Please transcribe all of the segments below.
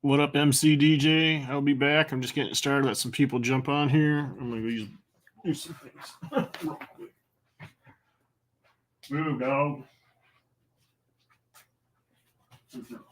What up, MC DJ? I'll be back. I'm just getting started. Let some people jump on here. I'm gonna go do some things. Real quick. Move, dog. Bam.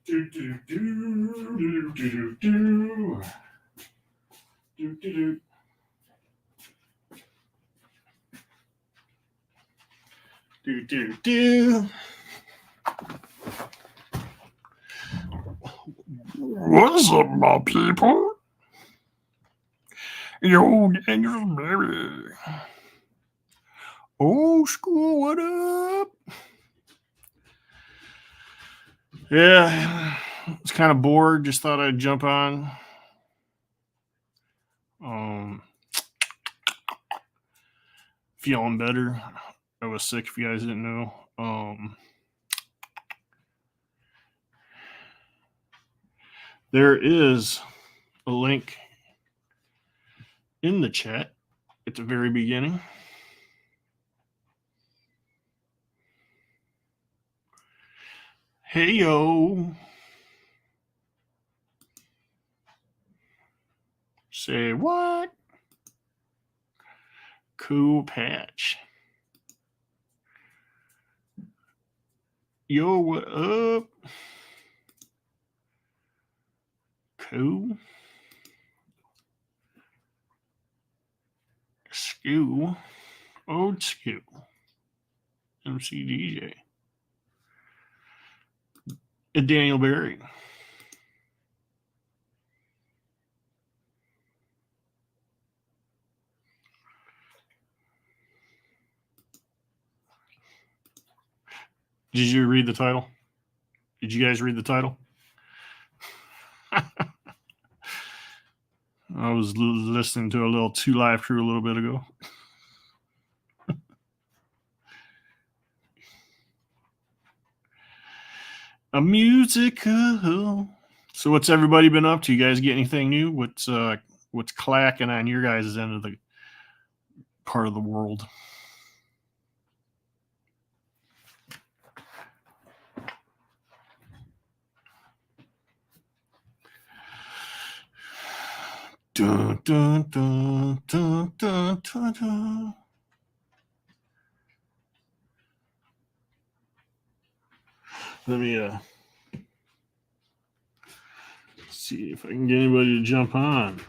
Do do do do do do do do do do do do. What's up, my people? Yo, Daniel, baby. Old school, what up? Yeah, I was kind of bored. Just thought I'd jump on. Feeling better. I was sick, if you guys didn't know. There is a link in the chat at the very beginning. Hey, yo. Say what? Cool patch. Yo, what up? Cool. School. Old school. MCDJ. And Daniel Berry. Did you read the title? Did you guys read the title? I was listening to a little 2 Live Crew a little bit ago. A musical. So what's everybody been up to? You guys get anything new? What's clacking on your guys' end of the part of the world? Dun, dun, dun, dun, dun, dun, dun. Let me see if I can get anybody to jump on.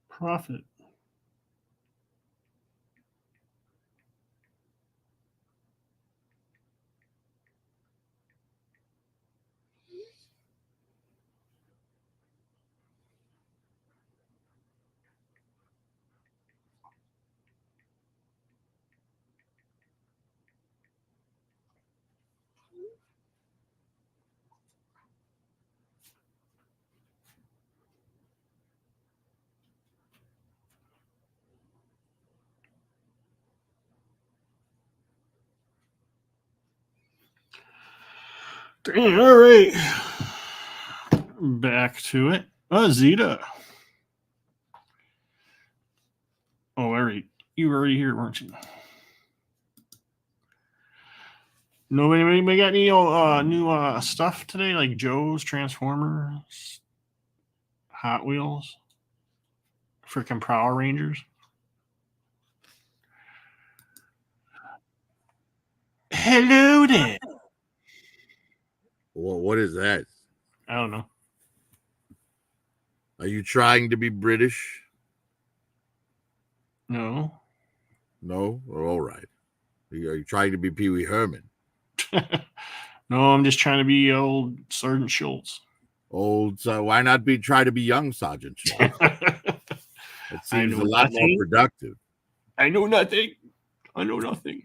Profit. Dang, all right. Back to it. Zeta. Oh, all right. You were already here, weren't you? Nobody got any new stuff today, like Joe's, Transformers, Hot Wheels, freaking Power Rangers. Hello there. Well, what is that? I don't know. Are you trying to be British? No. No? All right. Are you trying to be Pee Wee Herman? No, I'm just trying to be old Sergeant Schultz. Old, so why not try to be young Sergeant Schultz? It seems a lot more productive. I know nothing. I know nothing.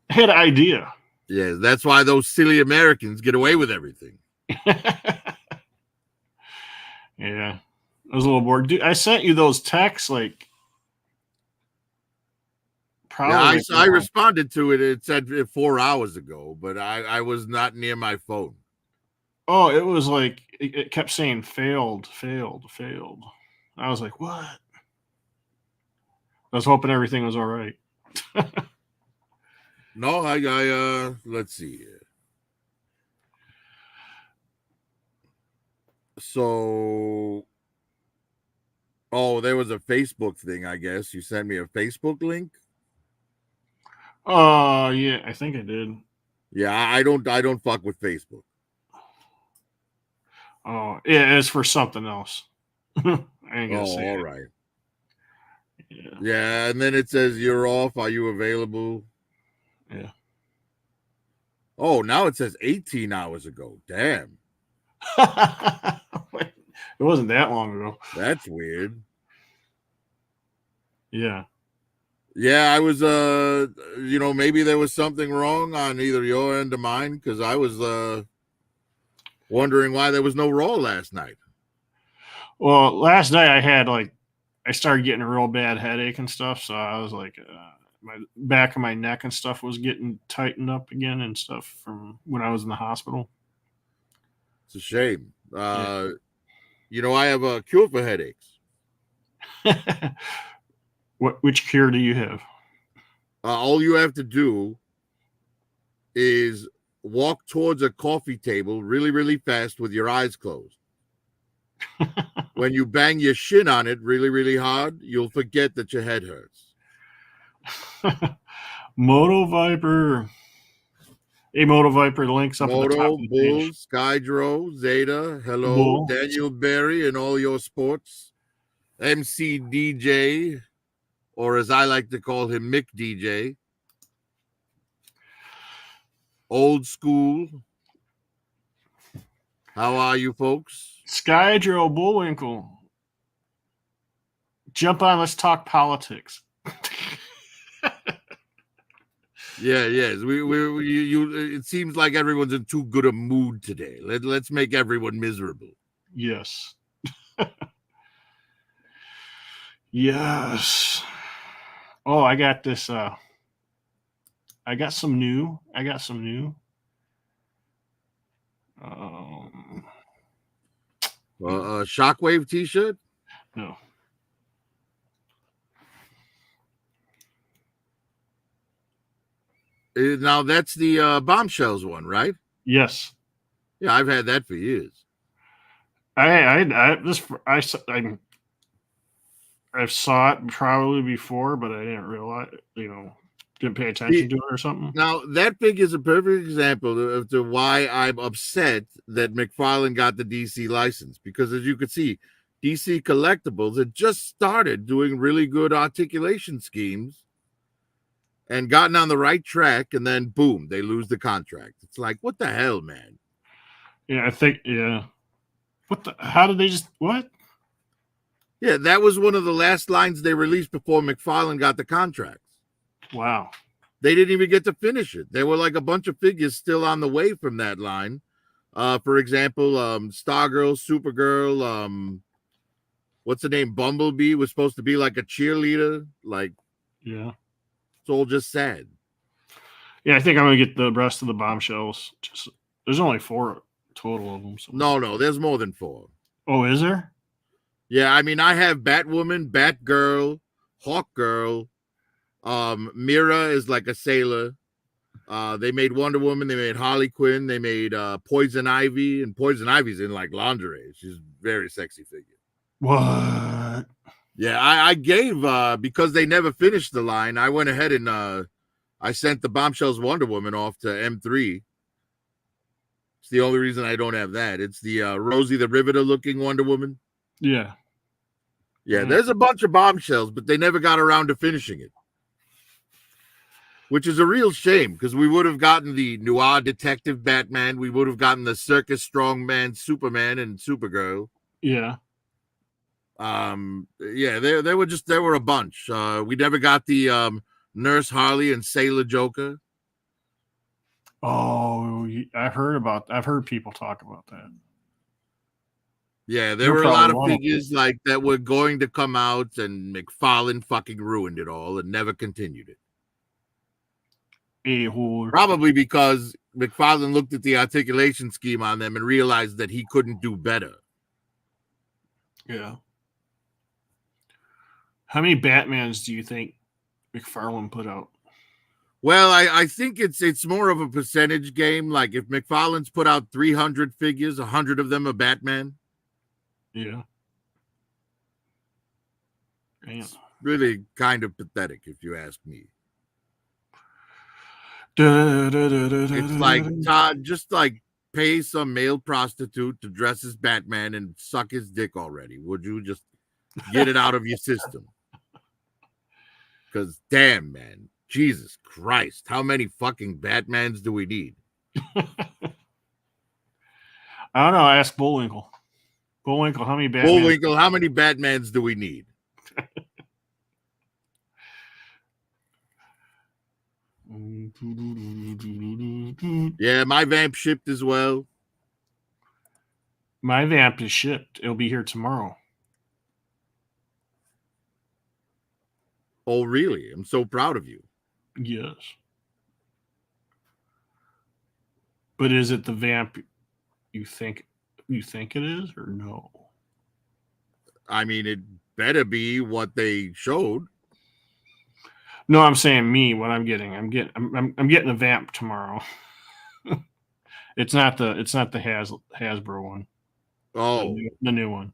I had an idea. Yeah, that's why those silly Americans get away with everything. Yeah. I was a little bored. Dude, I sent you those texts like probably. Yeah, I responded to it. It said 4 hours ago, but I was not near my phone. Oh, it was like it kept saying failed. I was like, what? I was hoping everything was all right. No, let's see here. So, there was a Facebook thing, I guess. You sent me a Facebook link? Yeah, I think I did. Yeah, I don't fuck with Facebook. Oh, yeah, it's for something else. I ain't gonna say all it. Right. Yeah. Yeah, and then it says you're off. Are you available? Yeah. Oh, now it says 18 hours ago. Damn. It wasn't that long ago. That's weird. Yeah. Yeah, I was maybe there was something wrong on either your end or mine, because I was wondering why there was no Raw last night. Well, last night I started getting a real bad headache and stuff, so I was like my back of my neck and stuff was getting tightened up again and stuff from when I was in the hospital. It's a shame. Yeah. I have a cure for headaches. Which cure do you have? All you have to do is walk towards a coffee table really, really fast with your eyes closed. When you bang your shin on it really, really hard, you'll forget that your head hurts. Moto Viper. A Moto Viper links up at the top of the Bull, page. Skydro, Zeta, hello, Daniel Berry, and all your sports. MC DJ, or as I like to call him, Mick DJ. Old school. How are you, folks? Skydro Bullwinkle. Jump on, let's talk politics. Yeah, yes. It seems like everyone's in too good a mood today. Let's make everyone miserable. Yes. Yes. Oh, I got this. I got some new. Um, Shockwave T-shirt. no. Now that's the Bombshells one, right? Yes. Yeah, I've had that for years. I saw it probably before, but I didn't realize, didn't pay attention to it or something. Now that fig is a perfect example of to why I'm upset that McFarlane got the DC license, because as you can see, DC Collectibles had just started doing really good articulation schemes and gotten on the right track, and then boom, they lose the contract. It's like, what the hell, man? Yeah, I think, yeah. How did they just, what? Yeah, that was one of the last lines they released before McFarlane got the contracts. Wow. They didn't even get to finish it. There were like a bunch of figures still on the way from that line. For example, Stargirl, Supergirl, what's the name? Bumblebee was supposed to be like a cheerleader. Like, Yeah. it's all just sad. Yeah, I think I'm gonna get the rest of the Bombshells. Just there's only 4 total of them. So. No, there's more than 4. Oh, is there? Yeah, I mean, I have Batwoman, Batgirl, Hawkgirl. Mira is like a sailor. They made Wonder Woman, they made Harley Quinn, they made Poison Ivy, and Poison Ivy's in like lingerie. She's a very sexy figure. What? Yeah, I gave because they never finished the line. I went ahead and I sent the Bombshells Wonder Woman off to M3. It's the only reason I don't have that. It's the Rosie the Riveter looking Wonder Woman. Yeah. Yeah, there's a bunch of Bombshells, but they never got around to finishing it, which is a real shame, because we would have gotten the noir detective Batman. We would have gotten the circus strongman Superman and Supergirl. Yeah. Yeah, there were a bunch. We never got the Nurse Harley and Sailor Joker. Oh, I've heard people talk about that. Yeah, there were a lot of figures like that were going to come out, and McFarlane fucking ruined it all and never continued it. A-hole. Probably because McFarlane looked at the articulation scheme on them and realized that he couldn't do better. Yeah. How many Batmans do you think McFarlane put out? Well, I think it's more of a percentage game. Like if McFarlane's put out 300 figures, 100 of them are Batman. Yeah. Damn. It's really kind of pathetic, if you ask me. It's like Todd, just like pay some male prostitute to dress as Batman and suck his dick already. Would you just get it out of your system? Because damn, man, Jesus Christ, how many fucking Batmans do we need? I don't know. Ask Bullwinkle. Bullwinkle, how many Batmans? Bullwinkle, how many Batmans do we need? Yeah, my vamp shipped as well. My vamp is shipped. It'll be here tomorrow. Oh, really? I'm so proud of you. Yes. But is it the vamp you think it is, or no? I mean, it better be what they showed. No, I'm saying me. What I'm getting, I'm getting a vamp tomorrow. It's not the Hasbro one. Oh, the new one.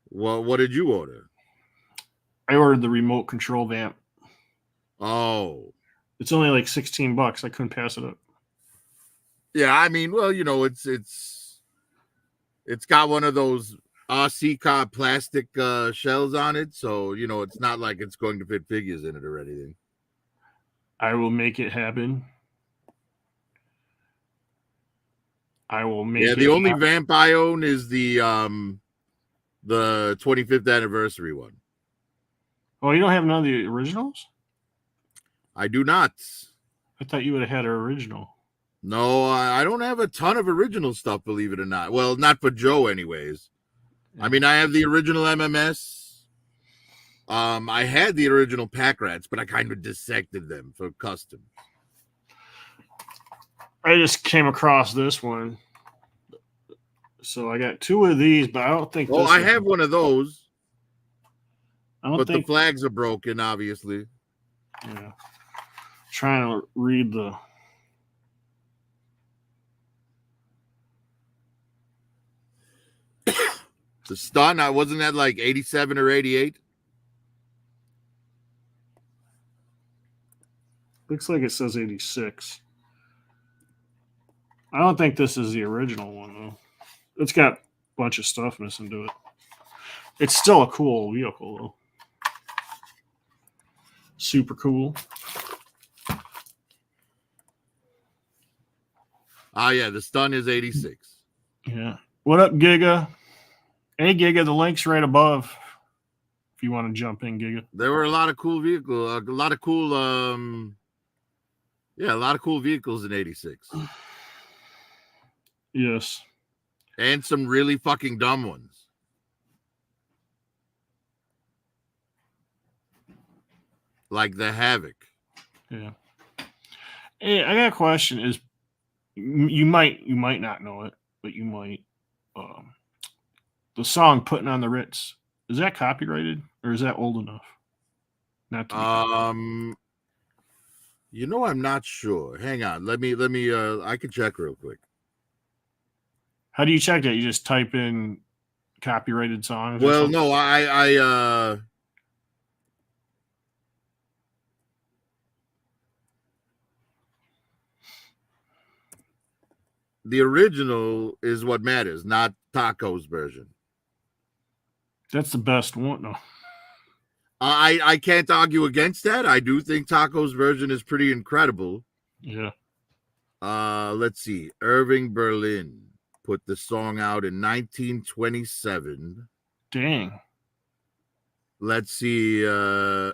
Well, what did you order? I ordered the remote control vamp. Oh, it's only like $16. I couldn't pass it up. Yeah, I mean, well, you know, it's got one of those RC car plastic shells on it, so you know it's not like it's going to fit figures in it or anything. I will make it happen. I will make it. Yeah, the only vamp I own is the 25th anniversary one. Oh, you don't have none of the originals? I do not. I thought you would have had an original. No, I don't have a ton of original stuff, believe it or not. Well, not for Joe anyways. Yeah. I mean, I have the original MMS. I had the original pack rats, but I kind of dissected them for custom. I just came across this one. So I got 2 of these, but I don't think Oh, this I is, have one of those, I don't but the think, flags are broken, obviously. yeah. Trying to read the, The stun, I wasn't that like 87 or 88. looks like it says 86. I don't think this is the original one, though. It's got a bunch of stuff missing to it. It's still a cool vehicle, though. Super cool. Ah, yeah, the stun is 86. Yeah. What up, Giga? Hey, Giga, the link's right above if you want to jump in, Giga. There were a lot of cool vehicles, a lot of cool, a lot of cool vehicles in 86. Yes. And some really fucking dumb ones. Like the Havoc. Yeah. Hey, I got a question. Is you might not know it, but you might. The song "Putting on the Ritz" is that copyrighted or is that old enough? Not to be. I'm not sure. Hang on. Let me I can check real quick. How do you check that? You just type in copyrighted songs. Well, or something? no, I the original is what matters, not Taco's version. That's the best one. No. I can't argue against that. I do think Taco's version is pretty incredible. Yeah. Let's see. Irving Berlin put the song out in 1927. Dang. Let's see when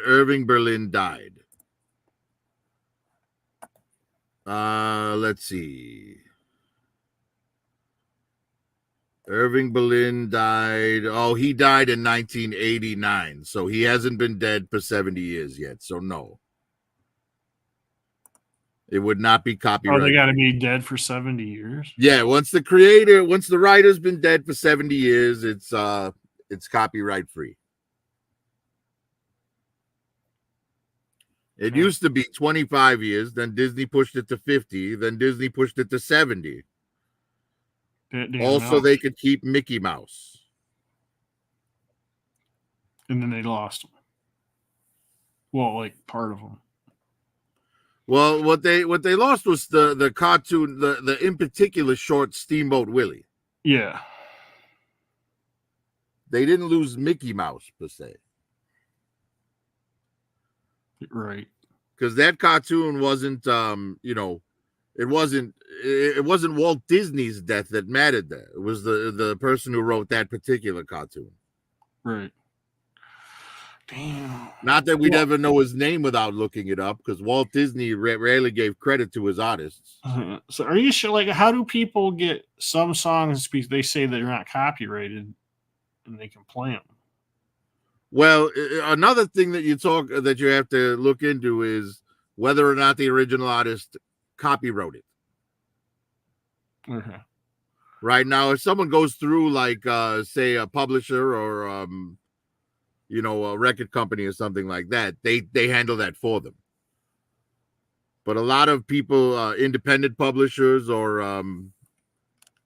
Irving Berlin died. Let's see. Irving Berlin died. Oh, he died in 1989. So he hasn't been dead for 70 years yet. So no. It would not be copyrighted. Oh, they got to be dead for 70 years? Yeah, once the writer's been dead for 70 years, it's copyright free. It used to be 25 years, then Disney pushed it to 50, then Disney pushed it to 70. Also, they could keep Mickey Mouse. And then they lost them. Well, like part of them. Well, what they lost was the cartoon, the in particular short Steamboat Willie. Yeah. They didn't lose Mickey Mouse per se. Right. Because that cartoon wasn't it wasn't Walt Disney's death that mattered there. It was the person who wrote that particular cartoon. Right. Damn. Not that we'd ever know his name without looking it up, because Walt Disney rarely gave credit to his artists. So are you sure, like, how do people get some songs, they say they're not copyrighted and they can play them? Well, another thing that you have to look into is whether or not the original artist copywrote it. Okay. Right now, if someone goes through, like, say, a publisher or a record company or something like that, they handle that for them. But a lot of people, independent publishers or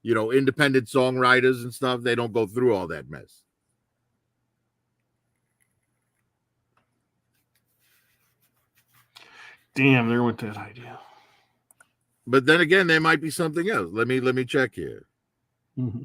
independent songwriters and stuff, they don't go through all that mess. Damn, there went that idea. But then again, there might be something else. Let me check here. Mm-hmm.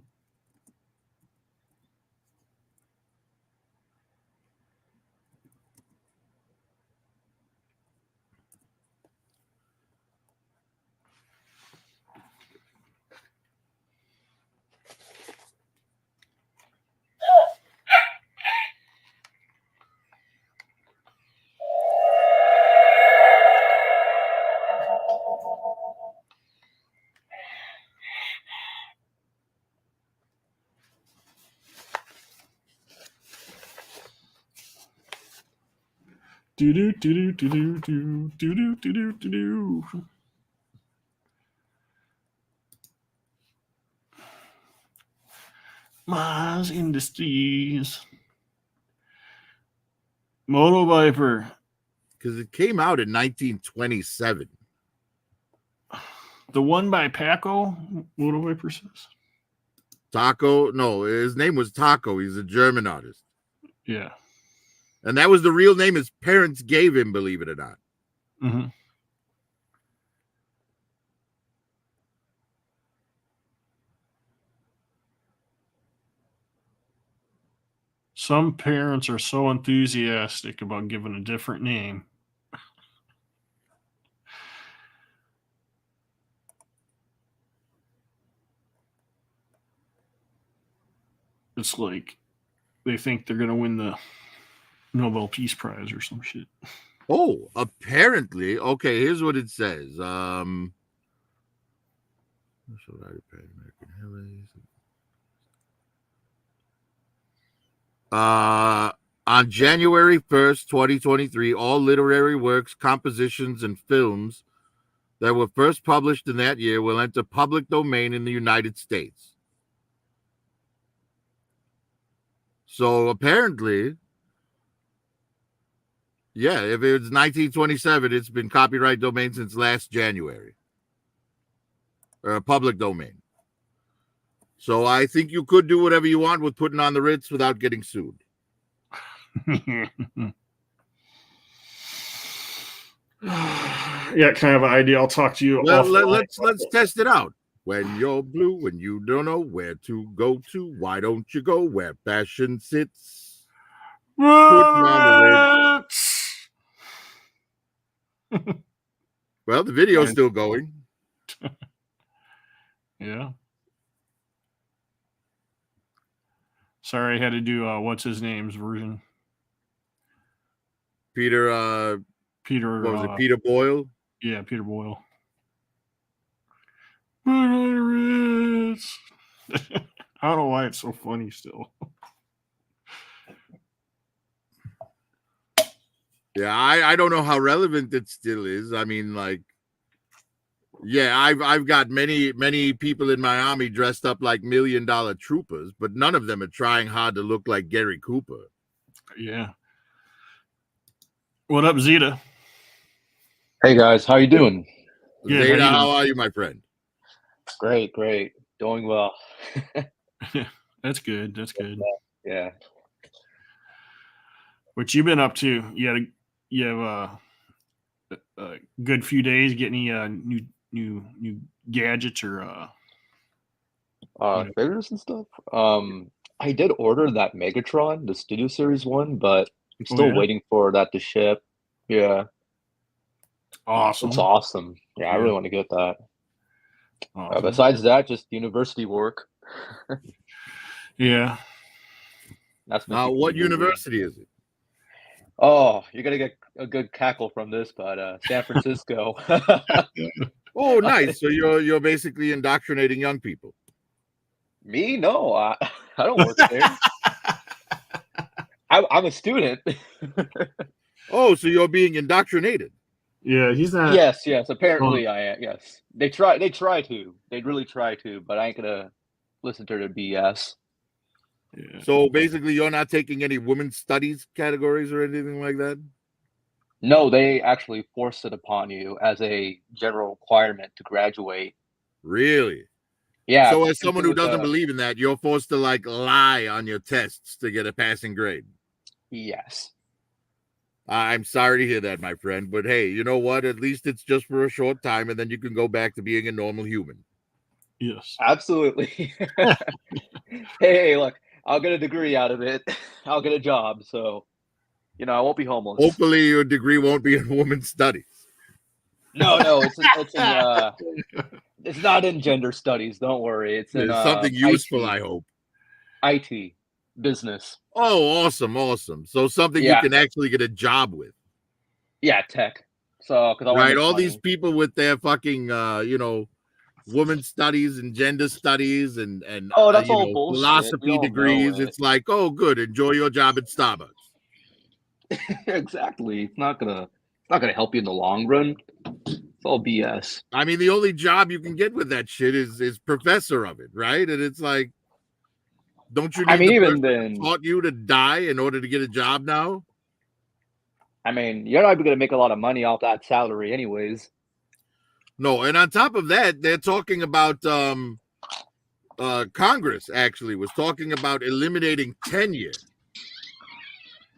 Do do do do do do do do do do do. Mars Industries. Moto Viper. Because it came out in 1927. The one by Paco, Moto Viper says. Taco, no, his name was Taco. He's a German artist. Yeah. And that was the real name his parents gave him, believe it or not. Mm-hmm. Some parents are so enthusiastic about giving a different name. It's like they think they're going to win the Nobel Peace Prize or some shit. Oh, apparently. Okay, here's what it says. On January 1st, 2023, all literary works, compositions, and films that were first published in that year will enter public domain in the United States. So apparently, yeah, if it's 1927, it's been copyright domain since last January. Or public domain. So I think you could do whatever you want with putting on the Ritz without getting sued. Yeah, kind of an idea. I'll talk to you. Well, let's test it out. When you're blue, when you don't know where to go to, why don't you go where fashion sits? Putting on the Ritz. Well, the video's still going. Yeah. Sorry, I had to do what's his name's version. Peter. What was it? Peter Boyle. Yeah, Peter Boyle. I don't know why it's so funny still. Yeah, I don't know how relevant it still is. I mean, like, yeah, I've got many people in my army dressed up like $1 million troopers, but none of them are trying hard to look like Gary Cooper. Yeah. What up, Zeta? Hey guys, how you doing? Yeah, Zeta, how are you, my friend? Great, doing well. That's good. That's good. Yeah. What you been up to? You have a good few days. Get any new gadgets or figures and stuff? I did order that Megatron, the Studio Series one, but I'm still waiting for that to ship. Yeah. Awesome. It's awesome. Yeah, I really want to get that. Awesome. Besides that, just university work. Yeah. That's now, what university is it? Oh, you're gonna get a good cackle from this, but San Francisco. Oh, nice. So you're basically indoctrinating young people. Me? No, I don't work there. I'm a student. Oh, so you're being indoctrinated. Yeah, he's not. Yes. Apparently, I am. Yes, they try to. They'd really try to, but I ain't gonna listen to their BS. Yeah. So basically, you're not taking any women's studies categories or anything like that? No, they actually force it upon you as a general requirement to graduate. Really? Yeah. So as someone who doesn't believe in that, you're forced to like lie on your tests to get a passing grade. Yes. I'm sorry to hear that, my friend. But hey, you know what? At least it's just for a short time, and then you can go back to being a normal human. Yes. Absolutely. Hey, look, I'll get a degree out of it. I'll get a job. So, I won't be homeless. Hopefully your degree won't be in women's studies. No, it's not in gender studies. Don't worry. It's in something useful, IT. I hope. IT, business. Oh, awesome. So something you can actually get a job with. Yeah, tech. So, because right, all these people with their fucking, women's studies and gender studies and that's all bullshit. philosophy degrees. It's like, oh, good, enjoy your job at Starbucks. Exactly. It's not gonna help you in the long run. It's all BS. I mean, the only job you can get with that shit is professor of it, right? And it's like, don't you I need mean, the even person who then, taught you to die in order to get a job now? I mean, you're not even gonna make a lot of money off that salary, anyways. No, and on top of that, they're talking about Congress actually was talking about eliminating tenure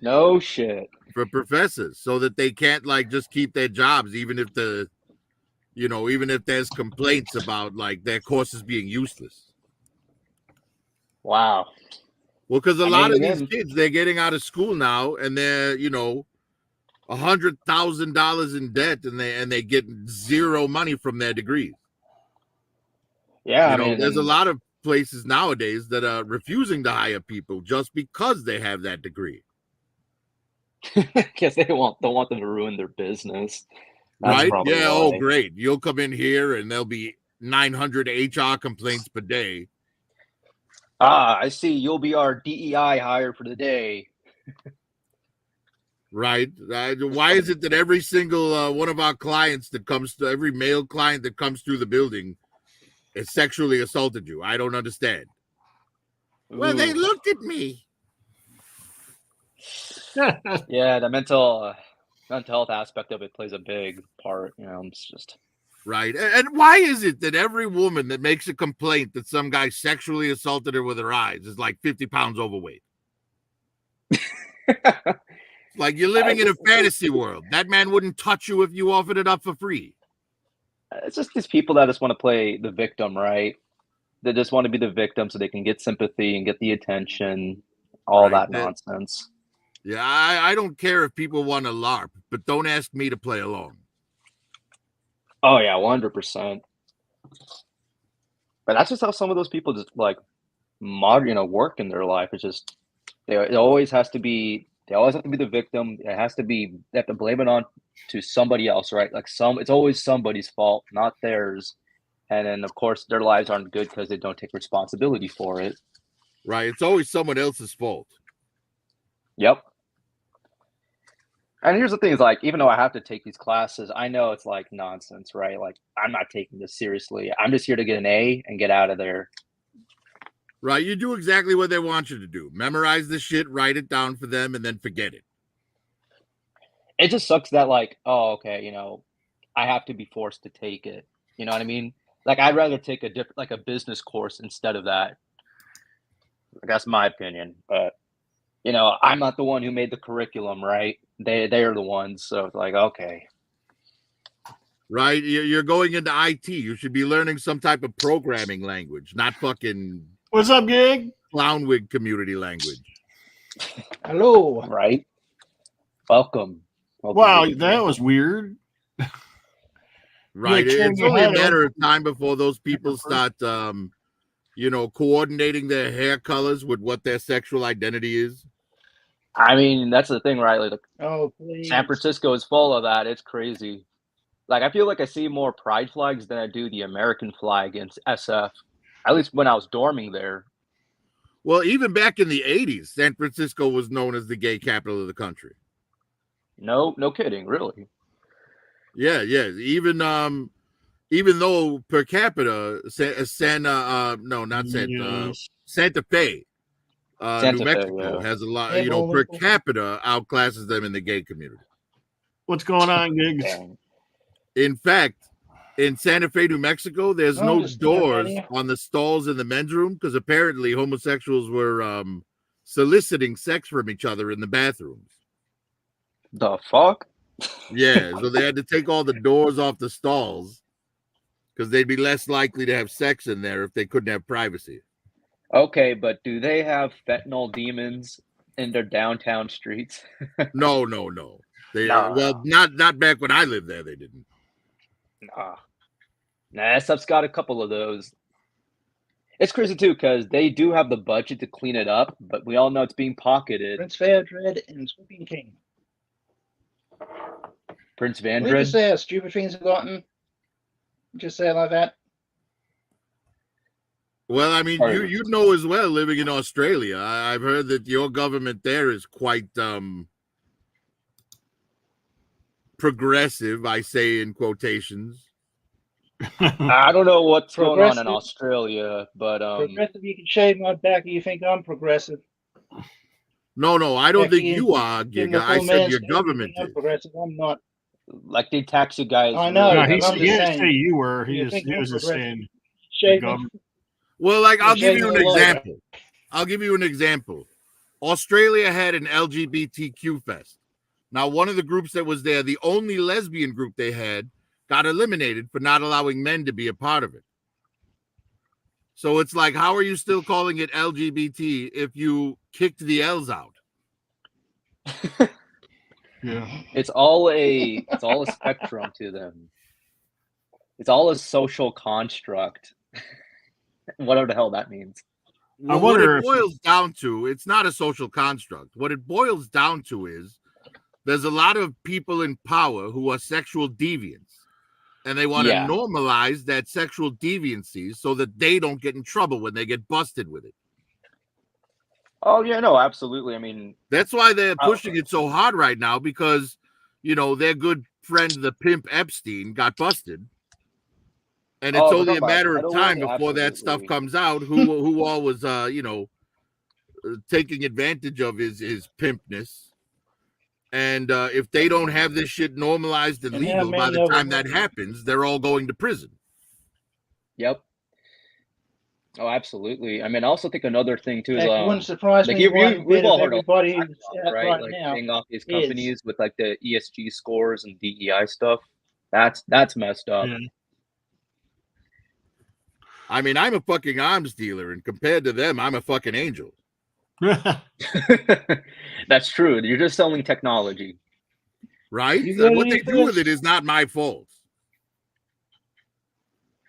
No shit. for professors so that they can't like just keep their jobs even if even if there's complaints about like their courses being useless. Wow. Well, because a I mean, lot of even these then, kids, they're getting out of school now and they're, $100,000 in debt and they get zero money from their degrees. yeah. I mean, There's a and lot of places nowadays that are refusing to hire people just because they have that degree. because they don't want them to ruin their business. That's Right? probably Yeah. Oh, why. great. You'll come in here and there'll be 900 HR complaints per day. Ah, I see. You'll be our DEI hire for the day. Right? Why is it that every single one of our clients that comes to every male client that comes through the building has sexually assaulted you? I don't understand. Well, they Ooh. looked at me. Yeah, the mental health aspect of it plays a big part. It's just Right. And why is it that every woman that makes a complaint that some guy sexually assaulted her with her eyes is like 50 pounds overweight? Like you're living in a fantasy world. That man wouldn't touch you if you offered it up for free. it's just these people that just want to play the victim, right? They just want to be the victim so they can get sympathy and get the attention, all Right. that nonsense. Yeah, I don't care if people want to LARP, but don't ask me to play along. Oh yeah, 100%. But that's just how some of those people just like work in their life. It's just it always has to be. They always have to be the victim. It has to be. They have to blame it on to somebody else, right? Like it's always somebody's fault, not theirs. And then of course their lives aren't good because they don't take responsibility for it. Right. It's always someone else's fault. Yep. And here's the thing: is like even though I have to take these classes, I know it's like nonsense, right? Like I'm not taking this seriously. I'm just here to get an A and get out of there. Right. You do exactly what they want you to do. Memorize the shit, write it down for them, and then forget it. It just sucks that like, oh, okay, I have to be forced to take it. You know what I mean? Like I'd rather take a different like a business course instead of that. That's my opinion. But I'm not the one who made the curriculum, right? They are the ones. So it's like, okay. Right. You're going into IT. You should be learning some type of programming language, not fucking What's up, gig? clown wig community language. Hello. Right. Welcome. Wow, that was weird. Right. Like, turn It's your only a head matter over. of time before those people start coordinating their hair colors with what their sexual identity is. I mean, that's the thing, right? Like Oh, please. San Francisco is full of that. It's crazy. Like I feel like I see more pride flags than I do the American flag in SF. At least when I was dorming there. Well, even back in the 80s, San Francisco was known as the gay capital of the country. No kidding, really. Yeah. Even though per capita, Santa Fe, New Santa Fe, Mexico yeah. has a lot, Hey, per capita outclasses them in the gay community. What's going on, gigs? Dang. In fact, in Santa Fe, New Mexico, there's no just doors idea. on the stalls in the men's room because apparently homosexuals were soliciting sex from each other in the bathrooms. The fuck? Yeah, so they had to take all the doors off the stalls because they'd be less likely to have sex in there if they couldn't have privacy. Okay, but do they have fentanyl demons in their downtown streets? No. They No. not back when I lived there. They didn't. Nah. Nah, SF's got a couple of those. It's crazy too, because they do have the budget to clean it up, but we all know it's being pocketed. Prince Vandred and Swooping King. Prince Will you just Vandred? say stupid things forgotten? Just say it like that. Well, I mean, you know as well living in Australia. I've heard that your government there is quite progressive, I say in quotations. I don't know what's going on in Progressive. Australia, but Progressive, you can shave my back and you think I'm progressive. No, I don't think Becky, you are, give him a Giga. I full said man's your cave, you government think I'm is. progressive. I'm not. like they tax you guys. I know, No, really but I'm he just didn't saying. say you were. He You was think I'm just progressive. saying the Shave me. government. Well, like, I'll give you an Shaving all over. example. I'll give you an example. Australia had an LGBTQ fest. Now, one of the groups that was there, the only lesbian group they had, got eliminated for not allowing men to be a part of it. So it's like, how are you still calling it LGBT if you kicked the L's out? Yeah. It's all a spectrum to them. It's all a social construct. Whatever the hell that means. I What wonder it if- boils down to, it's not a social construct. What it boils down to is there's a lot of people in power who are sexual deviants, and they want to Yeah. normalize that sexual deviancy so that they don't get in trouble when they get busted with it. Oh yeah, no, absolutely. I mean, That's why they're pushing it so hard right now, because, you know, their good friend, the pimp Epstein, got busted. And it's we're only talking a about matter of pedo time one? before that stuff Absolutely. comes out. Who all was, taking advantage of his pimpness. And if they don't have this shit normalized and And how legal by many the of time them that are- happens, they're all going to prison. Yep. Oh, absolutely. I mean, I also think another thing too is Heck, it wouldn't surprise like me one we've bit all if heard of everybody who's out right, right like now paying off these is. companies with like the ESG scores and DEI stuff. That's messed up. Yeah. I mean, I'm a fucking arms dealer, and compared to them, I'm a fucking angel. That's true. You're just selling technology. Right? You got What any they do with it fish? is not my fault.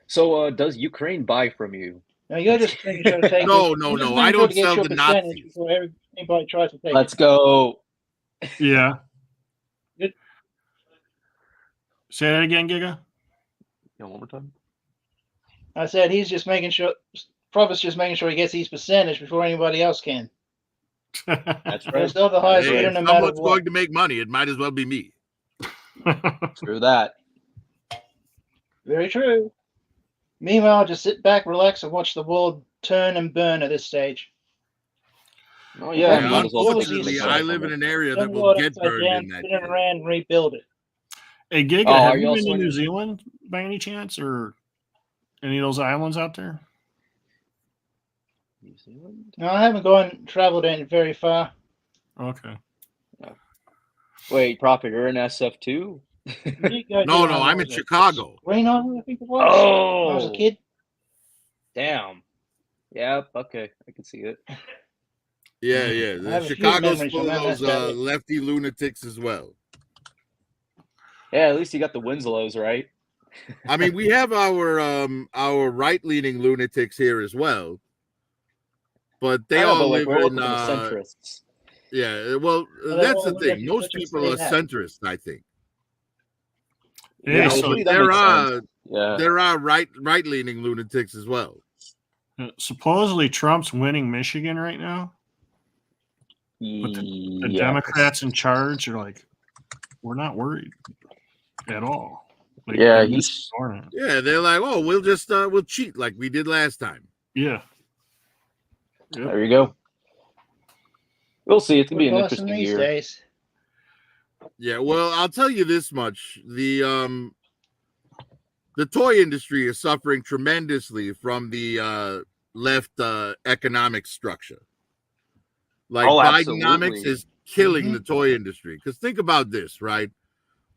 So, does Ukraine buy from you? Now you're just making sure to take No, it. no, You're just no. making I sure don't to get sell your to percentage Nazis. before anybody tries to take Let's it. go. Yeah. Good. Say that again, Giga. One more time. I said he's just making sure. Prophet's just making sure he gets his percentage before anybody else can. That's right. They're still the highest Hey, bidder if no matter someone's what. going to make money, it might as well be me. True that. Very true. Meanwhile, just sit back, relax, and watch the world turn and burn at this stage. Oh yeah, Yeah, you might as well take unfortunately, the I benefit live from in it. an area Turn that the will world get upside burned down, in that spin it day. around, and rebuild it. Hey, Giga, Oh, have are you you been also to in- New Zealand by any chance, or any of those islands out there? New Zealand? No, I haven't traveled in very far. Okay. Wait, Prophet, you're in SF too? We did go No, to, I'm what in was it? Chicago. Green Island, I think it was. When I was a Oh, kid. damn. Yep. Okay, I can see it. Yeah, Mm. yeah. I The have a few Chicago's memories full from of that. That's those about it. lefty lunatics as well. Yeah, at least you got the Winslows, right? I mean, we have our right-leaning lunatics here as well, but they I know, all but like live we're in looking for the centrists. yeah. Well, Well, that's all the thing. lunatics, Most let's just people say are that. centrist, I think. Hey, Yeah, You know, so actually, but that there makes are sense. Yeah. there are right-leaning lunatics as well. supposedly Trump's winning Michigan right now, but the Yes. Democrats in charge are like, we're not worried at all. Like, Yeah, they're he's- just ignoring it. Yeah, they're like, oh, we'll just we'll cheat like we did last time. Yeah. Yep. There you go. We'll see. It's gonna be an We're passing interesting these year. days. Yeah, well, I'll tell you this much: the toy industry is suffering tremendously from the left economic structure. Like Oh, Bidenomics absolutely. is killing Mhm. the toy industry. Because think about this, right?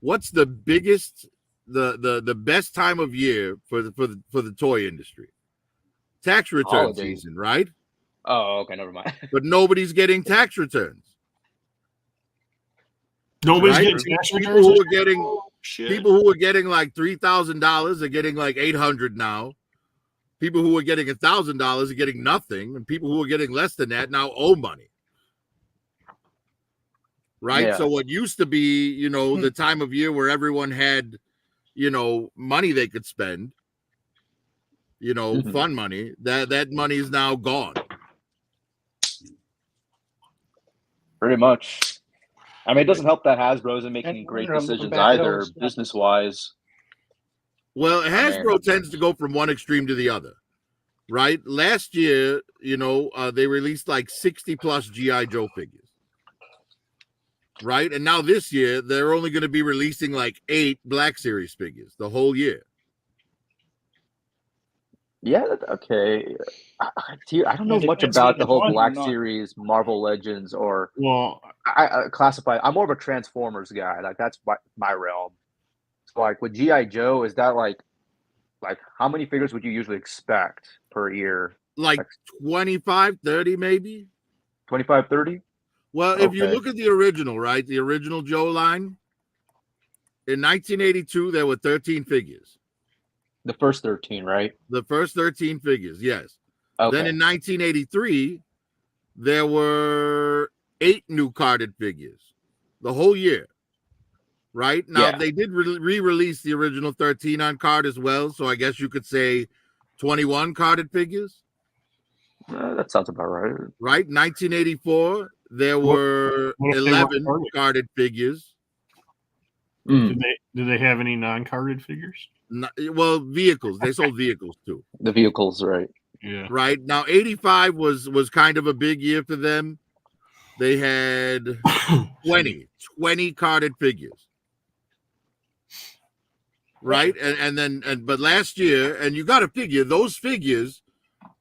What's the biggest, the best time of year for the toy industry? Tax return Holidays. season, right? Oh, okay, never mind. But nobody's getting tax returns. Nobody's Right? getting tax People returns. who are getting Oh, shit. people who are getting like $3,000 are getting like $800 now. People who are getting $1,000 are getting nothing, and people who are getting less than that now owe money. Right? Yeah. So what used to be, you know, the time of year where everyone had, you know, money they could spend, you know, Mhm. fun money, that money is now gone. Pretty much. I mean, it doesn't help that Hasbro isn't making And great I'm looking decisions back at all either, the stuff. business-wise. Well, Hasbro mean- tends to go from one extreme to the other, right? Last year, they released like 60 plus GI Joe figures, right? And now this year, they're only going to be releasing like 8 Black Series figures the whole year. Yeah, okay. I don't know Yeah, much depends about if the you whole can find them or Black not. Series, Marvel Legends, or Well, I classify. I'm more of a Transformers guy. Like that's my realm. So, like with GI Joe, is that like how many figures would you usually expect per year? Like 25, 30 maybe. 25, 30? Well, if you Okay. look at the original, right? The original Joe line, in 1982, there were 13 figures. The first 13, right? The first 13 figures, yes. Okay. Then in 1983, there were 8 new carded figures the whole year. Right? Now, Yeah. they did re-release the original 13 on card as well, so I guess you could say 21 carded figures. That sounds about right. Right? 1984, there were what if they weren't 11 carded? carded figures. Mm, Did they have any non-carded figures? Well, vehicles. They sold vehicles too. the vehicles, right? Yeah. Right? Now, 85 was kind of a big year for them. They had 20 carded figures. Right? But last year, and you got to figure, those figures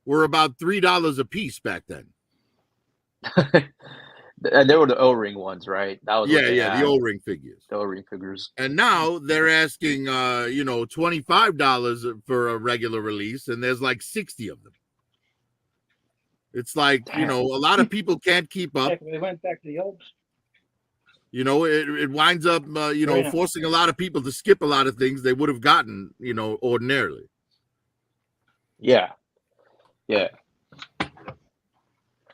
were about $3 a piece back then. And they were the O-ring ones, right? That was what they The had, O-ring figures. the O-ring figures. And now they're asking, $25 for a regular release, and there's like 60 of them. It's like, Damn. a lot of people can't keep up. Heck, they went back to the old. It winds up, Yeah. forcing a lot of people to skip a lot of things they would have gotten, ordinarily. Yeah. Yeah.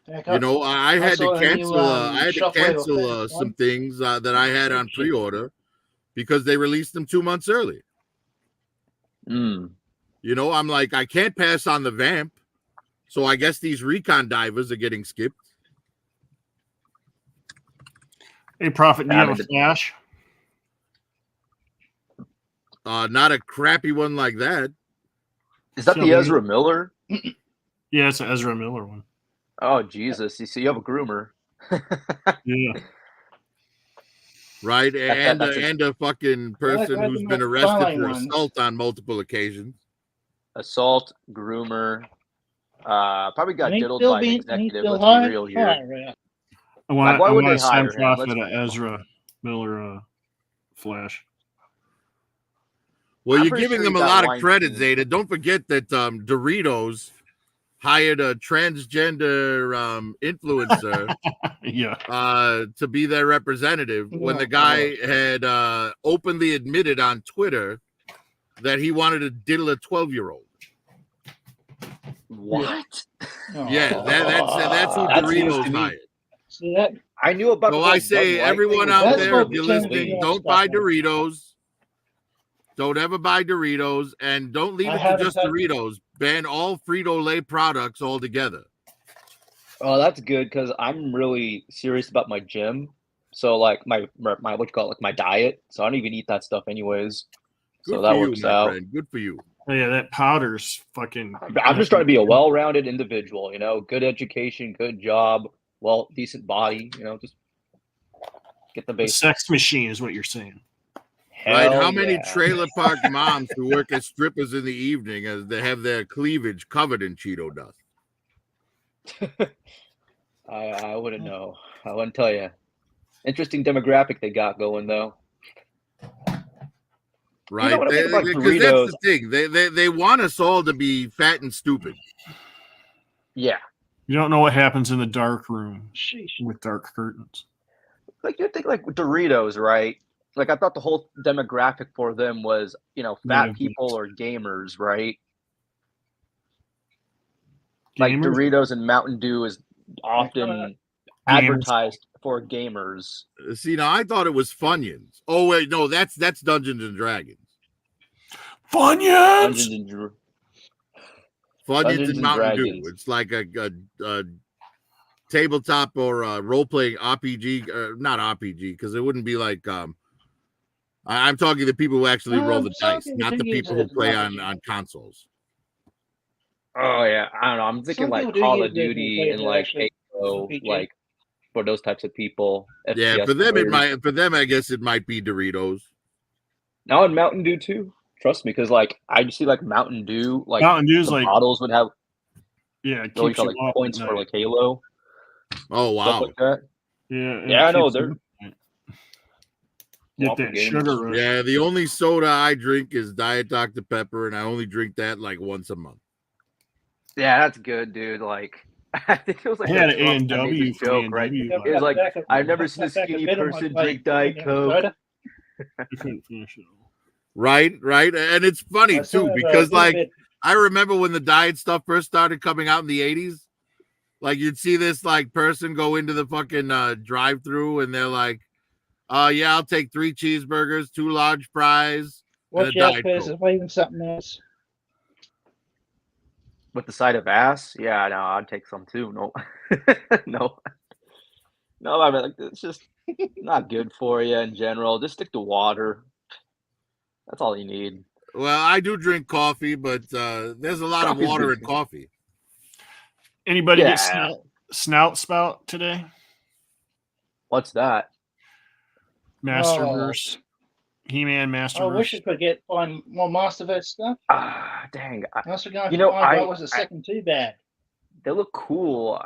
Heck, I had to saw a new, cancel Shockwave some things that I had on Shit. pre-order because they released them 2 months early. Mm. I'm like, I can't pass on the Vamp, so I guess these Recon Divers are getting skipped. Hey, Prophet, do you I have mean, a Flash? Not a crappy one like that. Is that the Something- Ezra Miller? Yeah, it's an Ezra Miller one. Oh, Jesus. You see, you have a groomer. Yeah. Right, and that's a fucking person like who's the been more arrested fine for ones. assault on multiple occasions. Assault, groomer. Probably got And he's diddled still by an being, and he's executive. still Let's high. be real here. Right. I want, why I would want they to send hire him? Prophet Let's- a Ezra Miller Flash. Well, I'm you're pretty giving sure them he a got lot of credit, Weinstein. Zeta. Don't forget that Doritos hired a transgender influencer Yeah. to be their representative when the guy had openly admitted on Twitter that he wanted to diddle a 12-year-old. What? Yeah, that's who That's news Doritos to me. hired. See that? I knew about So the I whole say, Bud Light everyone thing out was That's there, what if you're pretends listening, to be don't stuff buy like- Doritos. Don't ever buy Doritos, and don't leave I it to haven't just had- Doritos. Ban all Frito-Lay products altogether. Oh, that's good because I'm really serious about my gym. So like my what you call it, like my diet. So I don't even eat that stuff anyways. Good So for that you, works my out. friend. Good for you. Oh, yeah, that powder's fucking. I'm just trying to be a well-rounded individual. Good education, good job, decent body. Just get the A basics. sex machine is what you're saying. Right? Hell How many yeah. trailer park moms who work as strippers in the evening as they have their cleavage covered in Cheeto dust? I wouldn't know. I wouldn't tell you. Interesting demographic they got going though. Right? When I think about Because that's Doritos, the thing. They want us all to be fat and stupid. yeah. You don't know what happens in the dark room Sheesh. with dark curtains. Like you think like Doritos, right? Like I thought the whole demographic for them was, fat Yeah. people or gamers, right? Like Gamers? Doritos and Mountain Dew is often advertised for gamers. See, now I thought it was Funyuns. Oh wait, no, that's Dungeons and Dragons. Funyuns! Dungeons and Funyuns Dungeons and and Mountain Dragons. Dew. It's like a tabletop or role playing RPG, not RPG, because it wouldn't be like I'm talking the people who actually roll the some dice, people not do the use people it who as an play RPG. on consoles. Oh yeah, I don't know. I'm thinking Some like people do Call use of it as Duty and like actually Halo, RPG. like for those types of people. Yeah, FPS for them it players. might. For them, I guess it might be Doritos. Now in Mountain Dew too. Trust me, because like I see like Mountain Dew, like Mountain Dew's the like, bottles would have yeah, it what you keeps call you like up at points for night. like Halo, Oh stuff wow! like that. Yeah, and Yeah, I it know keeps you they're up at night. Get Walker that Games. sugar rush. Yeah, the only soda I drink is Diet Dr Pepper, and I only drink that like once a month. Yeah, that's good, dude. Like I think it was like I a had an Trump that made A&W this from joke, right? A&W. It was like I've never Cut seen a back skinny bit on my person plate, drink Diet drinking Coke. soda. I couldn't finish it all. Right, and it's funny I still too have a because little like bit- I remember when the diet stuff first started coming out in the 80s. Like you'd see this like person go into the fucking drive-through and they're like, yeah, I'll take 3 cheeseburgers, 2 large fries, and a watch out, Diet Chris. Coke. It's waving something else. With the side of ass, yeah, no, I'd take some too. No, no, no. I mean, like it's just not good for you in general. Just stick to water. That's all you need. Well, I do drink coffee, but there's a lot of Coffee's water good in too. coffee. Anybody get Yeah. snout spout today? What's that? Masterverse. He-Man I Masterverse. wish I could find more Masterverse stuff. Ah, dang. Unless we're going You to know, find what was the second too bad. They look cool,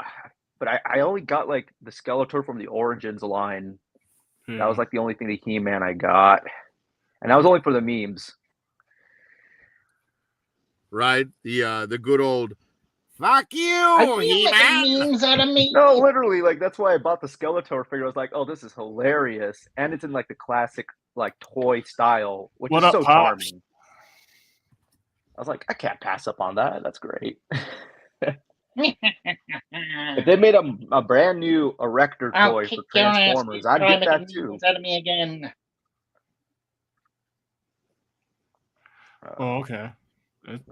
but I only got like the Skeletor from the Origins line. Yeah. That was like the only thing the He-Man I got, and that was only for the memes. Right? The good old fuck you, He-Man. Memes out of me. No, literally, like that's why I bought the Skeletor figure. I was like, oh, this is hilarious, and it's in like the classic like toy style, which What is up, so Pops? charming. I was like, I can't pass up on that. That's great. If they made a brand new Erector I'll toy kick for your ass. Transformers, I'd get that too. Memes out of me again. Oh, okay.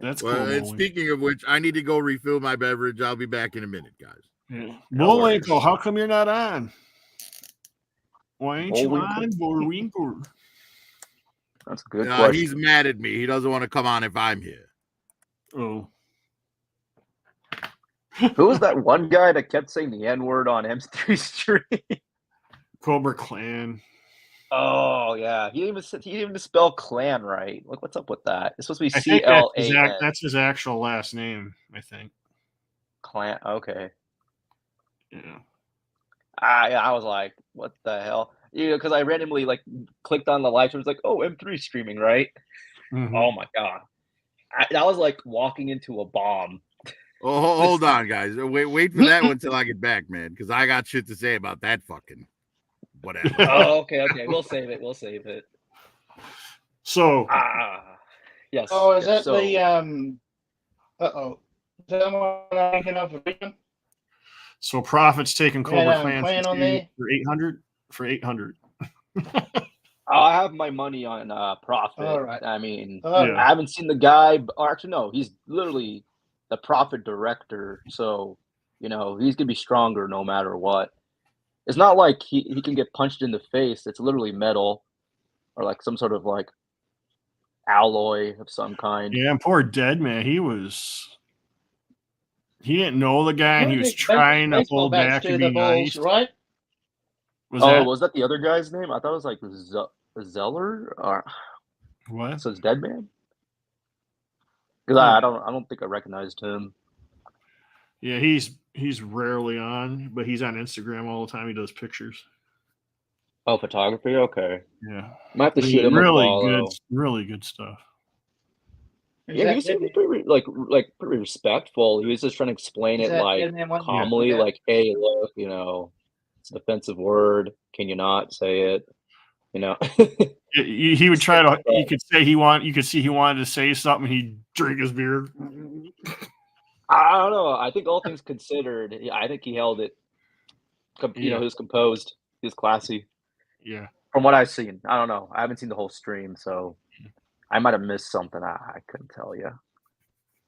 That's Well, cool. and Bullwinkle. speaking of which, I need to go refill my beverage. I'll be back in a minute, guys. Yeah. No Bullwinkle, worries. how come you're not on? Why ain't you Bullwinkle? on, Bullwinkle? That's a good question. He's mad at me. He doesn't want to come on if I'm here. Oh. Who was that one guy that kept saying the N-word on M3 Street? Cobra Clan. Oh yeah, he didn't even spell clan right. Like, what's up with that? It's supposed to be I think CLAN. that's his actual last name, I think. Clan. Okay. Yeah. I was like, what the hell? Because I randomly like clicked on the live stream. It's like, oh, M3 streaming, right? Mhm. Oh my god, that was like walking into a bomb. Oh, hold on, guys. Wait for that one till I get back, man, because I got shit to say about that fucking whatever. Oh, okay. We'll save it. So, Yes. Oh, is yes, that the Is that what I'm thinking of? so Profit's taking Cobra Yeah, Clan Clan on there. for 800. For 800. I have my money on Profit. All right. I mean, Yeah. I haven't seen the guy, or actually, no, he's literally the Profit director. So, he's gonna be stronger no matter what. It's not like he can get punched in the face. It's literally metal, or like some sort of like alloy of some kind. Yeah, and poor Dead Man, he didn't know the guy, and he was trying to Baseball hold bats back to and the be balls, nice. right? Was that the other guy's name? I thought it was like Zeller, or What? so it's Dead Man. Because I don't think I recognized him. Yeah, he's rarely on, but he's on Instagram all the time. He does pictures. Oh, photography. Okay, Yeah, might have to shoot him a follow. really good stuff. Yeah, he seemed pretty pretty respectful. He was just trying to explain it like calmly, like, "Hey, look, it's an offensive word. Can you not say it?" He would try to. He could say You could see he wanted to say something. He'd drink his beer. I don't know. I think all things considered, I think he held it. He was composed. He was classy. Yeah. From what I've seen, I don't know. I haven't seen the whole stream, so I might have missed something. I couldn't tell you.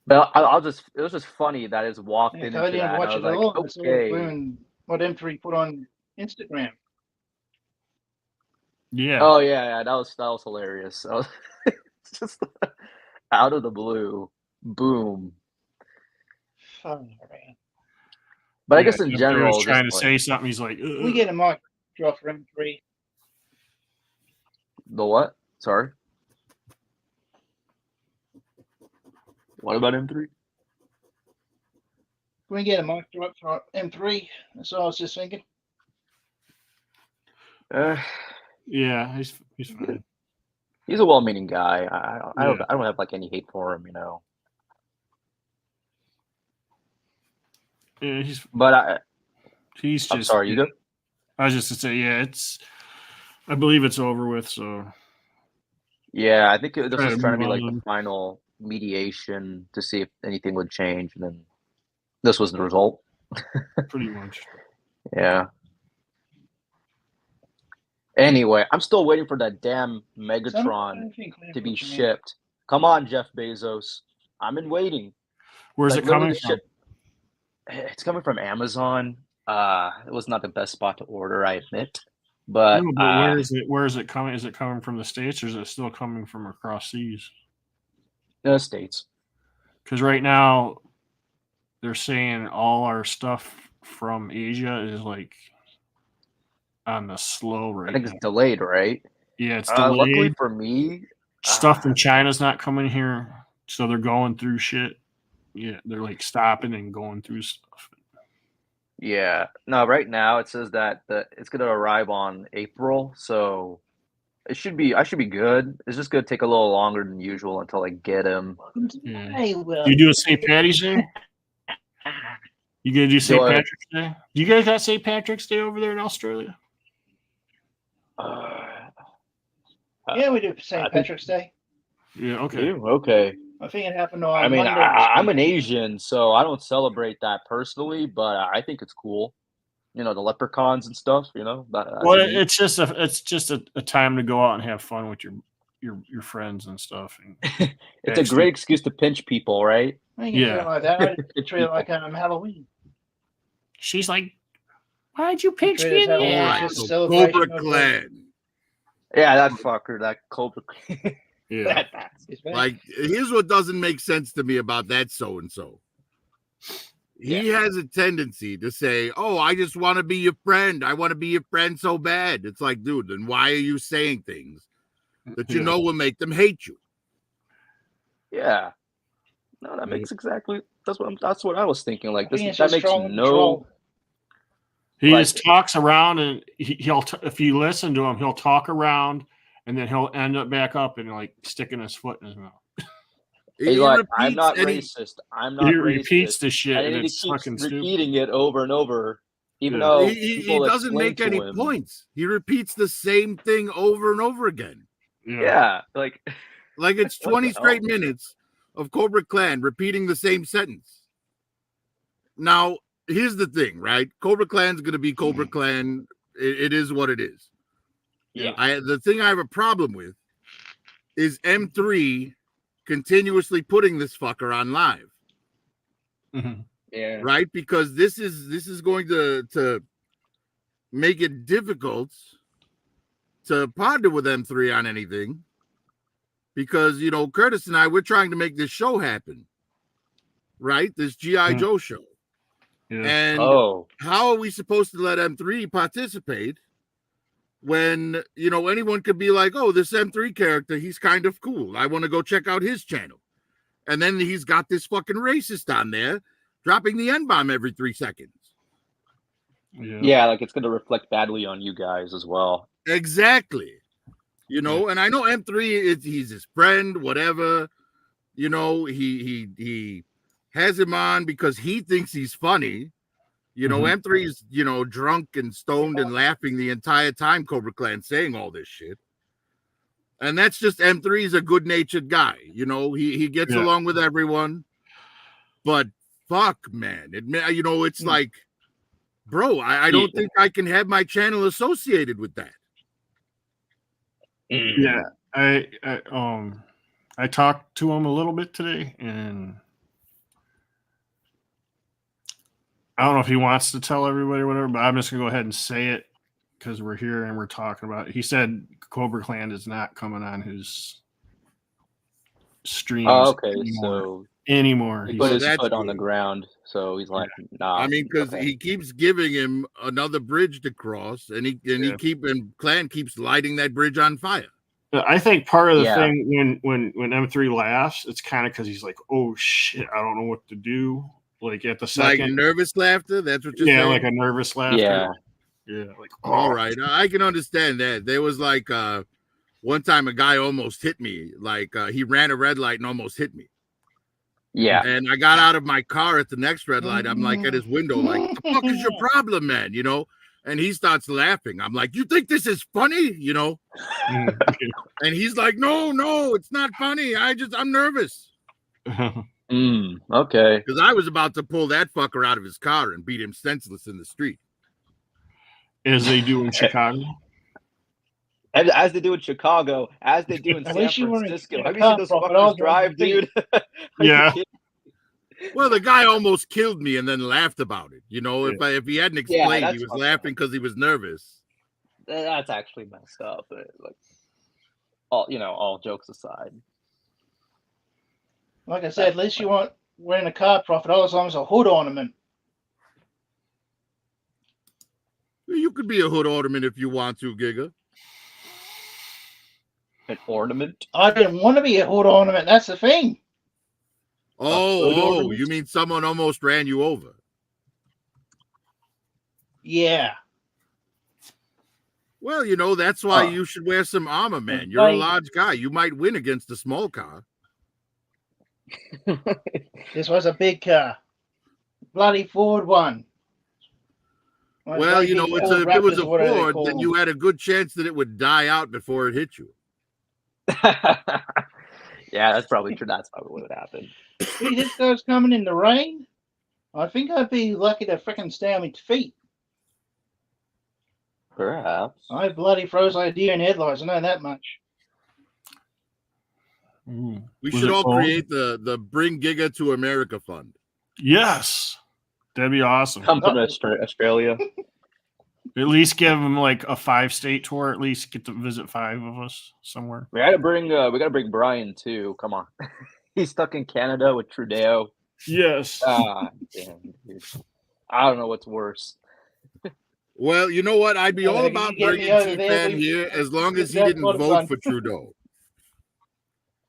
But it was just funny that it walked into that. I was like, okay. what M3 put on Instagram. Yeah. Oh yeah, that was hilarious. It's just out of the blue, boom. Oh, man. But I Yeah, guess in Jeffrey was general, trying just to like say something. He's like, Can we get a mic drop for M3? the what? Sorry. What about M3? Can we get a mic drop for M3? That's what I was just thinking. yeah, he's fine. He's a well-meaning guy. I Yeah. don't have like any hate for him, you know. Yeah, But he's I'm just. sorry, you go. I was just to say, yeah, I believe it's over with. So Yeah, I think this try was to trying to move be like the on. final mediation to see if anything would change, and then this was the result. Pretty much. Yeah. Anyway, I'm still waiting for that damn Megatron to be shipped. Come on, Jeff Bezos. I'm in waiting. Where's Like it coming literally from? It's coming from Amazon. It was not the best spot to order, I admit. But No, but where is it? Where is it coming? Is it coming from the States, or is it still coming from across seas? the States. Because right now they're saying all our stuff from Asia is like on the slow I right think now. it's delayed, right? Yeah, it's Luckily delayed. for me, Stuff from China's not coming here, so they're going through shit. Yeah, they're like stopping and going through stuff. yeah. No, right now it says that it's gonna arrive on April, so I should be good. It's just gonna take a little longer than usual until I get him. Yeah. Hey, well, You do a St. Patty's Day? You gonna do St. I? Patrick's Day? Do you guys got St. Patrick's Day over there in Australia? yeah, we do I St. think Patrick's Day. Yeah, okay. okay. I think it happened I on mean, Monday this I'm week. an Asian, so I don't celebrate that personally, but I think it's cool. You know, the leprechauns and stuff. You know, that's Well, neat. it's just a time to go out and have fun with your friends and stuff. And It's a great excuse to pinch people, right? I think you treat Yeah. it like that. I Pinch treat it like people. Halloween. She's like, "Why'd you I pinch treat me it in as the Halloween. All It's right, ass?" just a so celebration Cobra of Clan. Yeah, that fucker, that Cobra. Yeah. It's bad. Like, here's what doesn't make sense to me about that so and so. He has a tendency to say, "Oh, I just want to be your friend. I want to be your friend so bad." It's like, dude, then why are you saying things that you Yeah. know will make them hate you? Yeah. No, that makes exactly. That's what I was thinking. Like I this, think it's that just makes trolling no. troll. He Like- just talks around, and he'll if you listen to him, he'll talk around, and then he'll end up back up and like sticking his foot in his mouth. He's He like, I'm repeats not and he- racist. I'm He not repeats racist. the shit, And and he it's keeps fucking stupid. repeating it over and over, even Yeah. though he people doesn't explain make to any him. points. He repeats the same thing over and over again. Yeah, like Like it's What the 20 hell? straight minutes of Cobra Clan repeating the same sentence. Now, here's the thing, right? Cobra Clan's going to be Cobra Clan. It is what it is. yeah. The thing I have a problem with is M3 continuously putting this fucker on live, Mhm. Yeah. right? Because this is going to make it difficult to partner with M3 on anything. Because, you know, Curtis and I, we're trying to make this show happen, right? This G.I. Mhm. Joe show. Yeah. And Oh, how are we supposed to let M3 participate when, you know, anyone could be like, oh, this M3 character, he's kind of cool. I want to go check out his channel. And then he's got this fucking racist on there dropping the N-bomb every 3 seconds. yeah. Like it's gonna reflect badly on you guys as well. Exactly. You know, and I know M3 he's his friend, whatever. You know, he has him on because he thinks he's funny. You know, Mhm. M3 is, you know, drunk and stoned and laughing the entire time Cobra Clan saying all this shit. And that's just M3 is a good-natured guy. You know, he gets Yeah. along with everyone. But fuck, man. You know, it's like, bro, I don't think I can have my channel associated with that. Yeah. I talked to him a little bit today, and I don't know if he wants to tell everybody or whatever, but I'm just gonna go ahead and say it because we're here and we're talking about it. He said Cobra Clan is not coming on his streams Okay, anymore. he He put said, his that's foot on the good. ground, so he's like, nah. I mean, because okay. he keeps giving him another bridge to cross, and Clan keeps lighting that bridge on fire. I think part of the Yeah. thing when M3 laughs, it's kind of because he's like, oh shit, I don't know what to do. Like at the Like second, nervous laughter. That's what you're yeah, saying. like a nervous laughter. Yeah. Like All right, I can understand that. There was like one time a guy almost hit me. Like he ran a red light and almost hit me. Yeah. And I got out of my car at the next red light. I'm like at his window, like, what the fuck is your problem, man? You know? And he starts laughing. I'm like, you think this is funny? You know? And he's like, no, it's not funny. I'm nervous. Okay. Because I was about to pull that fucker out of his car and beat him senseless in the street. As they do in Chicago. As they do in Chicago, as they do in San Francisco. Have you seen those fuckers drive, dude? Yeah. Well, the guy almost killed me and then laughed about it. You know, if he hadn't explained, he was laughing because he was nervous. That's actually messed up. But like, all jokes aside. Like I said, at least you weren't wearing a card profit all as long as a hood ornament. You could be a hood ornament if you want to, Giga. An ornament? I didn't want to be a hood ornament. That's the thing. Oh, you mean someone almost ran you over? Yeah. Well, that's why you should wear some armor, man. You're a large guy. You might win against a small car. This was a big car. Bloody Ford one. Well, if it was a Ford, then you had a good chance that it would die out before it hit you. Yeah, that's probably true. That's probably what would happen. See, this guy's coming in the rain. I think I'd be lucky to frickin' stay on my feet. Perhaps. I bloody froze like a deer in headlights. I know that much. We should all create the Bring Giga to America Fund. Yes. That'd be awesome. Come from Australia. At least give them like a 5-state tour. At least get to visit 5 of us somewhere. We gotta bring Brian too. Come on. He's stuck in Canada with Trudeau. Yes. Damn, dude. I don't know what's worse. Well, you know what? I'd be all about bringing T-Fan here as long as he didn't vote for Trudeau.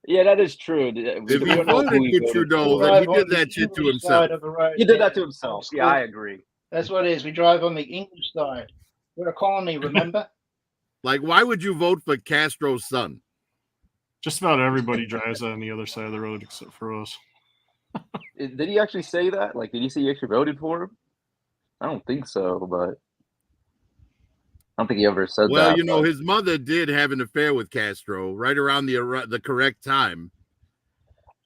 Yeah, that is true. If he voted for Trudeau, then he did that shit to himself. He did that to himself. Yeah, I agree. That's what it is. We drive on the English side. We're a colony, remember? Like, why would you vote for Castro's son? Just about everybody drives on the other side of the road except for us. Did he actually say that? Like, did he say he actually voted for him? I don't think so, but I don't think he ever said that. Well, his mother did have an affair with Castro right around the correct time.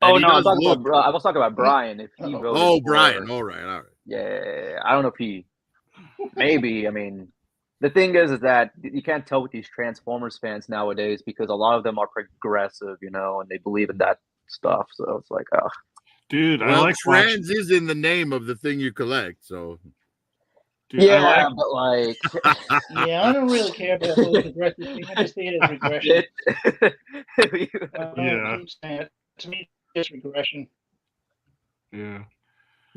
Oh, no, I was talking about Brian. If he voted for Brian. All right. Yeah, I don't know if he... Maybe, I mean... The thing is that you can't tell with these Transformers fans nowadays because a lot of them are progressive, and they believe in that stuff. So it's like, oh. Dude, I like trans is in the name of the thing you collect, so... Dude, yeah, but like... yeah, I don't really care about the progressive thing. I just see it as regression. Yeah. To me, it's regression. Yeah.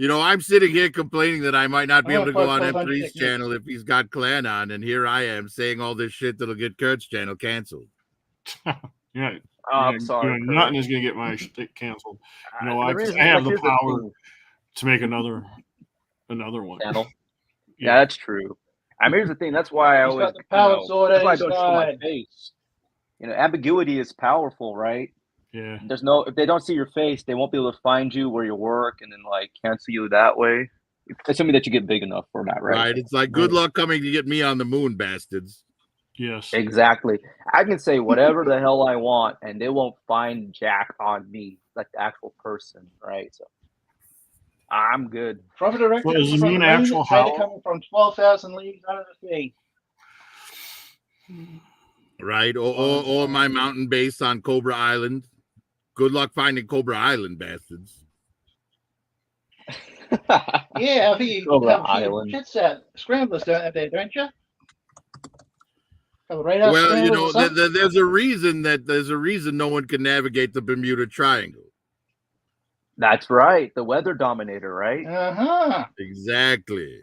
I'm sitting here complaining that I might not be able to go on M3's channel if he's got Clan on, and here I am saying all this shit that'll get Kurt's channel canceled. Yeah. I'm sorry. Nothing is going to get my shit canceled. I have the power to make another one. Channel. Yeah, that's true. I mean, here's the thing. That's why I always got the power sword that's why I don't show my face. Ambiguity is powerful, right? Yeah. If they don't see your face, they won't be able to find you where you work and then cancel you that way. Assuming that you get big enough for that, right? Right. It's like good luck coming to get me on the moon, bastards. Yes. Exactly. I can say whatever the hell I want, and they won't find Jack on me, like the actual person, right? So I'm good. From a director, well, does it mean actual how? Coming from 12,000 leagues under the sea. Right. Or my mountain base on Cobra Island. Good luck finding Cobra Island, bastards. Yeah, I think Over you have the a few island. jets out, scramblers down there, don't you? Couple radar Well, you scramblers know, or something? there's a reason no one can navigate the Bermuda Triangle. That's right. The weather dominator, right? Uh-huh. Exactly.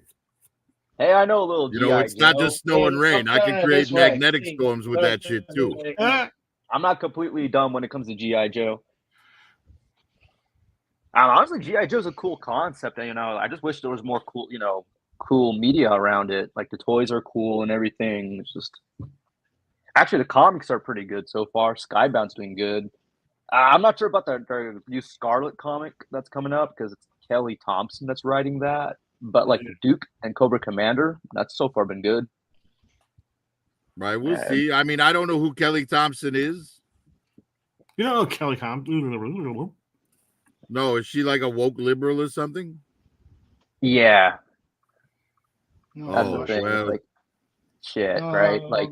Hey, I know a little You know, GI it's not Joe. just snow and Yeah, rain. I can turn it create this way. magnetic See, storms with that shit too. Ah, I'm not completely dumb when it comes to GI Joe. Honestly, GI Joe's a cool concept. You know, I just wish there was more cool, cool media around it. Like the toys are cool and everything. It's just actually the comics are pretty good so far. Skybound's doing good. I'm not sure about the new Scarlet comic that's coming up because it's Kelly Thompson that's writing that. But like Duke and Cobra Commander, that's so far been good. Right, we'll see. I mean, I don't know who Kelly Thompson is. you know Kelly Compton. No, is she like a woke liberal or something? Yeah, No, that's Oh, the thing. well. It's like shit, no, right? Like,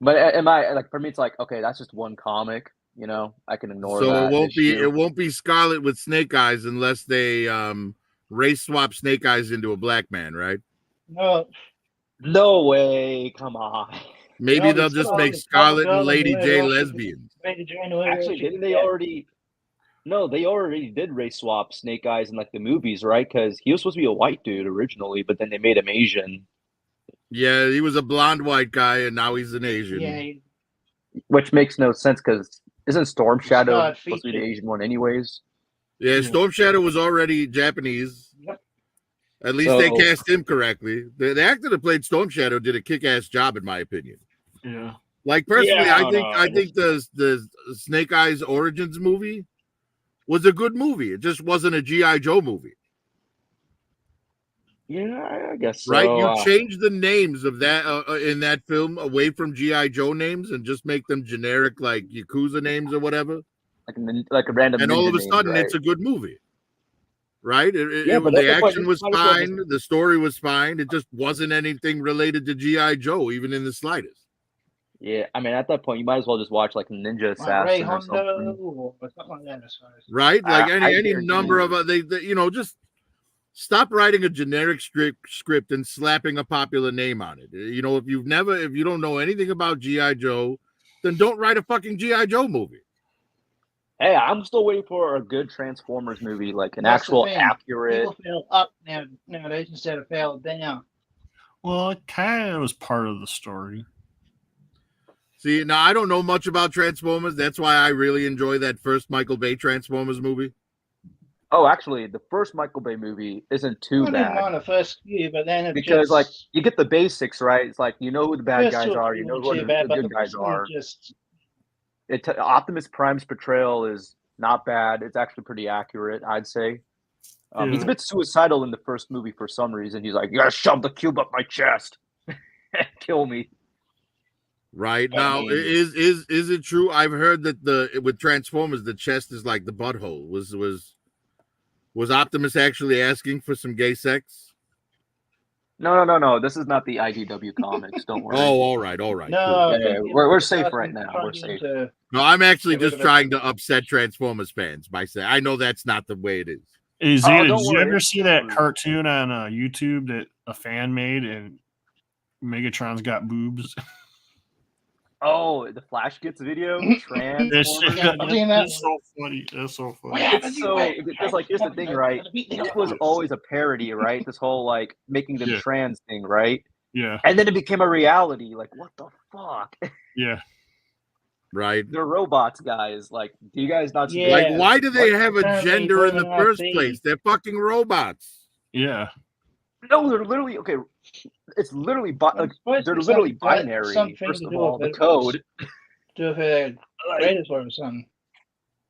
but am I like for me? It's like okay, that's just one comic. You know, I can ignore So that. it won't be Scarlet with Snake Eyes unless they race swap Snake Eyes into a black man, right? no. No way! Come on. Maybe No, they'll it's just not. make It's Scarlet and Cover Girl and Lady Red J Orchid. lesbians. Lady J and Red Actually, Orchid, didn't they yeah. already? No, they already did race swap Snake Eyes in like the movies, right? Because he was supposed to be a white dude originally, but then they made him Asian, Yeah, he was a blonde white guy, and now he's an Asian. Yeah, which makes no sense because isn't Storm Shadow starred supposed to be the featured. Asian one anyways? Yeah, Yeah. Storm Shadow was already Japanese. Yep. At least they So- cast him correctly. The actor that played Storm Shadow did a kick-ass job, in my opinion. Yeah. Like personally, Yeah, I think the Snake Eyes Origins movie was a good movie. It just wasn't a G.I. Joe movie. Yeah, I guess so. Right? You change the names of that in that film away from G.I. Joe names and just make them generic like Yakuza names or whatever. like a random. And all of a ninja name, sudden right? it's a good movie. Right? Yeah, but The that's the point. action was Might as well fine. The story was fine. It just wasn't anything related to G.I. Joe, even in the slightest. Yeah, I mean, at that point, you might as well just watch like Ninja Like Ray Assassin or Hondo something. or something like that, I suppose. Right? Like I any guarantee number you. of they just stop writing a generic script and slapping a popular name on it. You know, if you don't know anything about G.I. Joe, then don't write a fucking G.I. Joe movie. Hey, I'm still waiting for a good Transformers movie, like an That's the actual thing. accurate. People feel up nowadays instead of fell down. Well, it kind of was part of the story. See, now I don't know much about Transformers. That's why I really enjoy that first Michael Bay Transformers movie. Oh, actually, the first Michael Bay movie isn't too I didn't bad mind the first few, but then it because, just, like, you get the basics right. It's like you know who the bad first guys two or are, three you know weren't who too the bad, but good the guys rest of them are. just Optimus Prime's portrayal is not bad. It's actually pretty accurate, I'd say. He's a Yeah. bit suicidal in the first movie for some reason. He's like, "You gotta shove the cube up my chest, kill me." Right I now, mean- is it true? I've heard that with Transformers, the chest is like the butthole. Was Optimus actually asking for some gay sex? No. This is not the IDW comics. Don't worry. Oh, all right, no. cool. I Yeah, think we're it's safe us right now. trying We're to safe. get into- No, I'm actually Get rid just of it. trying to upset Transformers fans by saying I know that's not the way it is. Hey, Zeta, don't did you worry. ever see that cartoon on YouTube that a fan made and Megatron's got boobs? Oh, the Flash Gets video. That Transformers. shit- Yeah, I've seen that that's so funny. That's so funny. It's so because like here's the thing, right? It was always a parody, right? This whole like making them Yeah. trans thing, right? Yeah, And then it became a reality. Like, what the fuck? yeah. Right? They're robots, guys. Like, do you guys not see? Yeah. Like, why do they have a Apparently gender in the women are first thieves. place? They're fucking robots. Yeah. No, they're literally okay. It's literally It's supposed to they're be literally something- binary. something First to of do all, with the it. code. Do with a predator or something.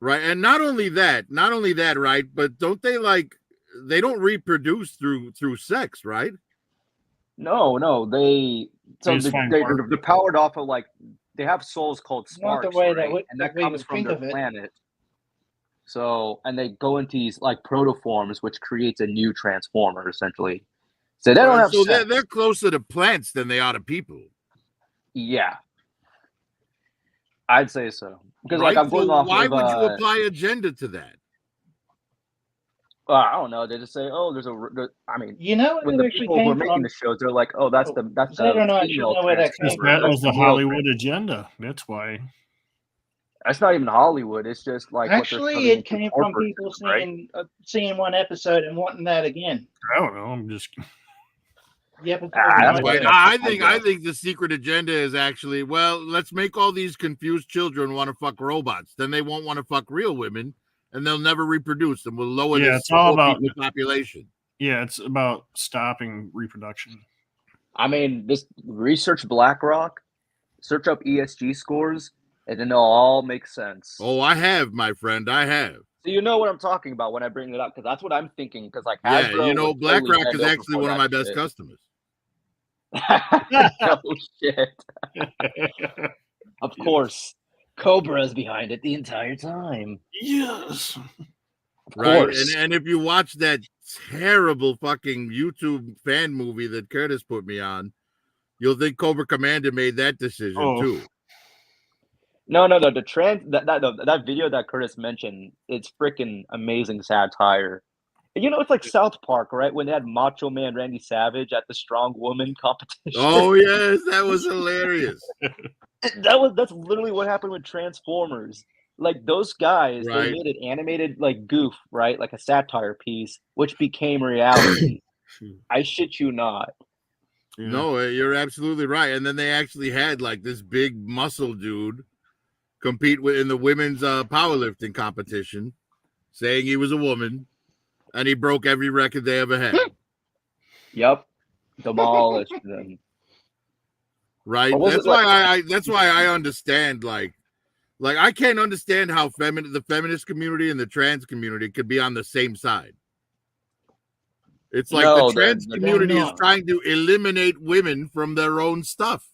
Right? And not only that, right? But don't they they don't reproduce through sex, right? No, they They just find they're powered off of like they have souls called Not the sparks, way right? that we- and that that we comes would from think their of it. planet. So, and they go into these like protoforms, which creates a new transformer essentially. So they don't have So sex. they're closer to plants than they are to people. Yeah, I'd say so because Right? like I'm So going off why of, would you apply a gender to that? I don't know. They just say, "Oh, I mean, You know where when that the actually people who are came making from? the shows, they're like, "Oh, that's the Zed or not, you female know where that came Because transformer. that That's was the the male Hollywood agenda. That's why. That's not even Hollywood. It's just like what they're Actually, shoving it into came from corporate, people right? seeing one episode and wanting that again. I don't know. I'm just. The episode That's might what be- I think the secret agenda is actually, well, let's make all these confused children want to fuck robots. Then they won't want to fuck real women, and they'll never reproduce, and we'll lower Yeah, this it's all poor about. people's population. Yeah, it's about stopping reproduction. I mean, this research BlackRock, search up ESG scores, and then it'll all make sense. Oh, I have, my friend, I have. So you know what I'm talking about when I bring it up, because that's what I'm thinking. Because like Yeah, Hasbro you know, would totally BlackRock bend is over actually for one of that my best shit. customers. No shit. Of course, Cobra's behind it the entire time. Yes. Of Right, course. and if you watch that terrible fucking YouTube fan movie that Curtis put me on, you'll think Cobra Commander made that decision too. No. That video that Curtis mentioned, it's freaking amazing satire. You know, it's like South Park, right? When they had Macho Man Randy Savage at the Strong Woman competition. Oh yes, that was hilarious. That's literally what happened with Transformers. Like those guys, Right. they made an animated like goof, right? Like a satire piece, which became reality. I shit you not. Yeah. No, you're absolutely right. And then they actually had like this big muscle dude compete in the women's powerlifting competition, saying he was a woman, and he broke every record they ever had. Yep, demolished them. Right. That's why that's why I understand like I can't understand how the feminist community and the trans community could be on the same side. It's like the trans community is trying to eliminate women from their own stuff.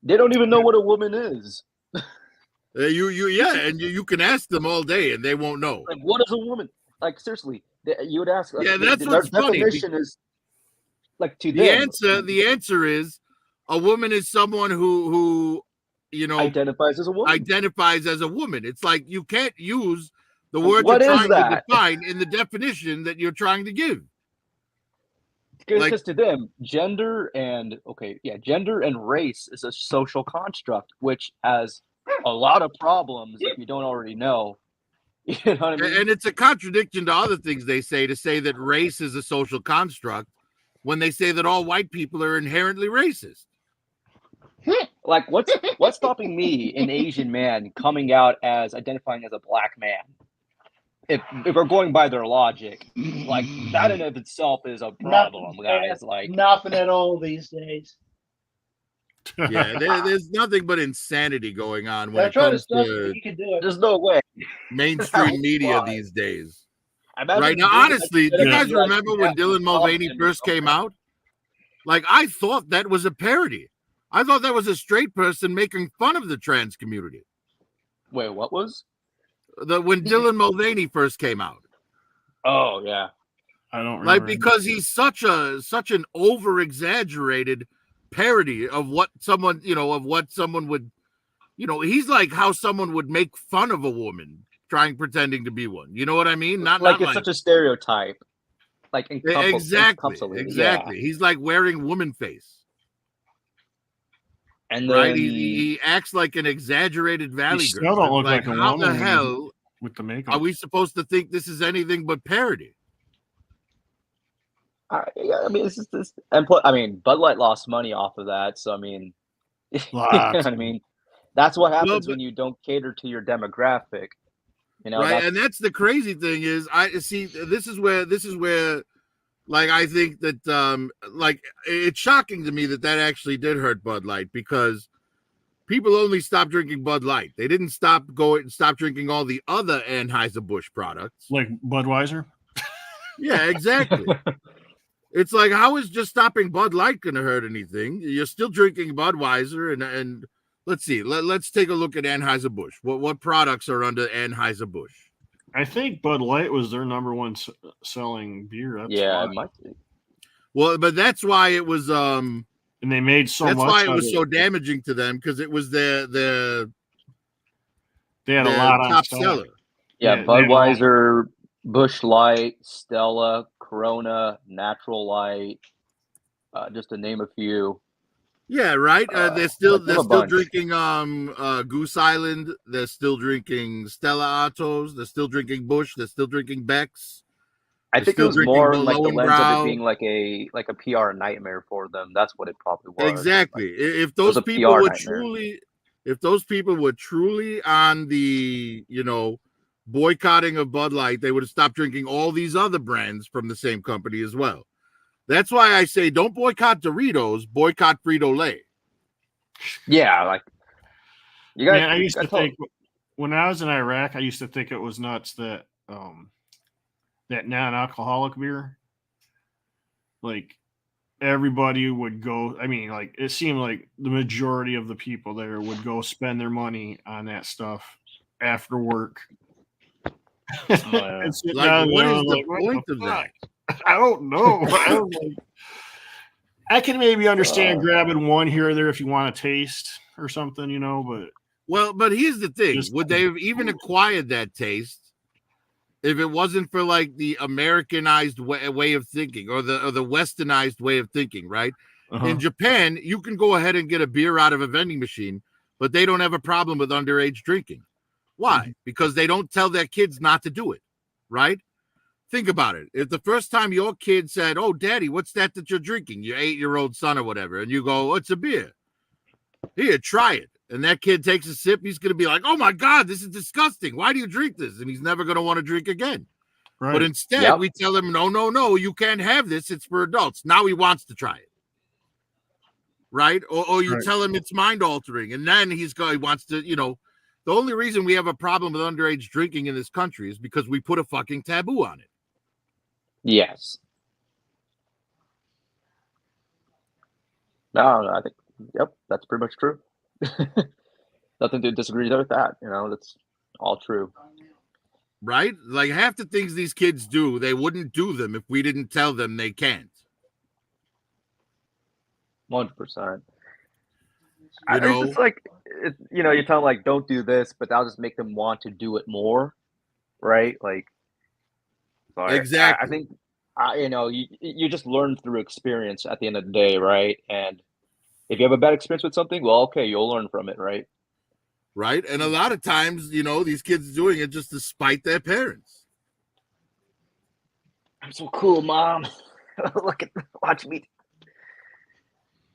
They don't even know what a woman is. You can ask them all day and they won't know. Like, what is a woman? Like, seriously, you would ask. Yeah, that's what's funny. Definition is like to the them. The answer is a woman is someone who you know identifies as a woman. It's like you can't use the word you're trying to define in the definition that you're trying to give. Because to them, gender and race is a social construct, which has a lot of problems if you don't already know. You know what I mean? And it's a contradiction to other things they say, to say that race is a social construct when they say that all white people are inherently racist. Like, what's stopping me, an Asian man, coming out as identifying as a black man? If we're going by their logic, like that in of itself is a problem, guys. Like nothing at all these days. Yeah, there's nothing but insanity going on when it comes to you can do it. There's no way mainstream media these days. Right now, honestly, do you guys remember when Dylan Mulvaney first came out? Like, I thought that was a parody. I thought that was a straight person making fun of the trans community. Wait, what was? When Dylan Mulvaney first came out. Oh yeah, I don't remember. Like, because he's such an over exaggerated parody of what someone would, he's like how someone would make fun of a woman pretending to be one. You know what I mean? Not it's such a stereotype. Like exactly. Yeah. He's like wearing woman face. And then, right, he acts like an exagrated valley girl. Still don't look like a how woman the hell with the makeup. are we supposed to think this is anything but parody? I mean, it's just this, and Bud Light lost money off of that. So I mean, you know what I mean, that's what happens when you don't cater to your demographic. You know, right? And that's the crazy thing is, I see. This is where. Like, I think that, it's shocking to me that actually did hurt Bud Light, because people only stopped drinking Bud Light. They didn't stop drinking all the other Anheuser-Busch products. Like Budweiser? Yeah, exactly. It's like, how is just stopping Bud Light going to hurt anything? You're still drinking Budweiser, and let's see. Let's take a look at Anheuser-Busch. What products are under Anheuser-Busch? I think Bud Light was their number one selling beer. It might be. Well, but that's why it was. And they made so much. That's why it was so damaging to them, because it was their. They had a lot on top seller. Yeah, Budweiser, Bush Light, Stella, Corona, Natural Light, just to name a few. Yeah, right. They're Like, still they have a bunch. drinking Goose Island. They're still drinking Stella Artois. They're still drinking Bush. They're still drinking Beck's. I They're think it still was drinking more in like the lens of it Lowenbrau. being like a PR nightmare for them. That's what it probably was. Exactly. Like, If it was those a people PR were nightmare. truly on the, boycotting of Bud Light, they would have stopped drinking all these other brands from the same company as well. That's why I say don't boycott Doritos, boycott Frito-Lay. Yeah, like you got. Man, I used to think when I was in Iraq, I used to think it was nuts that that non-alcoholic beer, like everybody would go. I mean, like it seemed like the majority of the people there would go spend their money on that stuff after work. yeah. And sit Like, down what there, is I'm the like, what point the of fuck? that? I don't know. I can maybe understand grabbing one here or there if you want to taste or something, but Well, but here's the thing. just Would they have even acquired that taste if it wasn't for like the Americanized way of thinking or the westernized way of thinking, right? In Japan, you can go ahead and get a beer out of a vending machine, but they don't have a problem with underage drinking. Why? Because they don't tell their kids not to do it, right? Think about it. If the first time your kid said, "Oh, Daddy, what's that you're drinking?" Your 8-year-old son or whatever, and you go, "Oh, it's a beer. Here, try it." And that kid takes a sip, he's going to be like, "Oh my God, this is disgusting. Why do you drink this?" And he's never going to want to drink again. right. But instead, we tell him, no, you can't have this. It's for adults. Now he wants to try it. Right? Or you tell him it's mind altering. And then he wants to, the only reason we have a problem with underage drinking in this country is because we put a fucking taboo on it. Yes. No, I think, yep, that's pretty much true. Nothing to disagree with that. That's all true. Right? Like half the things these kids do, they wouldn't do them if we didn't tell them they can't. 100%. It's like, you tell them like, don't do this, but that'll just make them want to do it more, right? Like, exactly. I think, you just learn through experience at the end of the day, right? And if you have a bad experience with something, well, okay, you'll learn from it, right? Right. And a lot of times, these kids doing it just to spite their parents. I'm so cool, Mom. Watch me.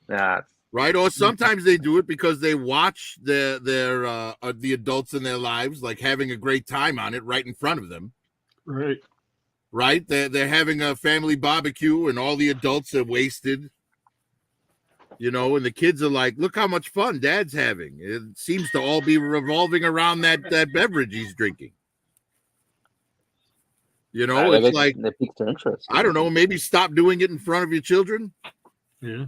Yeah. Right. Or sometimes they do it because they watch the adults in their lives, like having a great time on it right in front of them. Right. Right. They're having a family barbecue and all the adults are wasted. And the kids are like, look how much fun Dad's having. It seems to all be revolving around that beverage he's drinking. It's like, that piques their interest. I don't know, maybe stop doing it in front of your children. Yeah.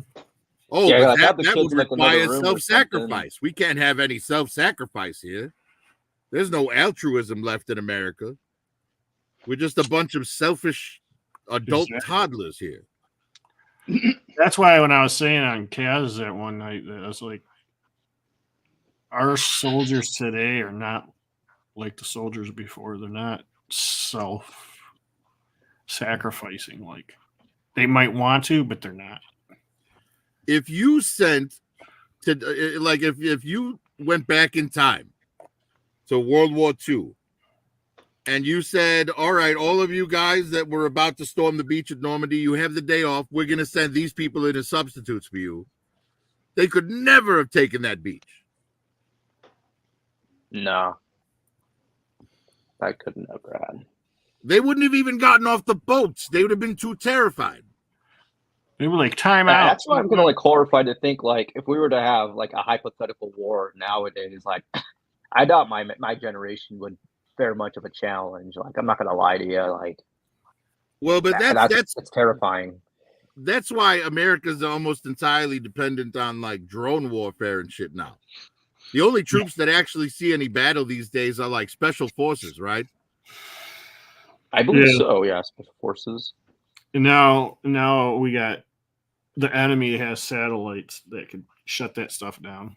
Oh, yeah, but like that would require self-sacrifice. self-sacrifice. We can't have any self-sacrifice here. There's no altruism left in America. We're just a bunch of selfish adult toddlers here. That's why when I was saying on Kaz that one night, that I was like, our soldiers today are not like the soldiers before. They're not self-sacrificing. Like they might want to, but they're not. If you sent to like if you went back in time to World War II and you said, all right, all of you guys that were about to storm the beach at Normandy, you have the day off. We're going to send these people in as substitutes for you. They could never have taken that beach. No. I could never have. They wouldn't have even gotten off the boats. They would have been too terrified. They were like, time out. That's why I'm kind of like horrified to think like if we were to have like a hypothetical war nowadays, like I doubt my generation would fare much of a challenge. Like I'm not gonna lie to you, like. Well, but that's terrifying. That's why America's almost entirely dependent on like drone warfare and shit now. The only troops that actually see any battle these days are like special forces, right? I believe so. Yeah, special forces. And now we got the enemy has satellites that could shut that stuff down.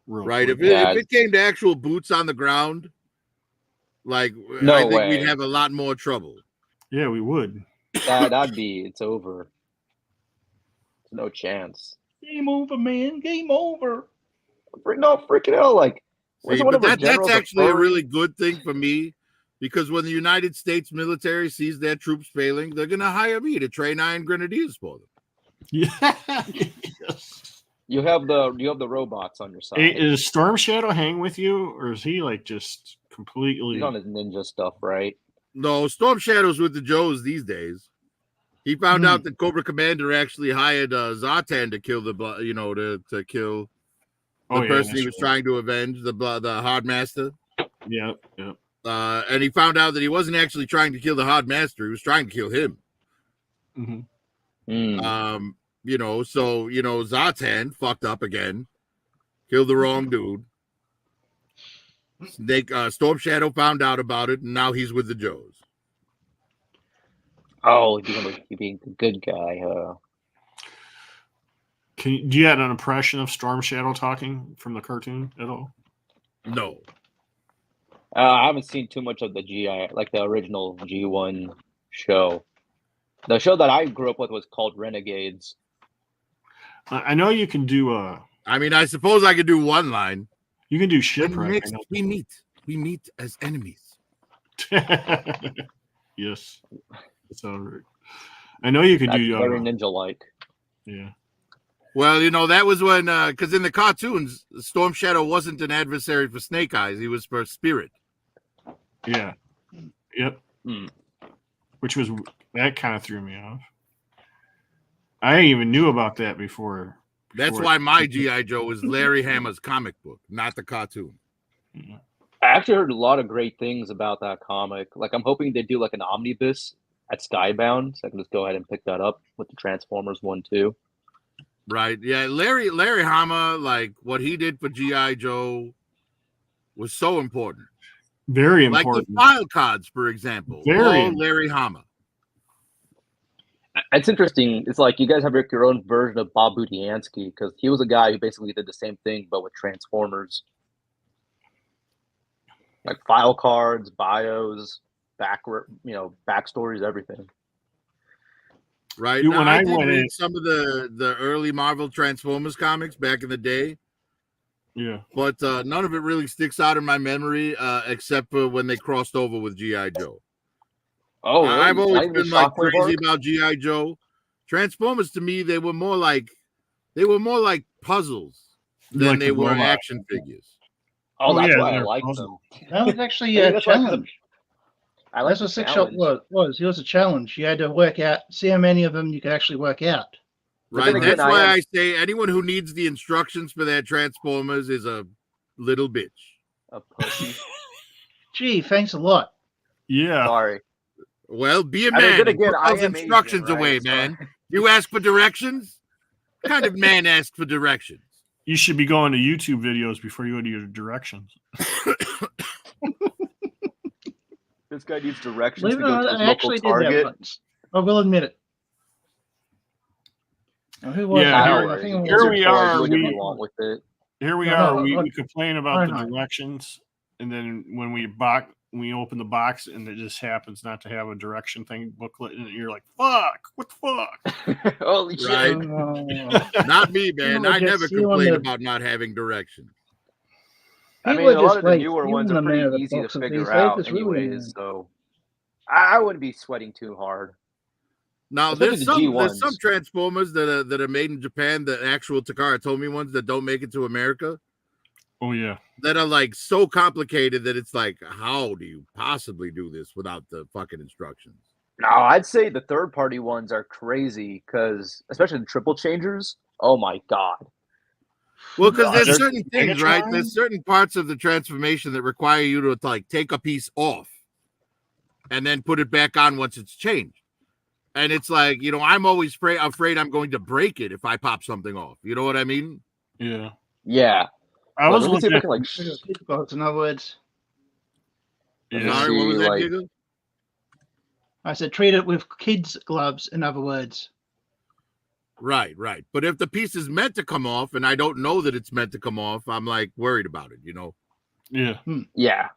Right. If it came to actual boots on the ground, Like, No I think way. we'd have a lot more trouble. Yeah, we would. It's over. There's no chance. Game over, man. Game over. No freaking hell! Like, See, wasn't one but of our that's generals actually a furry? really good thing for me, because when the United States military sees their troops failing, they're going to hire me to train Iron Grenadiers for them. Yeah. Yes. You have the robots on your side. Hey, is Storm Shadow hang with you, or is he like just completely? He's on his ninja stuff, right? No, Storm Shadow's with the Joes these days. He found out that Cobra Commander actually hired Zartan to kill to kill the person he was trying to avenge, the Hard Master. Yeah. And he found out that he wasn't actually trying to kill the Hard Master; he was trying to kill him. Mm-hmm. So Zartan fucked up again, killed the wrong dude. Storm Shadow found out about it, and now he's with the Joes. Oh, you're being the good guy, huh? Do you have an impression of Storm Shadow talking from the cartoon at all? No. I haven't seen too much of the GI, like the original G1 show. The show that I grew up with was called Renegades. I know you can do I suppose I could do one line. You can do When shipwreck. next we meet as enemies. Yes. So I know you could That's do very ninja-like. Yeah. Well, that was when, because in the cartoons, Storm Shadow wasn't an adversary for Snake Eyes; he was for Spirit. Yeah. Yep. Which was that kind of threw me off. I even knew about that before. That's why my G.I. Joe is Larry Hammer's comic book, not the cartoon. Yeah. I actually heard a lot of great things about that comic. Like, I'm hoping they do like an omnibus at Skybound, so I can just go ahead and pick that up with the Transformers 1 too. Right. Yeah. Larry Hama, like what he did for G.I. Joe was so important. Very important. Like the file cards, for example. Larry Hama. It's interesting. It's like you guys have your own version of Bob Budiansky, because he was a guy who basically did the same thing, but with Transformers. Like file cards, bios, backstories, everything. Right. Dude, now, when I I did went read in- some of the early Marvel Transformers comics back in the day. Yeah. But none of it really sticks out in my memory, except for when they crossed over with G.I. Joe. Oh, really? I've always Not even been like Shockwave crazy arc? about G.I. Joe. Transformers to me, they were more like puzzles than Like they the were robot. action figures. Oh, that's yeah, why I they're like puzzle. them. That was actually Maybe a that's why, 'cause challenge. I like That's the what Six Shot challenge. was. It was a challenge. You had to work out, see how many of them you could actually work out. But Right. then again, That's why I say anyone who needs the instructions for their Transformers is a little bitch. A pussy. Gee, thanks a lot. Yeah. Sorry. Well, be a I mean, man. then And again, put I those am instructions Asian, right? away, So- man. You ask for directions? What kind of man asks for directions? You should be going to YouTube videos before you go to your directions. This guy needs directions Believe to it or go not, to his I local actually did that Target. once. I will admit it. Now, who was Yeah, it? here- I think it It's was here your we toy. are, Do whatever we- you want with it. Here we No, are. no, We look, complain about the Fahrenheit. directions, and then when we open the box, and it just happens not to have a direction thing booklet, and you're like, "Fuck! What the fuck?" Holy shit! Right. Not me, man. You were I never just- you were complained the- about not having directions. I mean, People a just lot of the like newer stealing ones are them out pretty of the easy to boxes figure these days. out, It's really anyways. So I wouldn't be sweating too hard. Now Especially there's some G1s. Transformers that are made in Japan, the actual Takara Tomy ones that don't make it to America, Oh yeah. that are like so complicated that it's like, how do you possibly do this without the fucking instructions? No, I'd say the third-party ones are crazy, because especially the triple changers. Oh my god! Well, because there's There's certain things, right? Megatron? There's certain parts of the transformation that require you to like take a piece off and then put it back on once it's changed. And it's like, I'm always afraid I'm going to break it if I pop something off. You know what I mean? Yeah. Yeah. I was Let me see looking if I at. can like. Box, in other words. Let me Yeah. Sorry, what see, was that, like- Giggle? I said treat it with kids' gloves, in other words. Right. But if the piece is meant to come off and I don't know that it's meant to come off, I'm like worried about it, Yeah. Yeah.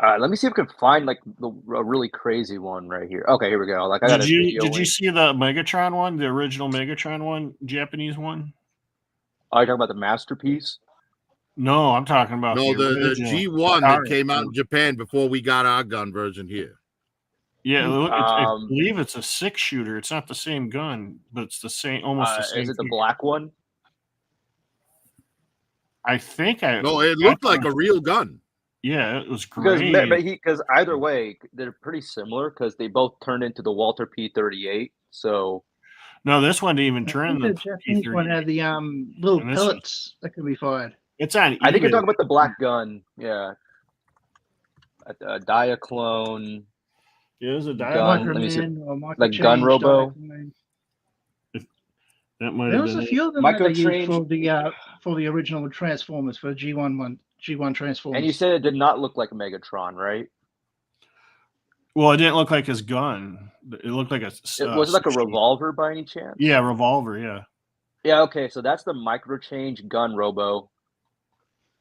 Let me see if I can find like a really crazy one right here. Okay, here we go. Like I got Did a you video. did you see the Megatron one, the original Megatron one, Japanese one? Oh, you're talking about the masterpiece? No, I'm talking about No, the the original. G1 that Sorry. came out in Japan before we got our gun version here. Yeah, I Um, believe it's a 6-shooter. It's not the same gun, but it's the same, almost the same. is it the feature. black one? I think I. No, it looked like a real gun. Yeah, it was Because great. because either way they're pretty similar because they both turned into the Walter P38. So No, this one didn't even I turn think the the Japanese one P30. had the little And this pellets that can be fired. It's on eBay. I think you're talking about the black gun. Yeah, a Diaclone Yeah, it was a gun. Let me see, Microman or Micro like Gun Change, Robo. That might There have was been a it. few of them Micro that they used Change. for the original Transformers for G1 Transformers. And you said it did not look like Megatron, right? Well, it didn't look like his gun. It looked like a. It was it like a 6-shooter. revolver by any chance? Yeah, revolver. Yeah. Yeah. Okay, so that's the Micro Change Gun Robo.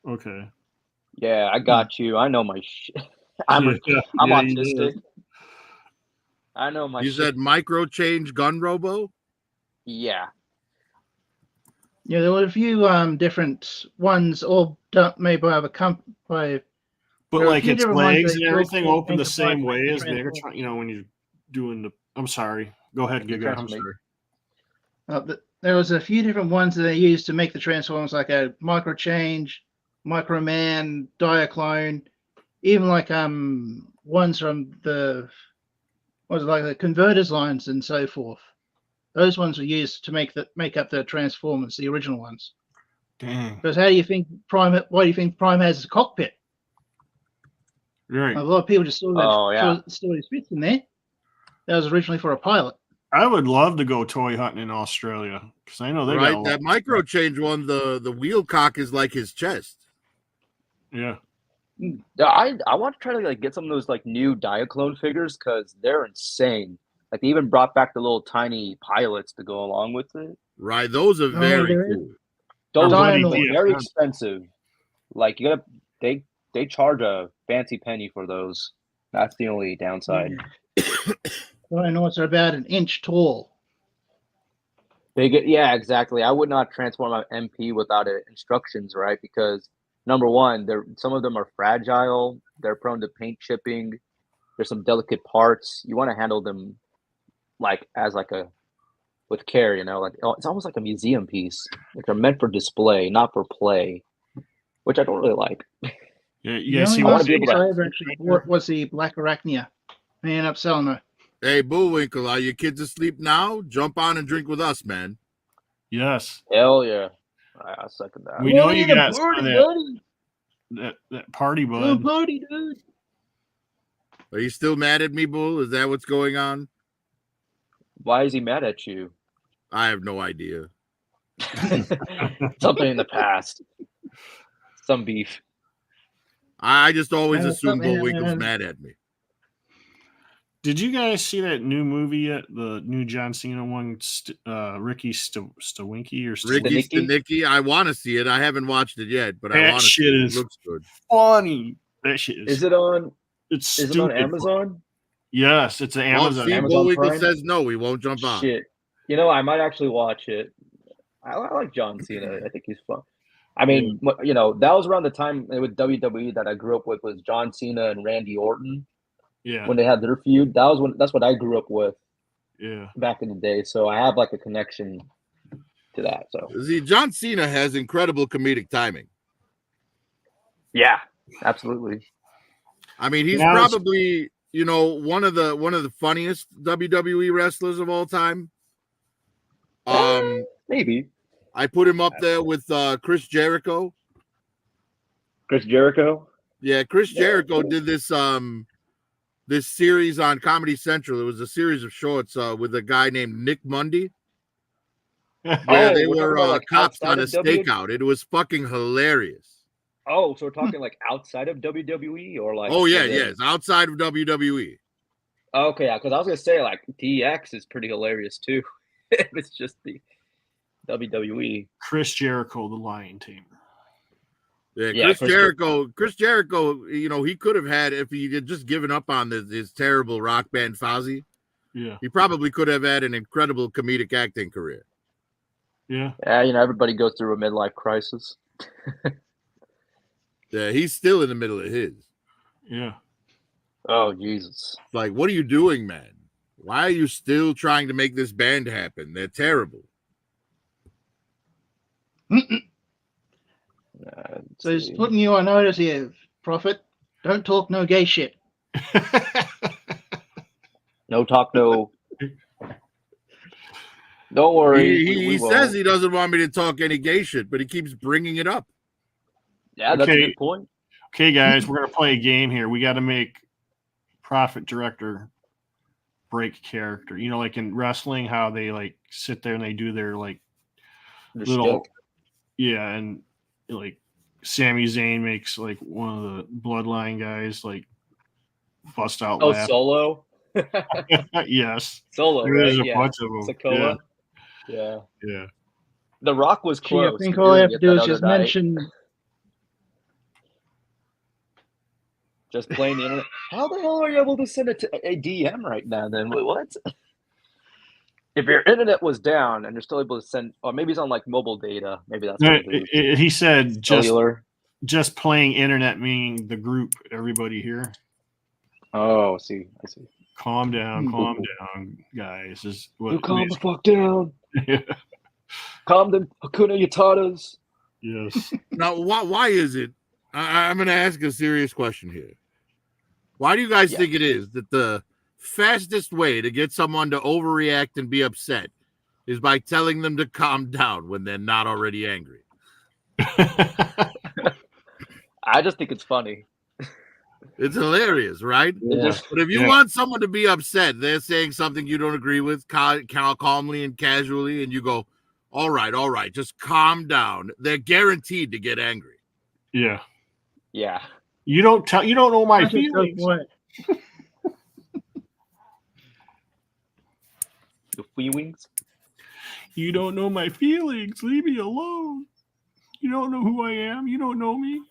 Okay. Yeah, I got you. I know my shit. I'm Yeah, you did. autistic. I know my You shit. said micro change gun robo? Yeah. Yeah, there were a few different ones, all made by other by. But There were a like few its different ones legs they and built everything for open the Enterprise same way as Transformers. Megatron. You know, when you're doing the. I'm sorry. Go ahead, Giga. I'm Transformate. sorry. There was a few different ones that they used to make the Transformers, like a Micro Change, Micro Man, Diaclone, even like ones from the converters lines and so forth. Those ones were used to make up the Transformers, the original ones. Dang. Because how do you think Prime? Why do you think Prime has a cockpit? Right. A lot of people just saw that. Oh, yeah. Saw his bits in there. That was originally for a pilot. I would love to go toy hunting in Australia because I know they got a Right? lot. That micro change one, the wheel cock is like his chest. Yeah. Yeah, I want to try to like get some of those like new Diaclone figures because they're insane. Like they even brought back the little tiny pilots to go along with it. Right? Those are very there is. cool. Those Our are buddy Dino. very DFM. expensive. Like you gotta they charge a fancy penny for those. That's the only downside. Dinosaurs are about an inch tall. Yeah, exactly. I would not transform my MP without instructions, right? Because number one, some of them are fragile. They're prone to paint chipping. There's some delicate parts. You want to handle them like with care, you know. Like it's almost like a museum piece. Like they're meant for display, not for play, which I don't really like. Yeah, you The guys only see I wanna what be able to- masterpiece I ever actually bought was the Black Arachnia. I ended up selling her. Hey, Bullwinkle, are your kids asleep now? Jump on and drink with us, man. Yes. Hell yeah, I second that. We know you got some of that party bud. Party, dude. Are you still mad at me, Bull? Is that what's going on? Why is he mad at you? I have no idea. Something in the past. Some beef. I just always assume something, Bullwinkle's mad at me. Did you guys see that new movie yet? The new John Cena one, Ricky Stawinky or Ricky Stenicki? Stenicki, I want to see it. I haven't watched it yet, but I That want to see shit it. It is looks good. funny. That shit is. Is it on? It's Is it stupid. on Amazon? Yes, it's an Well, Amazon. see, Amazon Bullwinkle Prime? says no. We won't jump on. Shit. You know, I might actually watch it. I like John Cena. I think he's fun. I mean, you know, that was around the time with WWE that I grew up with was John Cena and Randy Orton Yeah, when they had their feud. That's what I grew up with yeah. back in the day. So I have like a connection to that. So See, John Cena has incredible comedic timing. yeah, absolutely. I mean, he's Now it's- probably, you know, one of the funniest WWE wrestlers of all time. Maybe I put him up there with Chris Jericho. Chris Jericho. Yeah, Chris Jericho did this series on Comedy Central. It was a series of shorts with a guy named Nick Mundy, where they we're talking were about, like, cops outside on a of WWE? stakeout. It was fucking hilarious. Oh, so we're talking like outside of WWE or like? Oh yeah, as in- yes, outside of WWE. Okay, yeah, because I was gonna say like DX is pretty hilarious too. It's just the WWE. Chris Jericho, the Lion Tamer. Yeah, Yeah, Chris Jericho, you know, he could have had, if he had just given up on his terrible rock band Fozzy, Yeah. he probably could have had an incredible comedic acting career. Yeah. Yeah, you know, everybody goes through a midlife crisis. Yeah, he's still in the middle of his. Yeah. Oh, Jesus. Like, what are you doing, man? Why are you still trying to make this band happen? They're terrible. So he's putting you on notice here, Prophet. Don't talk no gay shit. No talk, no. Don't worry. He says he doesn't want me to talk any gay shit, but he keeps bringing it up. Yeah, that's a Okay. good point. Okay, guys, we're gonna play a game here. We got to make Prophet Director break character. You know, like in wrestling, how they like sit there and they do their like The little, shtick. yeah, and like Sami Zayn makes like one of the Bloodline guys like bust out Oh, laugh. Solo? Yes, Solo, there's right? a Yeah. bunch of them. Sokoa? Yeah. Yeah. The Rock was Gee, I close. think to all I doing have to it do that is other just night. mention. Just playing the internet. How the hell are you able to send it to a DM right now then? Wait, what? If your internet was down and you're still able to send, or maybe it's on like mobile data. Maybe that's what it is. He said Cellular. just playing internet, meaning the group, everybody here. Oh, I see. Calm down, guys. Is what You calm the fuck down. Calm the Hakuna Yatatas. Yes. Now, why is it? I'm going to ask a serious question here. Why do you guys think it is that the fastest way to get someone to overreact and be upset is by telling them to calm down when they're not already angry? I just think it's funny. It's hilarious, right? Yeah. But if you want someone to be upset, they're saying something you don't agree with, calmly and casually, and you go, all right, just calm down. They're guaranteed to get angry. Yeah. Yeah. You don't know my feelings. The feelings. You don't know my feelings. Leave me alone. You don't know who I am. You don't know me.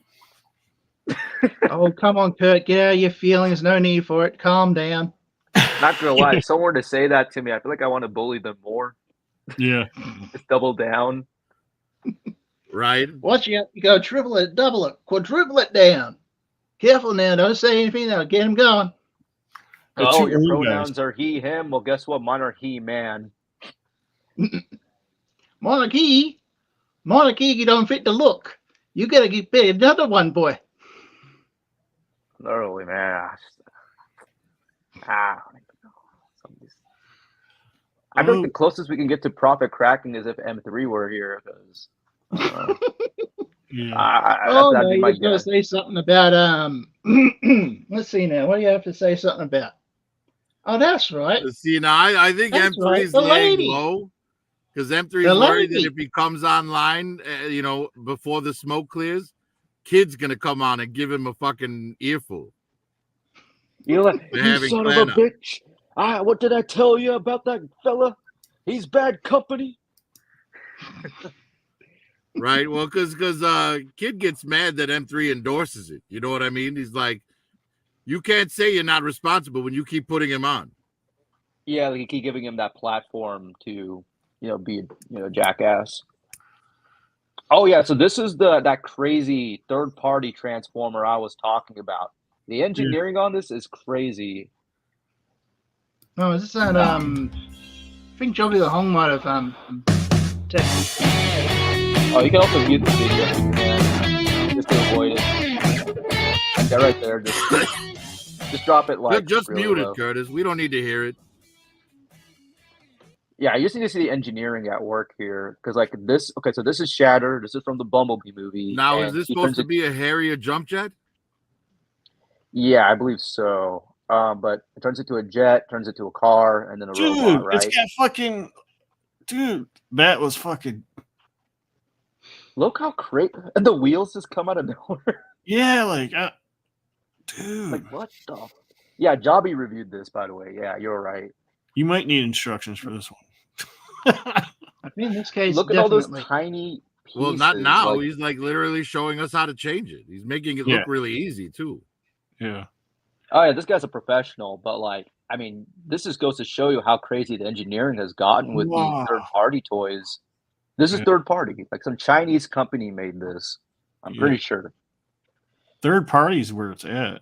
Oh, come on, Kurt. Get out of your feelings. No need for it. Calm down. Not gonna lie, if someone were to say that to me, I feel like I want to bully them more. Yeah. Just double down. Right? Watch out. You go triple it, double it, quadruple it down. Careful now. Don't say anything. That'll get him going. Oh, your pronouns are he, him. Well, guess what? Mine are he, man. Monarchy, you don't fit the look. You gotta get another one, boy. Literally, man. I don't even know. I think the closest we can get to profit cracking is if M3 were here, because no, you just gotta say something about let's see now. What do you have to say something about? Oh, that's right. See, now I think That's M3's right. laying low because M3 is worried that if he comes online, before the smoke clears, Kid's gonna come on and give him a fucking earful. You're like, you son of a bitch. What did I tell you about that fella? He's bad company. Right? Well, because Kid gets mad that M3 endorses it. You know what I mean? He's like, you can't say you're not responsible when you keep putting him on. Yeah, like you keep giving him that platform to, be a jackass. Oh yeah, so this is that crazy third-party transformer I was talking about. The engineering on this is crazy. No, is this that I think Joby the Hong might have text. Oh, you can also mute the video just to avoid it. Yeah, right there. Just drop it like just really mute low. it, Curtis. We don't need to hear it. Yeah, you just need to see the engineering at work here, because like this. Okay, so this is Shatter. This is from the Bumblebee movie. Now, is this supposed to be a Harrier jump jet? Yeah, I believe so. But it turns into a jet, turns into a car, and then a robot, right? It's got fucking... Dude, that was fucking... Look how crazy... And the wheels just come out of nowhere. Yeah, like... dude. Like, what the... Yeah, Jobby reviewed this, by the way. Yeah, you're right. You might need instructions for this one. I think in this case, look at all those tiny... Well, not pieces, now. like- He's like literally showing us how to change it. He's making it look really easy too. Yeah. oh yeah, this guy's a professional, but like, I mean, this just goes to show you how crazy the engineering has gotten with these Wow. third-party toys. This is Yeah. third party. Like some Chinese company made this. I'm Yeah. pretty sure. Third party's where it's at.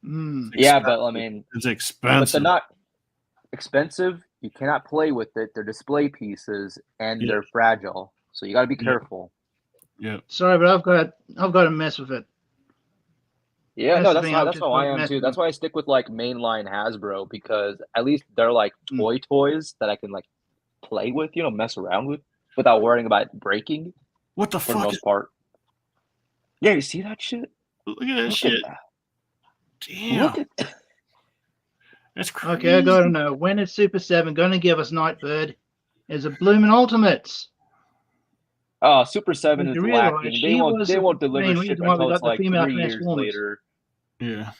Mm. It's Yeah, but I expensive. mean, It's but they're expensive. not expensive. You cannot play with it. They're display pieces and Yeah. they're fragile. So you got to be Yeah. careful. Yeah. Sorry, but I've got to mess with it. Yeah, That's no, the that's thing, how I've that's just how got I to am mess too. with That's it. why I stick with like mainline Hasbro because at least they're like toys that I can like play with, you know, mess around with without worrying about breaking What the for the fuck? most part. Yeah, you see that shit? Look at that Look shit. at that. Damn. Look at that. That's crazy. Okay, I got to know, when is Super 7 going to give us Nightbird as a Bloomin' Ultimates? Oh, Super 7 Did is you realize lacking. she was They the won't deliver main shit reason why we until it's got the like female 3 years Transformers? later. Yeah.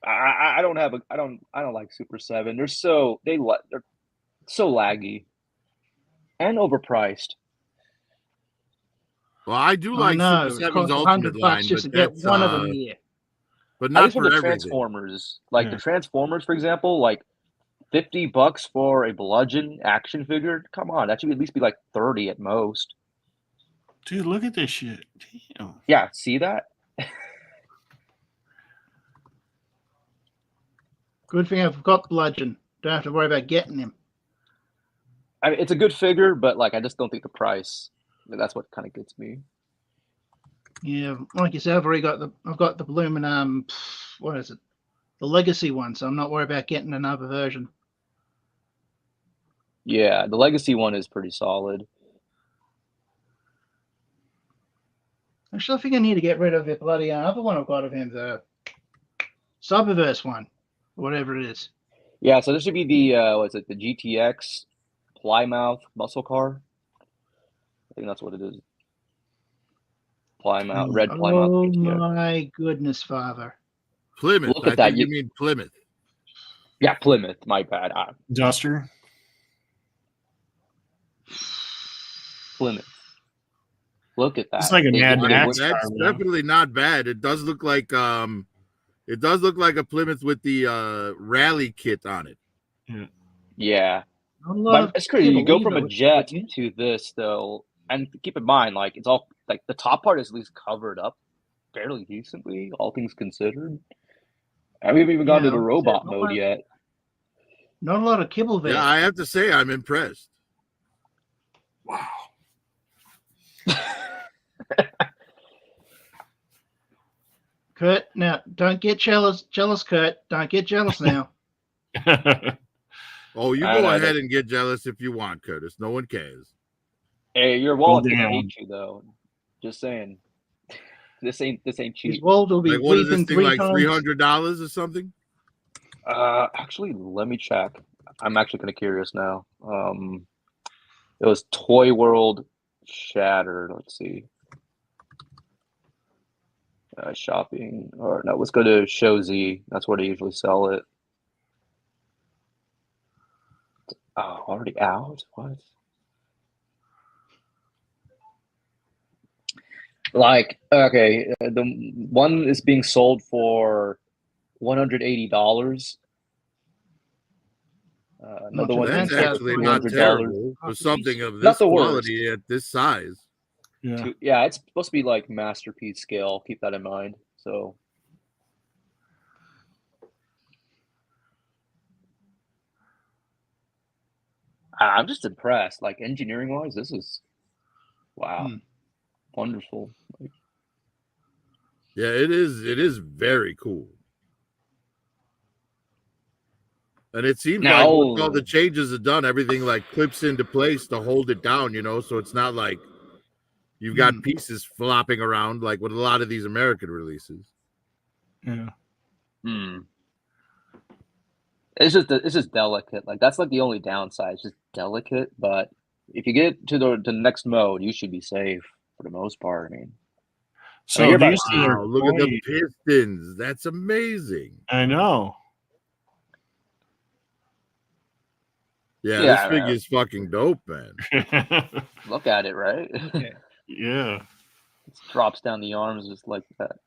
I don't have a I don't like Super 7. They're so they're so laggy and overpriced. Well, I do I like know, Super it 7's costs Ultimate $100 line, just but to get that's one of them here. but At not least with for the everything. Transformers, like Yeah. the Transformers, for example, like $50 for a bludgeon action figure. Come on, that should at least be like 30 at most. Dude, look at this shit. Damn. Yeah, see that? Good thing I've got Bludgeon. Don't have to worry about getting him. I mean, it's a good figure, but like I just don't think the price. That's what kind of gets me. Yeah, like you said, I've got the Bloomin' what is it? The Legacy one, so I'm not worried about getting another version. Yeah, the Legacy one is pretty solid. Actually, I think I need to get rid of the bloody other one I've got of him, the Cyberverse one, whatever it is. Yeah, so this should be the what's it? The GTX Plymouth muscle car. I think that's what it is. Plymouth, red Plymouth Oh GTX. my goodness, Father! Plymouth. Look at I that. think you mean Plymouth. Yeah, Plymouth. My bad. Duster. Plymouth. Look at that. It's like a Mad Max That's car, man. definitely not bad. It does look like a Plymouth with the rally kit on it. Yeah. Not a lot But of it's crazy. You kibble go either, from a which is jet good news. to this, though, and keep in mind, like it's all like the top part is at least covered up fairly decently, all things considered. I haven't even gone to Yeah, the like I said, robot not mode a- yet. Not a lot of kibble there. Yeah, I have to say I'm impressed. Wow. Kurt, now don't get jealous, Kurt. Don't get jealous now. Oh, you I go know ahead that- and get jealous if you want, Curtis. No one cares. Hey, your wallet's gonna damn. hate you though. Just saying. This ain't His cheap. wallet will be Like, what is weeping this thing, 3 like times. $300 or something? Actually, let me check. I'm actually kind of curious now. It was Toy World Shattered. Let's see. Shopping, or no, let's go to Show Z. That's where they usually sell it. Oh, already out? What? Like, okay, the one is being sold for $180. Another too one bad. is That's for actually not $200. terrible for something of Not this the worst. quality at this size. Yeah. Yeah, it's supposed to be like masterpiece scale. Keep that in mind. So, I'm just impressed. Like engineering wise, this is wow, wonderful. Like, Yeah, it is. It is very cool. And it seems like once all the changes are done, everything like clips into place to hold it down, you know, so it's not like you've got pieces flopping around like with a lot of these American releases. Yeah. It's just delicate. Like that's like the only downside. It's just delicate, but if you get to the next mode, you should be safe for the most part. I mean, So you're about these to two see- are Wow, look at the toy- pistons. That's amazing. I know. Yeah, Yeah, this figure is fucking dope, man. look at it, right? Yeah. It drops down the arms just like that.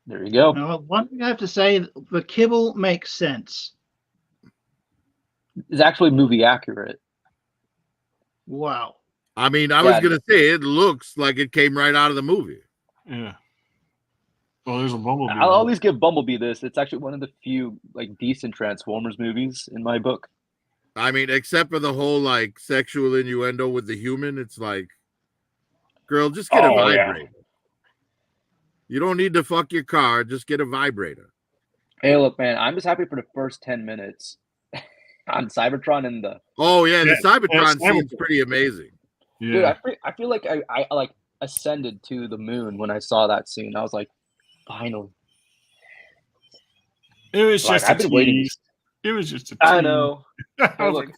There you go. Now, one thing I have to say, the kibble makes sense. It's actually movie accurate. Wow. I mean, I Yeah. was gonna say it looks like it came right out of the movie. Yeah. Well, there's a Bumblebee. I'll always give Bumblebee this. It's actually one of the few like decent Transformers movies in my book. I mean, except for the whole like sexual innuendo with the human, it's like, girl, just get a vibrator. You don't need to fuck your car, just get a vibrator. Hey, look, man, I'm just happy for the first 10 minutes on Cybertron and the Oh yeah, the Yeah, Cybertron Cybertron. scene's pretty amazing. dude. Yeah. I feel like I like ascended to the moon when I saw that scene. I was like, finally. It was Like, just I've a been waiting. tease. It was just a tease. I know. I Hey, was look. like,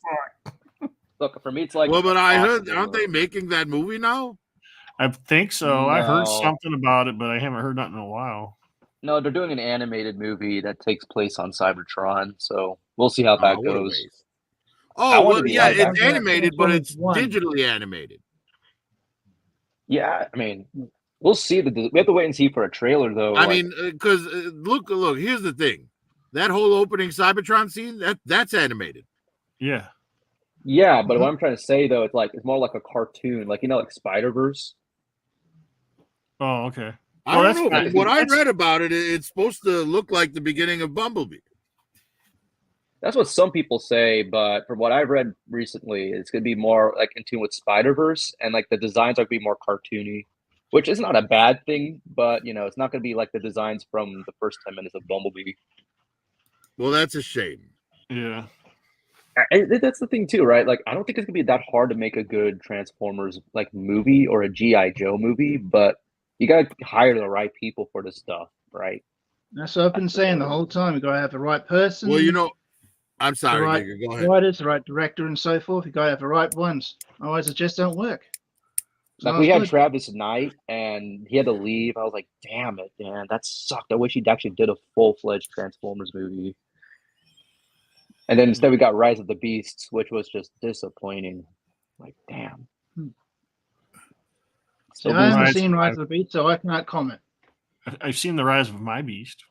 fuck. Look, for me, it's like. Well, but I heard, possible, aren't they though. making that movie now? I think so. I heard No. something about it, but I haven't heard nothing in a while. No, they're doing an animated movie that takes place on Cybertron, so we'll see how that What a goes. waste. I Oh, want well, to be yeah, live it's action. animated, but it's Transformers 1. digitally animated. Yeah, I mean, we'll see. We have to wait and see for a trailer, though. I like, mean, because look, here's the thing. That whole opening Cybertron scene, that's animated. Yeah. yeah, but what I'm trying to say though, it's more like a cartoon, like like Spider-Verse. Oh, okay. I Well, don't know. that's From what I that's- read about it, it's supposed to look like the beginning of Bumblebee. That's what some people say, but from what I've read recently, it's gonna be more like in tune with Spider-Verse, and like the designs are gonna be more cartoony, which is not a bad thing, but it's not gonna be like the designs from the first 10 minutes of Bumblebee. Well, that's a shame. Yeah. That's the thing too, right? Like, I don't think it's gonna be that hard to make a good Transformers like movie or a G.I. Joe movie, but you gotta hire the right people for this stuff, right? That's what I've been saying the whole time. You got to have the right person. Well, I'm the sorry, right Nigga, go ahead. writers, the right director, and so forth. You got to have the right ones. Otherwise, it just don't work. Like, we had Travis Knight, and he had to leave. I was like, damn it, man, that sucked. I wish he'd actually did a full-fledged Transformers movie. And then instead we got Rise of the Beasts, which was just disappointing. Like, damn. So I haven't seen Rise of the Beast, so I cannot comment. I've seen the rise of my beast.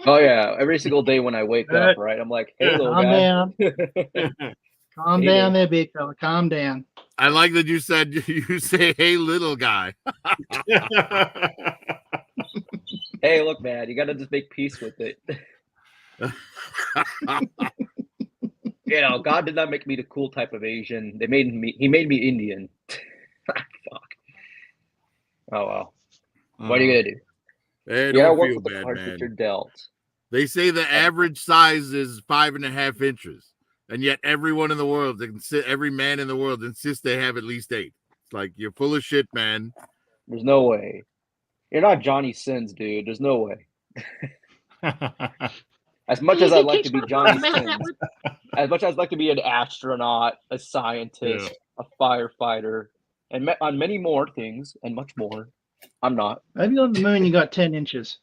Oh yeah, every single day when I wake up, right? I'm like, hey, little calm guy. down. Calm Hey, down there. there, big fella. Calm down. I like that you said you say, "Hey, little guy." Hey, look, man, you gotta just make peace with it. God did not make me the cool type of Asian. He made me Indian. Fuck. Oh well. What are you gonna do? Hey, You gotta don't work feel with the bad, cards that man. you're dealt. They say the average size is 5.5 inches, and yet everyone in the world, every man in the world insists they have at least 8. It's like, you're full of shit, man. There's no way. You're not Johnny Sins, dude. There's no way. As much as I'd like to be Johnny Sins, as much as I'd like to be an astronaut, a scientist, a firefighter, and on many more things, and much more, I'm not. Maybe on the moon you got 10 inches.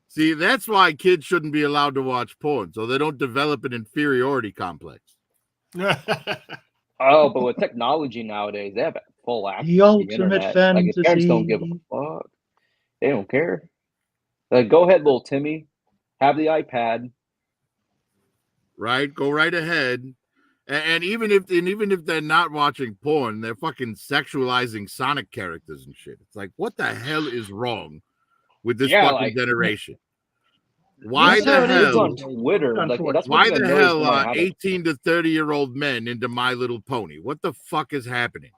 See, that's why kids shouldn't be allowed to watch porn, so they don't develop an inferiority complex. Oh, but with technology nowadays, they have full access The to ultimate internet. fantasy. Like, if parents don't give a fuck. They don't care. Like, go ahead, little Timmy. Have the iPad. Right? Go right ahead. And even if they're not watching porn, they're fucking sexualizing Sonic characters and shit. It's like, what the hell is wrong with this fucking generation? Why the hell on Twitter? Like, that's why the hell 18 to 30-year-old men into My Little Pony? What the fuck is happening?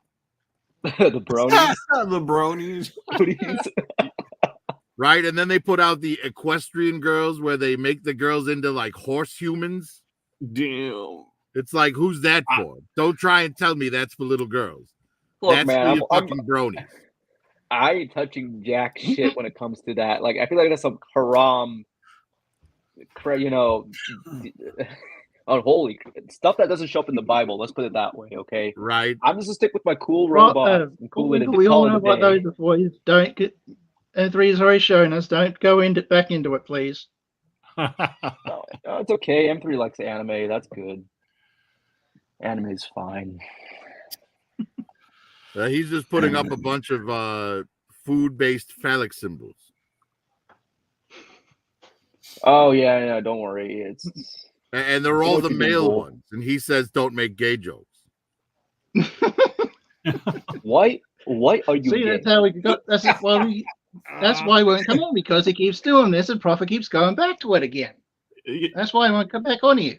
The bronies. The bronies. Right? And then they put out the equestrian girls where they make the girls into like horse humans. Damn. It's like, who's that for? Don't try and tell me that's for little girls. Look, that's man, for your fucking bronies. I ain't touching jack shit when it comes to that. Like, I feel like that's some haram, unholy stuff that doesn't show up in the Bible. Let's put it that way, okay? Right. I'm just gonna stick with my cool robots and cool it. We all know what those are for. Don't get. E3 has already shown us. Don't go back into it, please. No, it's okay. M3 likes anime. That's good. Anime's fine. He's just putting up a bunch of food-based phallic symbols. Oh yeah, don't worry. It's And they're You know all what the you mean, male Bull. ones. And he says, don't make gay jokes. what are you? See, gay? that's how we got. That's why we. That's why we won't come on, because he keeps doing this, and Prophet keeps going back to it again. That's why I won't come back on you.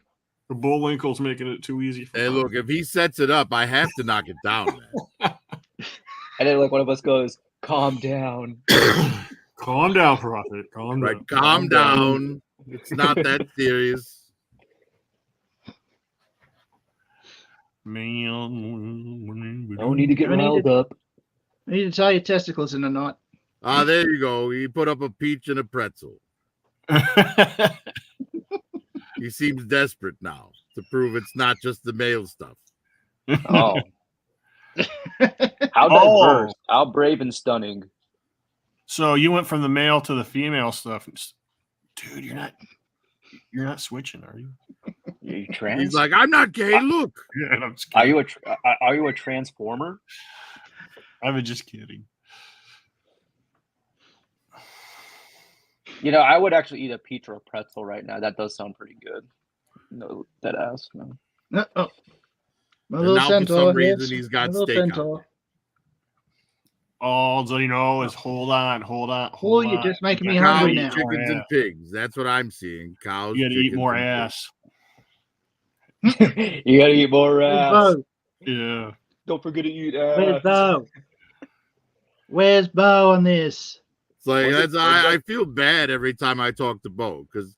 The Bullwinkle's making it too easy for Hey, look, if he sets it up, I have to knock it down, man. And then like one of us goes, "Calm down." Calm down, Prophet. Calm down. Right, calm down. It's not that serious. Man, No need to get I need riled to- up. I need to tie your testicles in a knot. Ah, there you go. He put up a peach and a pretzel. He seems desperate now to prove it's not just the male stuff. Oh, how diverse, how brave and stunning. So you went from the male to the female stuff. Dude, you're not switching, are you? You trans? He's like, I'm not gay. Look. Yeah, I'm just Are kidding. you a transformer? I'm just kidding. You know, I would actually eat a peach or a pretzel right now. That does sound pretty good. No, that ass. No. Oh. My And little now for some centaur. reason yes, he's got my little steak out centaur. All you know is hold on. Oh, you're just making me Cows, hungry now. chickens, and pigs. That's what I'm seeing. Cows, You got to eat chickens, more and ass. You gotta eat more Where's ass. Bo? Yeah. Don't forget to eat Where's ass. Bo? Where's Bo on this? It's like Was it that's I feel bad every time I talk to Bo because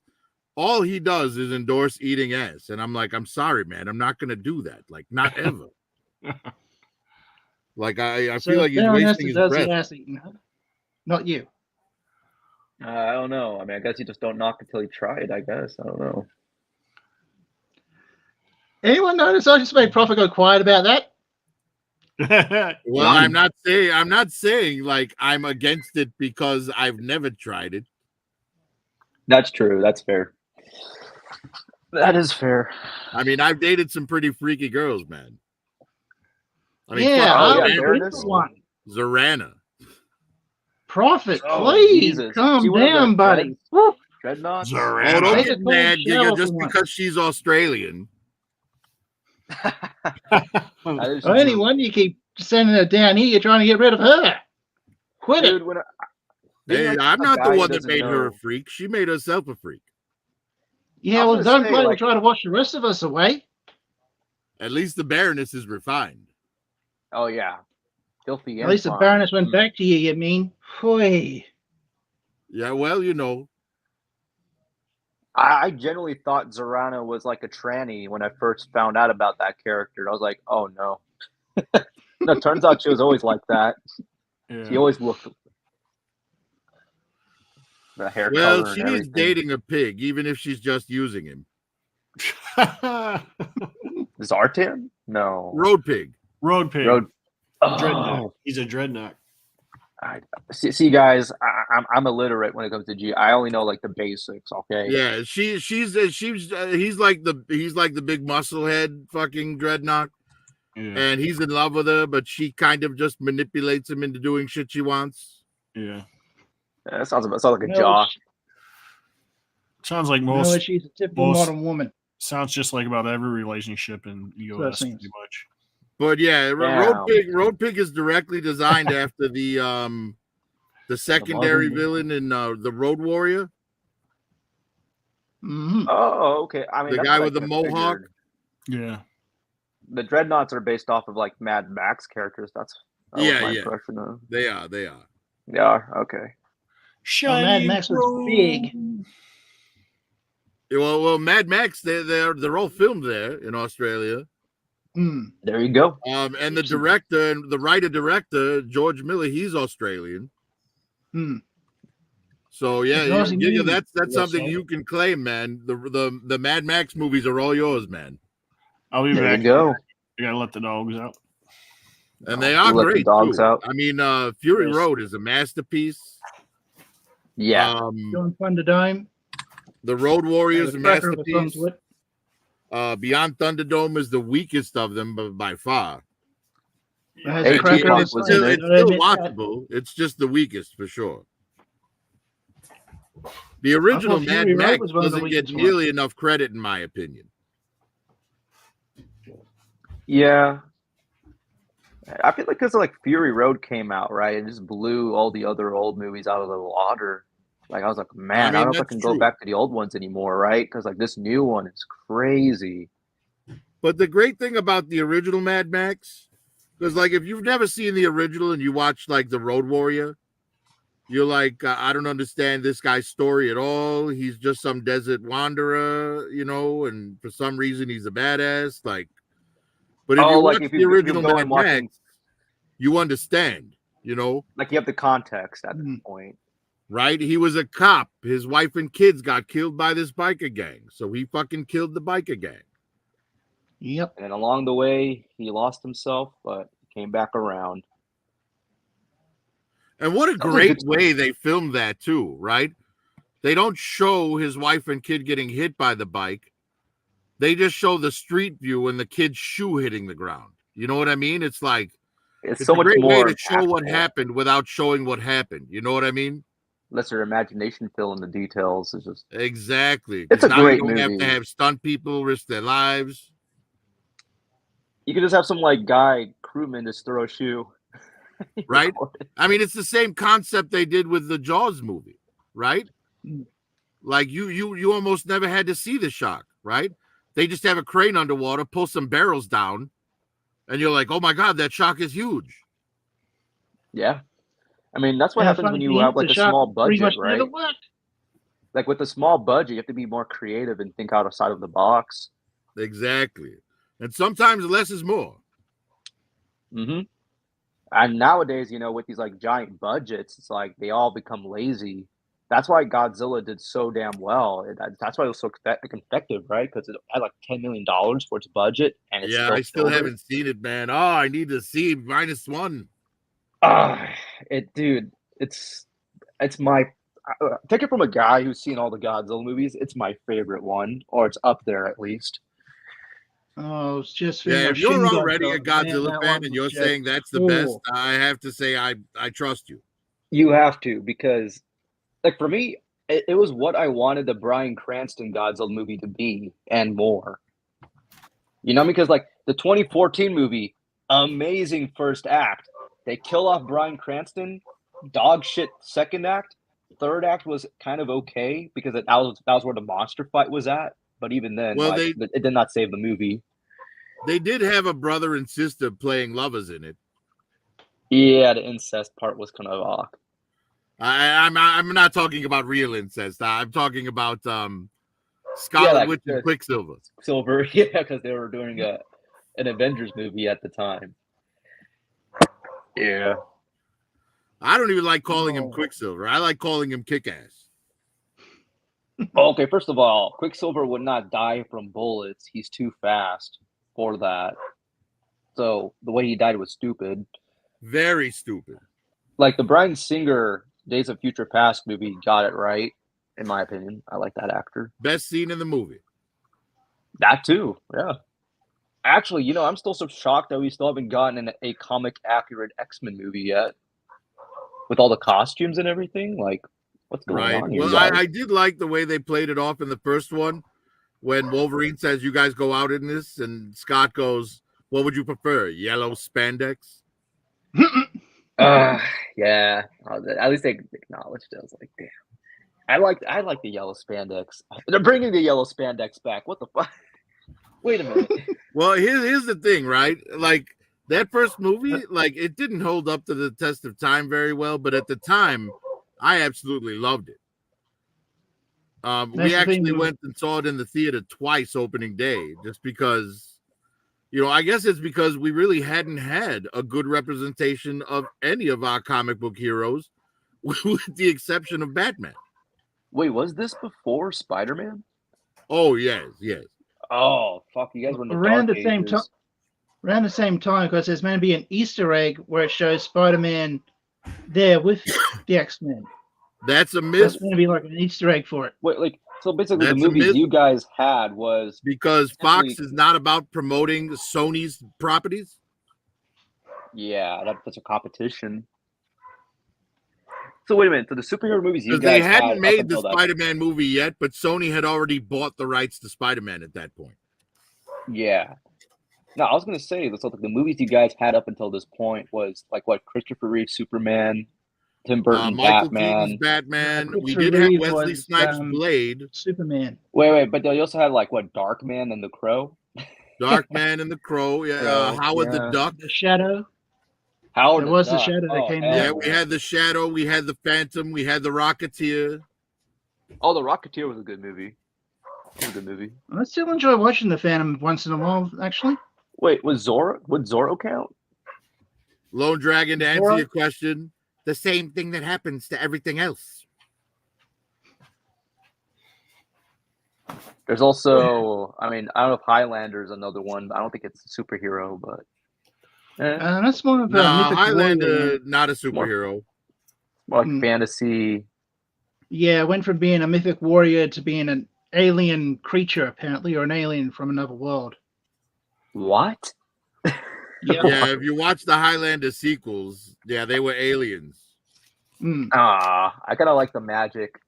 all he does is endorse eating ass, and I'm like, I'm sorry, man, I'm not gonna do that. Like, not ever. Like I So feel like he's Baron wasting Hester his does breath. the ass eating, huh? Not you. I don't know. I mean, I guess you just don't knock until you try it. I guess I don't know. Anyone notice I just made Prophet go quiet about that? Well, I'm not saying like I'm against it because I've never tried it. That's true. That's fair. That is fair. I mean, I've dated some pretty freaky girls, man. I mean, Yeah, fuck, oh, I yeah, was there it the is. one. Zorana. Prophet, Oh, please Jesus. calm She one of the down, buddy. Dreadnoughts. Oh, Zorana. don't Take get a mad, cold shower Giga, just for once. because she's Australian. That is Or anyone, you keep sending her down here, you're trying to get rid of her. Quit Dude, it. when Hey, like I'm a not guy the who one that doesn't made her a know. freak. She made herself a freak. Yeah, I well, was gonna don't say, play. We'll like- try to wash the rest of us away. At least the Baroness is refined. Oh yeah, filthy. At least the fine. Baroness went back to you, mean? Phoy. Yeah, well, you know. I genuinely thought Zorana was like a tranny when I first found out about that character. I was like, oh no. No, it turns out she was always like that. She Yeah. always looked the hair Well, color she and is everything. dating a pig, even if she's just using him. Zartan? No. Road pig. Road pig. Road. Dreadnought. Oh, He's a dreadnought. see, guys, I'm illiterate when it comes to G. I only know like the basics. Okay. Yeah, he's like the big musclehead fucking dreadnought, Yeah. and he's in love with her, but she kind of just manipulates him into doing shit she wants. Yeah. That sounds like a No, jock. Sounds like No, most. she's a typical most- modern woman. Sounds just like about every relationship in US, seems. pretty much. But yeah, Damn. Road Pig is directly designed after the secondary Mother- villain in the Road Warrior, Hmm. Oh, okay. I mean, the that's guy what I with the kinda mohawk. figured. Yeah. The dreadnoughts are based off of like Mad Max characters. That was Yeah, my yeah. impression of. They are. Yeah. Okay. Well, Mad Max was big. Well, Mad Max, they're all filmed there in Australia. Hmm. There you go. And the director and the writer-director, George Miller, he's Australian. Hmm. So yeah, He's Aussie yeah, movie. that's Yes, something sir. you can claim, man. The Mad Max movies are all yours, man. I'll be There back. you go. I gotta let the dogs out. And they are Let the great dogs too. out. I mean, Fury Yes. Road is a masterpiece. Yeah. John Thunderdome. The Road Warrior is a There's a cracker of a song masterpiece. to it. Beyond Thunderdome is the weakest of them, but by far. It has Hey, a cracker Tupac of a was science, in it. It's I still admit that. watchable. It's just the weakest for sure. The I original thought Mad Fury Road Max was one of the doesn't get weakest ones. nearly enough credit, in my opinion. Yeah. I feel like because like Fury Road came out, right? It just blew all the other old movies out of the water. Like I was like, man, I mean, don't know if I that's can true. go back to the old ones anymore, right? Because like this new one is crazy. But the great thing about the original Mad Max, because like if you've never seen the original and you watch like the Road Warrior, you're like, I don't understand this guy's story at all. He's just some desert wanderer, you know, and for some reason he's a badass. Like, but if Oh, you like watch if the you original go Mad and watching, Max, you understand, you know, like you have the context at this Mhm. point. right? He was a cop. His wife and kids got killed by this biker gang, so he fucking killed the biker gang. Yep. And then along the way, he lost himself, but came back around. And what a That was a great good story. way they filmed that too, right? They don't show his wife and kid getting hit by the bike. They just show the street view and the kid's shoe hitting the ground. You know what I mean? It's like It's it's so a much great way more to show what impactful. happened without showing what happened. You know what I mean? Lets your imagination fill in the details. It's just, Exactly. it's Because a now you great don't have to movie. have stunt people risk their lives. You could just have some like guy crewman just throw a shoe. Right? I mean, it's the same concept they did with the Jaws movie, right? Mm. Like you almost never had to see the shark, right? They just have a crane underwater, pull some barrels down, and you're like, oh my god, that shark is huge. Yeah. I mean, that's what And the happens when funny you thing have is, like the a shark small pretty budget, much never right? worked. Like with a small budget, you have to be more creative and think outside of the box. Exactly. And sometimes less is more. Mm-hmm. And nowadays, you know, with these like giant budgets, it's like they all become lazy. That's why Godzilla did so damn well. That's why it was so effective, right? Because it had like $10 million for its budget, and it Yeah, still I still killed it. haven't seen it, man. Oh, I need to see -1. Dude, it's my take it from a guy who's seen all the Godzilla movies. It's my favorite one, or it's up there at least. Oh, it's just Yeah, for if you're Shin already a Godzilla. Man, Godzilla that fan one and was you're just saying that's the best, cool. I have to say I trust you. You have to, because like for me, it was what I wanted the Bryan Cranston Godzilla movie to be and more. You know, because like the 2014 movie, amazing first act. They kill off Bryan Cranston, dog shit second act. Third act was kind of okay because that was where the monster fight was at. But even then, Well, like it did not save the movie. they did have a brother and sister playing lovers in it. Yeah, the incest part was kind of off. I'm not talking about real incest. I'm talking about Scarlet like Witch and Quicksilver. Silver, yeah, because they were doing an Avengers movie at the time. Yeah. I don't even like calling him Quicksilver. I like calling him Kick-Ass. Okay, first of all, Quicksilver would not die from bullets. He's too fast for that. So the way he died was stupid. Very stupid. Like the Bryan Singer Days of Future Past movie got it right, in my opinion. I like that actor. Best scene in the movie. That too, yeah. Actually, you know, I'm still so shocked that we still haven't gotten a comic accurate X-Men movie yet. With all the costumes and everything, like, what's going on here, Well, guys? I did like the way they played it off in the first one when Wolverine says, you guys go out in this, and Scott goes, what would you prefer, yellow spandex? Yeah. At least they acknowledged it. I was like, damn. I like the yellow spandex. They're bringing the yellow spandex back. What the fuck? Wait a minute. Well, here's the thing, right? Like, that first movie, like, it didn't hold up to the test of time very well, but at the time, I absolutely loved it. We actually went and saw it in the theater twice opening day, just because, you know, I guess it's because we really hadn't had a good representation of any of our comic book heroes, with the exception of Batman. Wait, was this before Spider-Man? Oh, yes. Oh, fuck, you guys were in the around dark the same time. ages. Around the same time, because there's meant to be an Easter egg where it shows Spider-Man there with the X-Men. That's a myth. That's going to be like an Easter egg for it. Wait, like So basically, the That's a movies myth. you guys had was Because simply- Fox is not about promoting Sony's properties. that's a competition. So wait a minute. So the superhero movies you Because they guys had hadn't up made the until that, Spider-Man movie yet, but Sony had already bought the rights to Spider-Man at that point. yeah. No, I was gonna say so the movies you guys had up until this point was like what Christopher Reeve Superman, Tim Burton Michael Batman. Keaton's Batman. We Christopher did have Reeve Wesley was, Snipes' Blade, Superman. Wait, but they also had like what Darkman and the Crow. Darkman and the Crow, Howard the yeah. Duck. The Shadow. Howard There was the Duck. Shadow that came hell Yeah, out. we had the Shadow, we had the Phantom, we had the Rocketeer. Oh, the Rocketeer was a good movie. It was a good movie. I still enjoy watching the Phantom once in a while, actually. Wait, would Zorro count? Lone Dragon, to answer Zorro? your question, the same thing that happens to everything else. There's also, I don't know if Highlander's another one. I don't think it's a superhero, but That's more of a No, mythic Highlander, warrior. not a superhero. more like fantasy. Yeah, it went from being a mythic warrior to being an alien creature, apparently, or an alien from another world. What? Yeah. Yeah, if you watch the Highlander sequels, they were aliens. I kind of like the magic.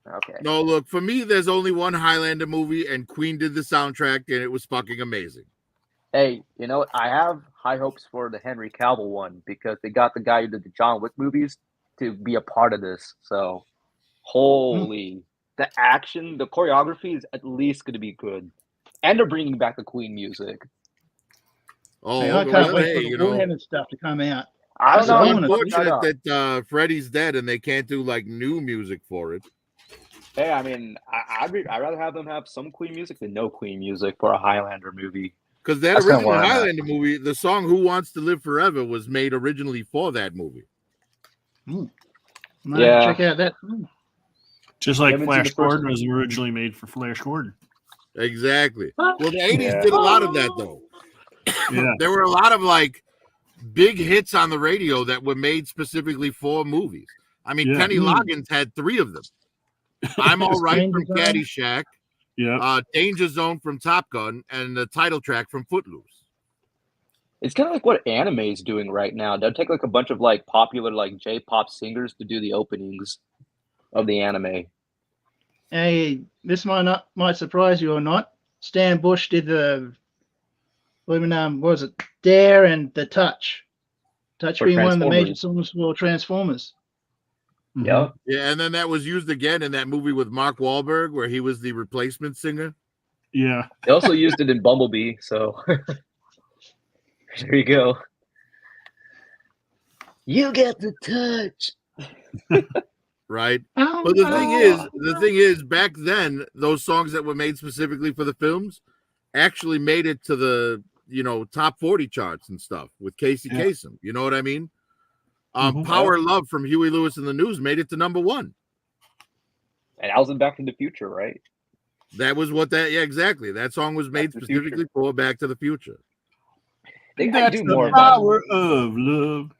Okay. No, look, for me, there's only one Highlander movie, and Queen did the soundtrack, and it was fucking amazing. Hey, you know what? I have high hopes for the Henry Cavill one because they got the guy who did the John Wick movies to be a part of this. So, holy, the action, the choreography is at least going to be good. And they're bringing back the Queen music. Oh, I can't well, wait hey, for the you know, Warhammer stuff to come out. I don't it's know. I wanna unfortunate that Freddy's dead and they can't do like new music for it. Hey, I'd rather have them have some Queen music than no Queen music for a Highlander movie. Because that That's kinda original where I'm at. Highlander movie, the song "Who Wants to Live Forever" was made originally for that movie. Might Yeah. check out that. Just like Haven't seen Flash the first Gordon was originally made for Flash Gordon. Exactly. What? Well, the 80s Yeah. did a lot of that, though. Yeah. There were a lot of like big hits on the radio that were made specifically for movies. I mean, Yeah. Kenny Loggins had 3 of them. I'm All Right Danger from Zone? Caddyshack, Yeah. Danger Zone from Top Gun, and the title track from Footloose. It's kind of like what anime is doing right now. They'll take like a bunch of like popular like J-pop singers to do the openings of the anime. Hey, this might surprise you or not. Stan Bush did the what was it? Dare and the Touch. Touch For being one of the major Transformers. songs for Transformers. Mhm. Yep. Yeah, and then that was used again in that movie with Mark Wahlberg where he was the replacement singer. Yeah. They also used it in Bumblebee, so there you go. You get the touch. Right. Oh, But the thing is, back then, those songs that were made specifically for the films actually made it to the top 40 charts and stuff with Casey Kasem. You know what I mean? Power Love from Huey Lewis and the News made it to number 1. And that was in Back to the Future, right? That was exactly. That song was made specifically for Back to the Future. They gotta That's do the more of power of love.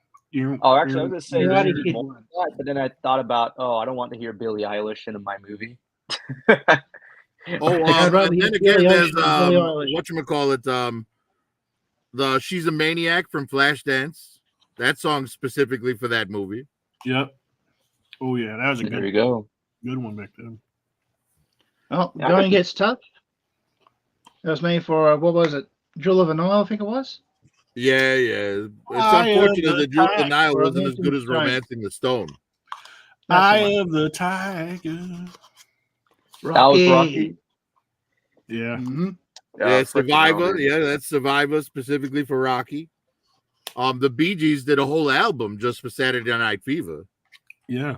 Oh, actually, I was gonna say Yeah, they I should did do more of that, but then I thought about, I don't want to hear Billie Eilish in my movie. I'd rather and hear then again, Billie there's Eilish than Billie Eilish. whatchamacallit, the She's a Maniac from Flashdance. That song's specifically for that movie. Yep. Oh yeah, that was a There you good go. one back then. Oh, Yeah, I Going got- Gets Tough. That was made for what was it? Jewel of the Nile, I think it was. Yeah. It's Eye of unfortunate the that Jewel of the Tiger. Nile wasn't as Romancing good the as Stone. Romancing the Stone. Eye of the Tiger. That was Rocky. Yeah. Mhm. Yeah, freaking Survivor. Elder. Yeah, that's Survivor specifically for Rocky. The Bee Gees did a whole album just for Saturday Night Fever. Yeah.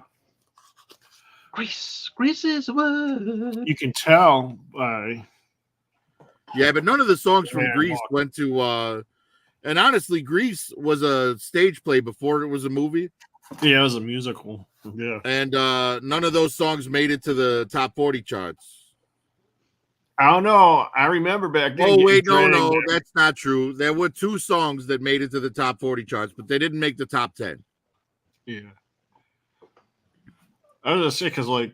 Grease is a word. You can tell by Yeah, but none of the songs from Yeah, Grease went to and honestly, Grease was a stage play before it was a movie. it was a musical. Yeah. And none of those songs made it to the top 40 charts. I don't know. I remember back then. Oh, wait, getting no, dragged. that's not true. There were 2 songs that made it to the top 40 charts, but they didn't make the top 10. Yeah. I was gonna say because like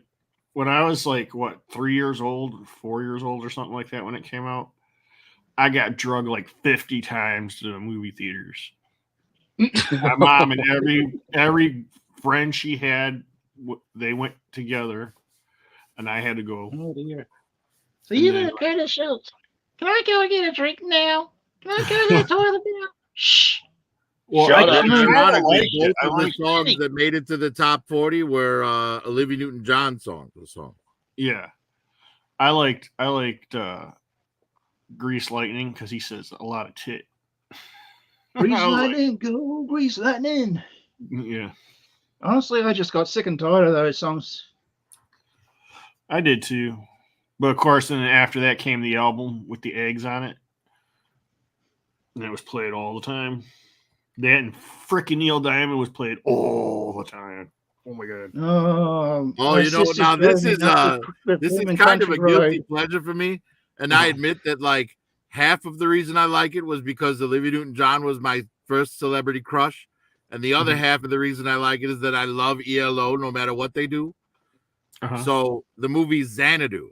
when I was like, what, 3 years old, 4 years old, or something like that when it came out, I got drugged like 50 times to the movie theaters. My mom and every friend she had, they went together, and I had to go. Oh dear. So And you then, little Curtis Schultz. Can I go and get a drink now? Can I go to the toilet now? Shh. well, Shut I up. kind of Ironically, like it. both of the songs that made it to the top 40 were Olivia Newton-John songs. Yeah, I liked Grease Lightning because he says a lot of tit. Grease I was like, lightning, go grease lightning. yeah, Honestly, I just got sick and tired of those songs. I did too. But of course, then after that came the album with the eggs on it, and it was played all the time. That and frickin' Neil Diamond was played all the time. Oh my god! Oh, My you know, sister's now this growing is up with this is performing kind of Country a guilty Road. pleasure for me, and I admit that like half of the reason I like it was because Olivia Newton-John was my first celebrity crush, and the other Mhm. half of the reason I like it is that I love ELO no matter what they do. Uh-huh. So the movie Xanadu.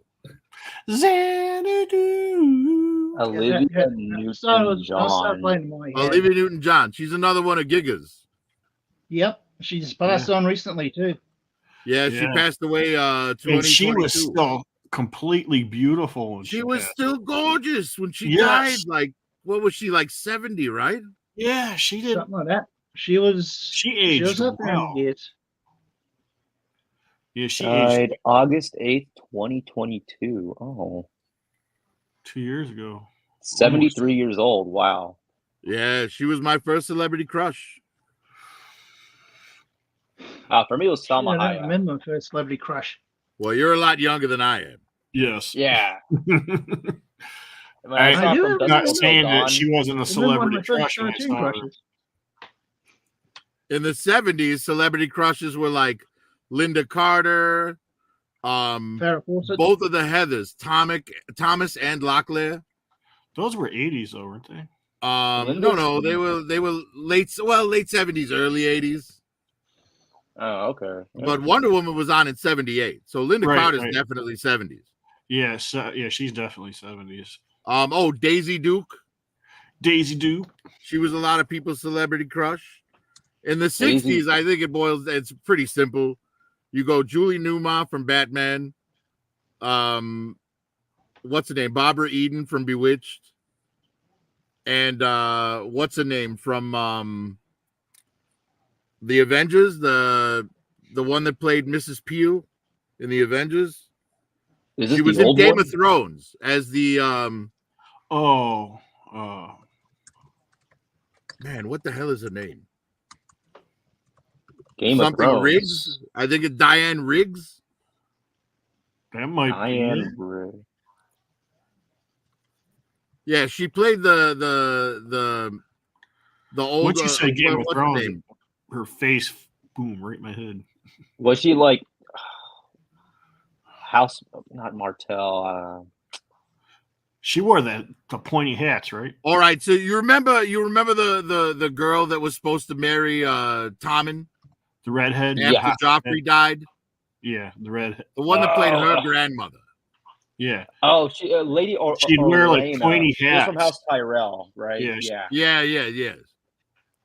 Xanadu. Olivia I'll start Newton-John. playing in my head. Olivia Newton-John. She's another one of Gigas. Yep, she's passed on recently too. Yeah, she Yeah. passed away And 2022. she was still completely beautiful when She was passed. still gorgeous when she Yes. died. Like, what was she, like 70, right? Yeah, she did. Something like that. She was. She She aged was up there in well. years. Yeah, she aged Died August 8th, 2022. Oh. 2 years ago. 73 years old. Wow. Yeah, she was my first celebrity crush. For me, it was Shit, I Salma don't Hayek. remember my first celebrity crush. Well, you're a lot younger than I am. Yes. Yeah. When I saw do From have Dusk not Till saying that Dawn, she wasn't a I remember one of celebrity my first crush. when I cartoon saw her. crushes. In the 70s, celebrity crushes were like Linda Carter, Farrah Fawcett. both of the Heathers, Thomas and Locklear. Those were 80s, though, weren't they? No, they were late 70s, early 80s. Oh, okay. Yeah. But Wonder Woman was on in 78. So Linda Right, Carter's right. definitely 70s. Yeah, yeah, she's definitely 70s. Daisy Duke. Daisy Duke. She was a lot of people's celebrity crush. In the 60s, Daisy- I think it's pretty simple. You go Julie Newmar from Batman. What's her name? Barbara Eden from Bewitched. And what's her name from the Avengers? The one that played Mrs. Peel in the Avengers. Is this She was the in old Game one? of Thrones as the man, what the hell is her name? Game of Something Thrones. Riggs. I think it's Diane Riggs. That might be Diane it. Riggs. Yeah, she played the old. Once you said Game of what's her Thrones, name? her face, boom, right in my head. Was she like House? Not Martell. She wore the pointy hats, right? All right, so you remember the girl that was supposed to marry Tommen The redhead. after Yeah. Joffrey died? Yeah, the redhead. The one that played her Oh. grandmother. Yeah. Oh, she Lady or She'd wear, like, Orlena. pointy She was from hats. House Tyrell, right? Yeah, Yeah. Yeah.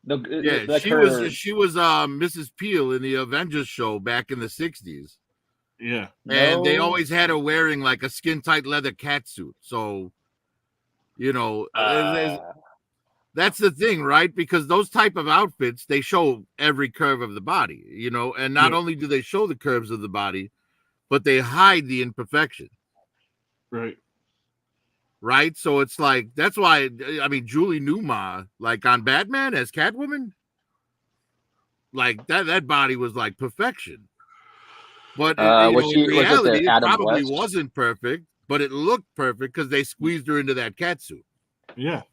Like She her, was Mrs. Peel in the Avengers show back in the 60s. Yeah. And they No. always had her wearing like a skin tight leather catsuit. So, you know, that's the thing, right? Because those type of outfits, they show every curve of the body, you know, and not Yeah. only do they show the curves of the body, but they hide the imperfection, Right. right? So it's like, that's why, I mean, Julie Newmar, like on Batman as Catwoman, like that body was like perfection. But was in it reality, the it Adam probably West? wasn't perfect, but it looked perfect because they squeezed her into that catsuit. Yeah.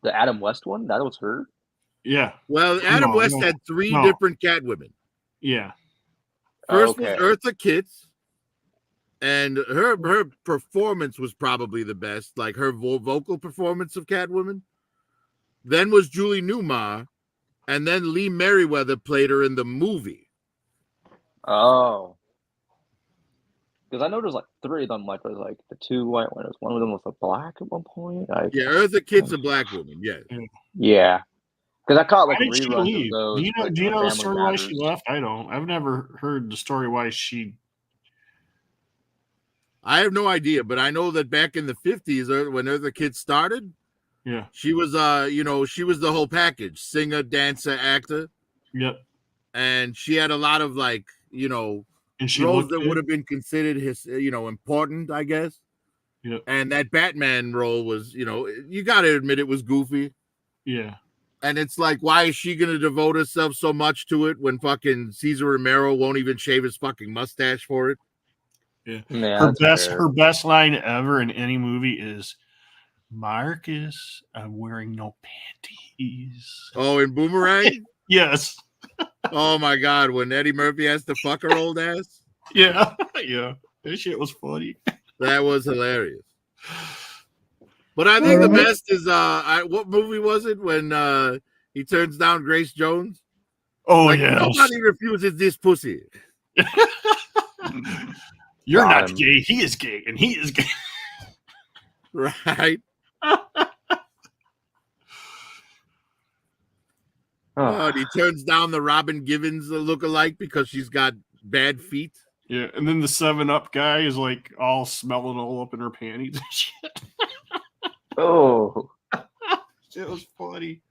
The Adam West one? That was her? Yeah. Well, Adam No, West no, had three no. different Catwomen. Yeah. First Okay. was Eartha Kitt, and her performance was probably the best, like her vocal performance of Catwoman. Then was Julie Newmar, and then Lee Merriweather played her in the movie. Oh. Because I know there's like 3 of them. Like there's like the 2 white winners. One of them was a black at one point. Yeah, Eartha Kitt's a black woman. Yeah. Yeah. Because I caught Why like did she reruns of leave? those. Do you know the Family story why she Matters. left? I don't. I've never heard the story why she. I have no idea, but I know that back in the 50s, when Eartha Kitt started, Yeah. she was she was the whole package: singer, dancer, actor. Yep. And she had a lot of And she roles looked that good. would have been considered important, I guess. Yep. And that Batman role was, you got to admit it was goofy. Yeah. And it's like, why is she going to devote herself so much to it when fucking Cesar Romero won't even shave his fucking mustache for it? Yeah. Yeah, Her best line ever in any movie is, "Marcus, I'm wearing no panties." Oh, in Boomerang? Yes. Oh my God, when Eddie Murphy has to fuck her old ass? Yeah. Yeah. That shit was funny. That was hilarious. But I think the best is what movie was it when he turns down Grace Jones? Oh, like, yeah. Nobody refuses this pussy. You're Got not him. gay. He is gay, and he is gay. Right? Oh, And he turns down the Robin Givens look-alike because she's got bad feet. Yeah, and then the 7-Up guy is like all smelling all up in her panties and shit. oh. It was funny.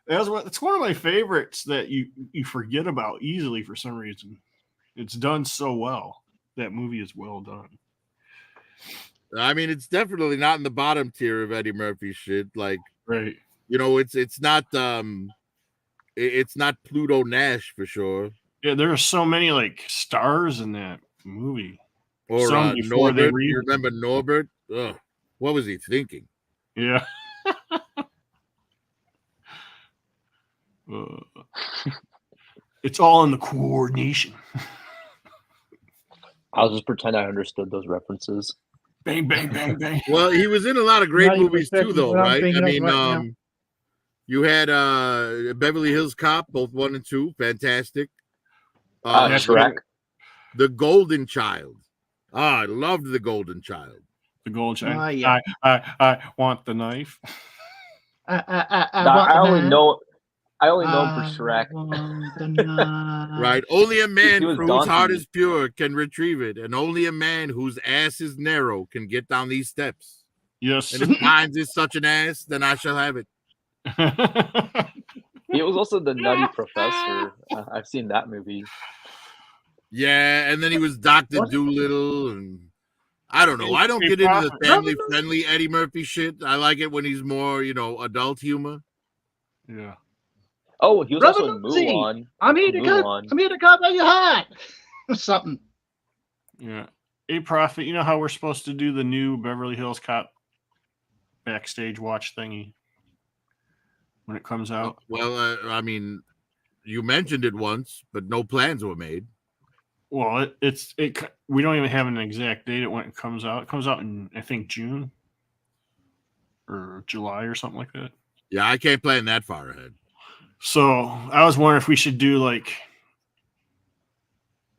It's one of my favorites that you forget about easily for some reason. It's done so well. That movie is well done. I mean, it's definitely not in the bottom tier of Eddie Murphy shit. Like, Right. it's not it's not Pluto Nash for sure. Yeah, there are so many like stars in that movie. Or Some before they Norbert. were You even- remember Norbert? Ugh, what was he thinking? Yeah. It's all in the coordination. I'll just pretend I understood those references. Bang, bang, bang, bang. Well, he was in a lot of great Not even movies too, expecting though, what I'm right? I thinking of mean, right now. you had Beverly Hills Cop, both 1 and 2, fantastic. Shrek. The Golden Child. I loved The Golden Child. The gold chain. Yeah. I want the knife. I only know him for Shrek. Right? Only a man He was whose heart Donkey. is pure can retrieve it, and only a man whose ass is narrow can get down these steps. Yes. And if mine is such an ass, then I shall have it. He was also the Nutty Professor. I've seen that movie. Yeah, and then he was Dr. Doolittle, and I don't know. I don't get into the family-friendly Eddie Murphy shit. I like it when he's more, adult humor. Yeah. Oh, he was Brother also in Lucy, Mulan. I'm here to cut. Mulan. I'm here to cut by your heart. Something. Yeah. Hey, Prophet, you know how we're supposed to do the new Beverly Hills Cop backstage watch thingy when it comes out? Well, I mean, you mentioned it once, but no plans were made. Well, we don't even have an exact date when it comes out. It comes out in, I think, June or July or something like that. Yeah, I can't plan that far ahead. So I was wondering if we should do like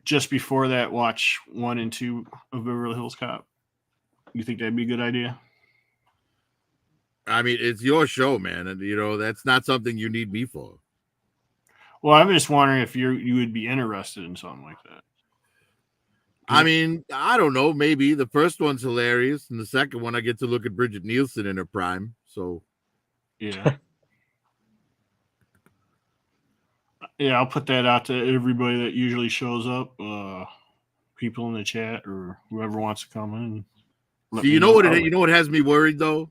just before that, watch 1 and 2 of Beverly Hills Cop. You think that'd be a good idea? I mean, it's your show, man, and that's not something you need me for. Well, I'm just wondering if you would be interested in something like that. I mean, I don't know. Maybe the first one's hilarious, and the second one, I get to look at Bridget Nielsen in her prime. So, Yeah. Yeah, I'll put that out to everybody that usually shows up, people in the chat or whoever wants to come in. see, you know what has me worried though?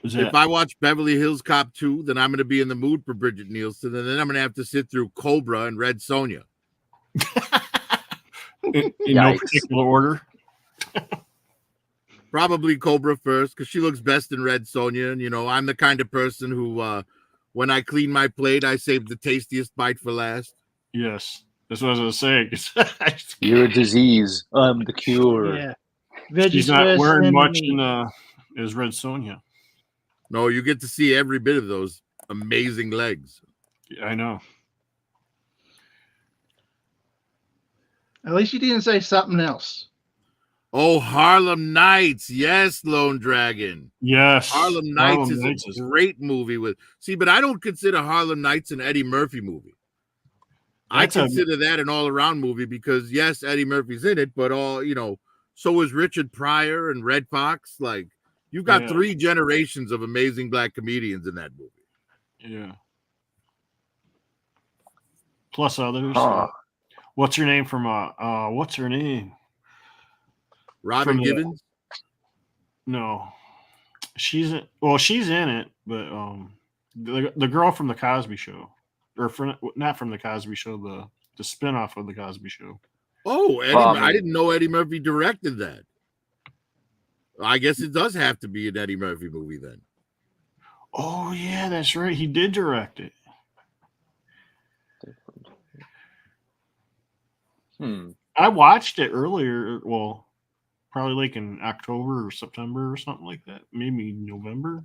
Is If that I watch Beverly Hills Cop 2, then I'm going to be in the mood for Bridget Nielsen, and then I'm going to have to sit through Cobra and Red Sonja. in no particular order? Probably Cobra first, because she looks best in Red Sonja, and I'm the kind of person who, when I clean my plate, I save the tastiest bite for last. Yes, that's what I was saying. You're a disease. I'm the cure. Yeah. She's not wearing much as Red Sonja. No, you get to see every bit of those amazing legs. Yeah, I know. At least you didn't say something else. Oh, Harlem Nights. Yes, Lone Dragon. Yes. Harlem Nights is Nights a great movie but I don't consider Harlem Nights an Eddie Murphy movie. I consider that an all-around movie because yes, Eddie Murphy's in it, but so is Richard Pryor and Red Fox. Like you've got 3 generations of amazing black comedians in that movie. Yeah. Plus others. What's her name from what's her name? Robin Givens? No. She's in it, but the girl from the Cosby Show. Or not from the Cosby Show, the spinoff of the Cosby Show. Oh, I didn't know Eddie Murphy directed that. I guess it does have to be an Eddie Murphy movie then. Oh yeah, that's right. He did direct it. I watched it earlier. Well, probably like in October or September or something like that. Maybe November.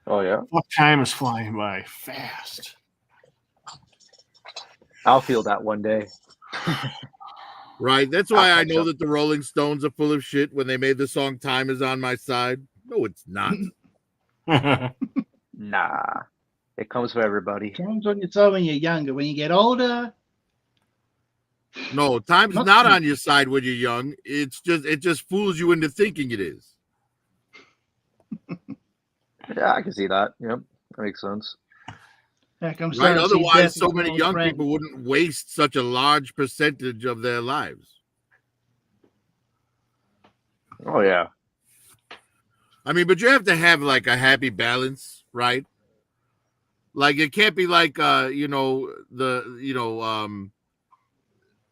Oh yeah. What time is flying by fast? I'll feel that one day. Right. That's why I know that the Rolling Stones are full of shit when they made the song "Time Is on My Side." No, it's not. Nah, it comes for everybody. Time's on your side when you're younger. When you get older, no, time's not on your side when you're young. It just fools you into thinking it is. Yeah, I can see that. Yep, that makes sense. Right. Otherwise, so many young people wouldn't waste such a large percentage of their lives. Oh yeah. I mean, but you have to have like a happy balance, right? Like it can't be like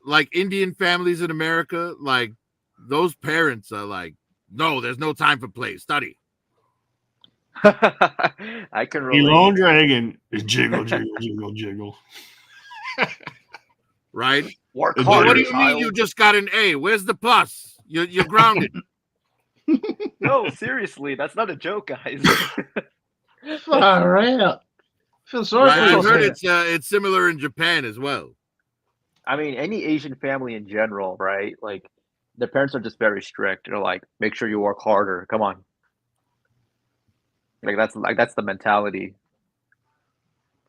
like Indian families in America, like those parents are like, no, there's no time for play, study. I can relate. Lone Dragon is jiggle, jiggle, jiggle, jiggle. Right? Work hard. What do you mean you just got an A? Where's the plus? You're grounded. No, seriously, that's not a joke, guys. Far out. Feel sorry for I heard it's similar in Japan as well. I mean, any Asian family in general, right? Like, their parents are just very strict. They're like, make sure you work harder. Come on. That's the mentality.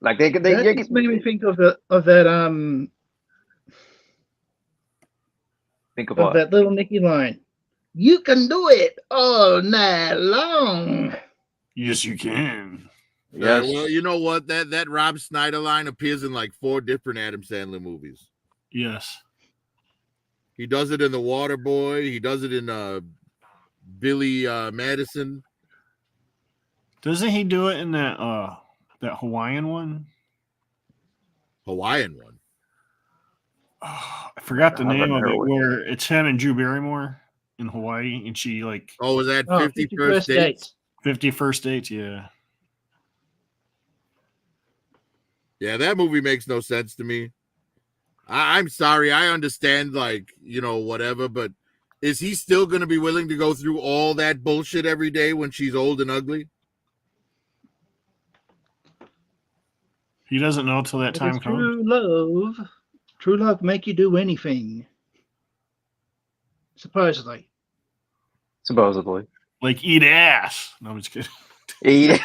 Like they made me think of that think of that little Nicky line. You can do it all night long. Yes, you can. Yes. Well, you know what? That Rob Schneider line appears in like 4 different Adam Sandler movies. Yes. He does it in The Waterboy. He does it in Billy Madison. Doesn't he do it in that Hawaiian one? Hawaiian one. Oh, I forgot the name of it. Where it's him and Drew Barrymore in Hawaii, and she like. Oh, was that 50 First Dates? 50 First Dates, yeah. Yeah, that movie makes no sense to me. I'm sorry. I understand, like, whatever, but is he still going to be willing to go through all that bullshit every day when she's old and ugly? He doesn't know till that time comes. True love make you do anything. Supposedly. Like eat ass. No, I'm just kidding. Eat.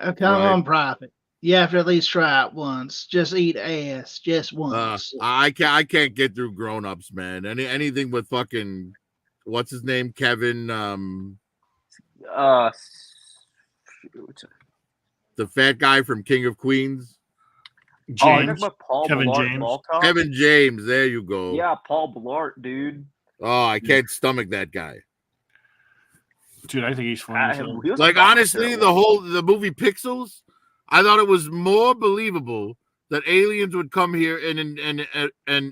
Oh, come on, Prophet. You have to at least try it once. Just eat ass, just once. I can't get through grown-ups, man. Anything with fucking what's his name, Kevin? The fat guy from King of Queens. James. Paul Kevin Blart James. Malcolm? Kevin James. There you go. Yeah, Paul Blart, dude. Oh, I can't stomach that guy. Dude, I think he's funny. Like honestly, the movie Pixels, I thought it was more believable that aliens would come here and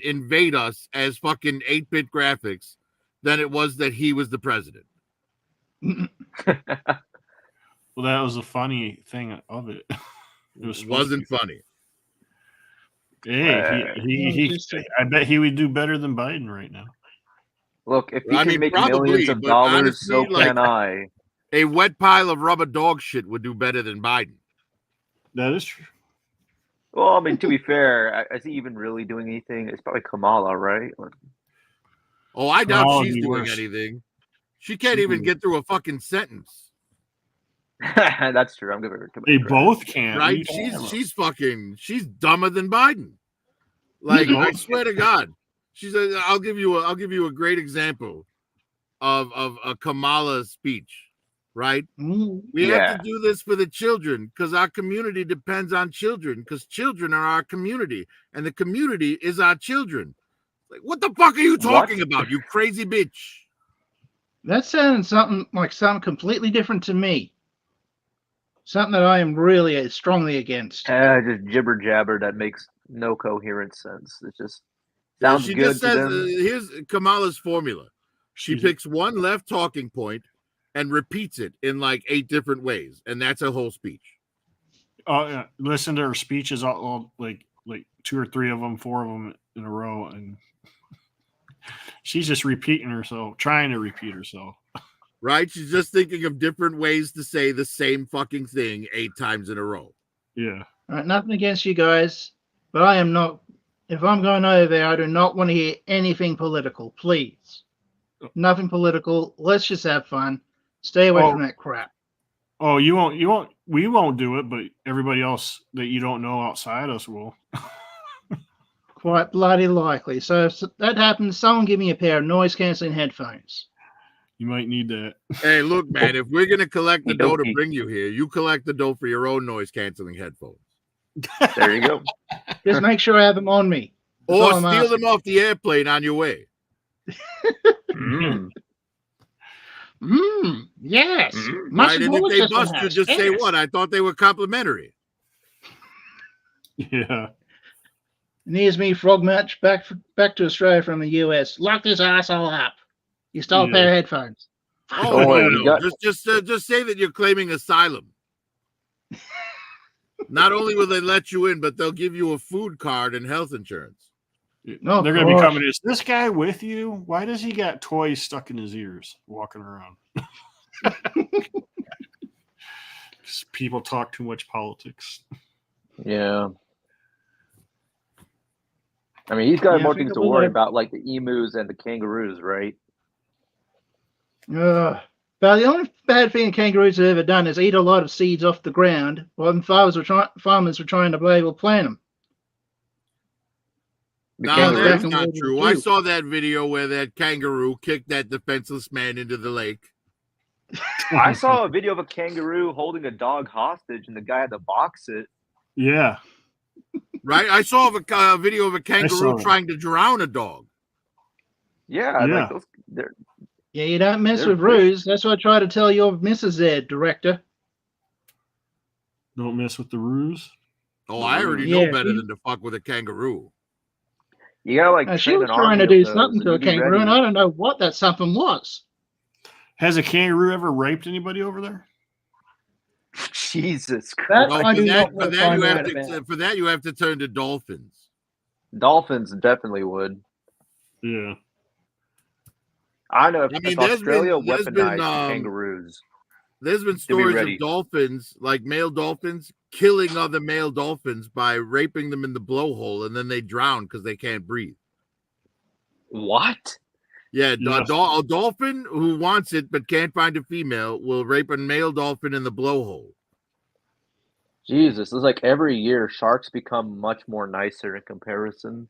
invade us as fucking 8-bit graphics than it was that he was the president. Well, that was a funny thing of it. It wasn't funny. Hey, I bet he would do better than Biden right now. Look, if he can make millions of dollars, honestly, so can I. A wet pile of rubber dog shit would do better than Biden. That is true. Well, I mean, to be fair, is he even really doing anything? It's probably Kamala, right? Oh, I doubt Oh, she's it'd be doing worse. anything. She can't even get through a fucking sentence. That's true. I'm giving her too much They credit. both can't. Right? She's dumber than Biden. Like, I swear to God. I'll give you a great example of a Kamala speech, right? We have to do this for the children because our community depends on children because children are our community and the community is our children. Like, what the fuck are you talking about, you crazy bitch? That sounds something completely different to me. Something that I am really strongly against. Just jibber jabber that makes no coherent sense. It just sounds she good just says, to them. here's Kamala's formula. She picks one left talking point and repeats it in like 8 different ways, and that's a whole speech. Listen to her speeches, all like 2 or 3 of them, 4 of them in a row, and she's just repeating herself, trying to repeat herself. Right? She's just thinking of different ways to say the same fucking thing 8 times in a row. Yeah. All right, nothing against you guys, but I am not. If I'm going over there, I do not want to hear anything political. Please, nothing political. Let's just have fun. Stay away from that crap. Oh, you won't. We won't do it, but everybody else that you don't know outside us will. Quite bloody likely. So if that happens, someone give me a pair of noise-canceling headphones. You might need that. Hey, look, man, if we're going to collect the dough to bring you here, you collect the dough for your own noise-canceling headphones. There you go. Just make sure I have them on me. That's or all I'm steal them asking. off the airplane on your way. Yes. Right, and if they bust you, just say what? I thought they were complimentary. Yeah. And here's me, Frog Match, back to Australia from the US. Lock this asshole up. You stole a pair of headphones. Oh, no. Just say that you're claiming asylum. Not only will they let you in, but they'll give you a food card and health insurance. They're going to be coming. Is this guy with you? Why does he got toys stuck in his ears walking around? People talk too much politics. Yeah. I mean, he's got more things to worry about, like the emus and the kangaroos, right? But the only bad thing kangaroos have ever done is eat a lot of seeds off the ground while farmers were trying to be able to plant them. No, that's not true. I saw that video where that kangaroo kicked that defenseless man into the lake. I saw a video of a kangaroo holding a dog hostage, and the guy had to box it. Yeah. Right? I saw a video of a kangaroo trying to drown a dog. Yeah. Like those, yeah, you don't mess with roos. That's what I try to tell your missus there, director. Don't mess with the roos? Oh, I already know better than to fuck with a kangaroo. You gotta she was trying to do something to a kangaroo, and I don't know what that something was. Has a kangaroo ever raped anybody over there? Jesus Christ! For that, you have to turn to dolphins. Dolphins definitely would. Yeah. I know. If Australia weaponized kangaroos. There's been stories of dolphins, like male dolphins, killing other male dolphins by raping them in the blowhole, and then they drown because they can't breathe. What? Yeah, a dolphin who wants it but can't find a female will rape a male dolphin in the blowhole. Jesus, it's like every year sharks become much more nicer in comparison.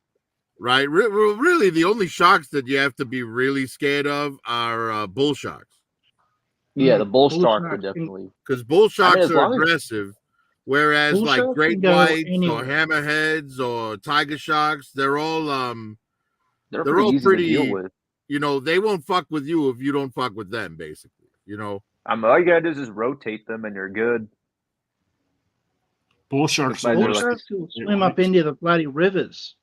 Right? Really, the only sharks that you have to be really scared of are bull sharks. Yeah, the bull shark are definitely. Because bull sharks are aggressive, whereas like great whites or hammerheads or tiger sharks, they're all pretty easy to deal with. You know, they won't fuck with you if you don't fuck with them, basically. You know, all you gotta do is just rotate them, and you're good. Bull sharks will swim up into the bloody rivers.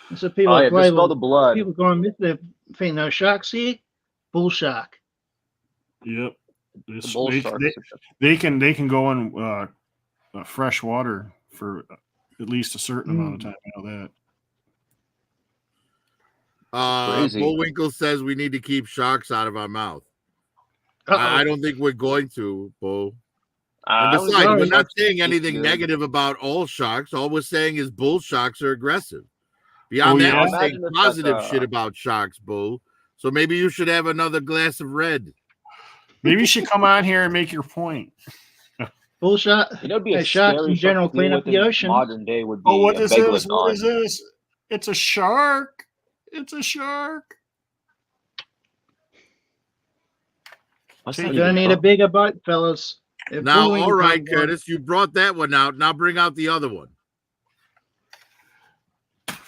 And so people smell the blood. People going missing. Think no sharks here. Bull shark. Yep. They can go in fresh water for at least a certain amount of time. I know that. Bullwinkle says we need to keep sharks out of our mouth. I don't think we're going to, Bull. And I was besides, we're sorry. not saying anything good. negative about all sharks. All we're saying is bull sharks are aggressive. Oh, Beyond that, yeah? we're saying Imagine it's positive like shit about sharks, bull. So maybe you should have another glass of red. Maybe you should come on here and make your point. Bullshot. You know, it'd be a Hey, sharks scary in shark general to deal clean up with the in ocean. modern day would be Oh, what a this is? What megalodon. is this? It's a shark. It's a shark. What's Take that We're gonna even need a from? bigger boat, fellas. If Now, Bullwinkle all right, comes along- Curtis, you brought that one out. Now bring out the other one.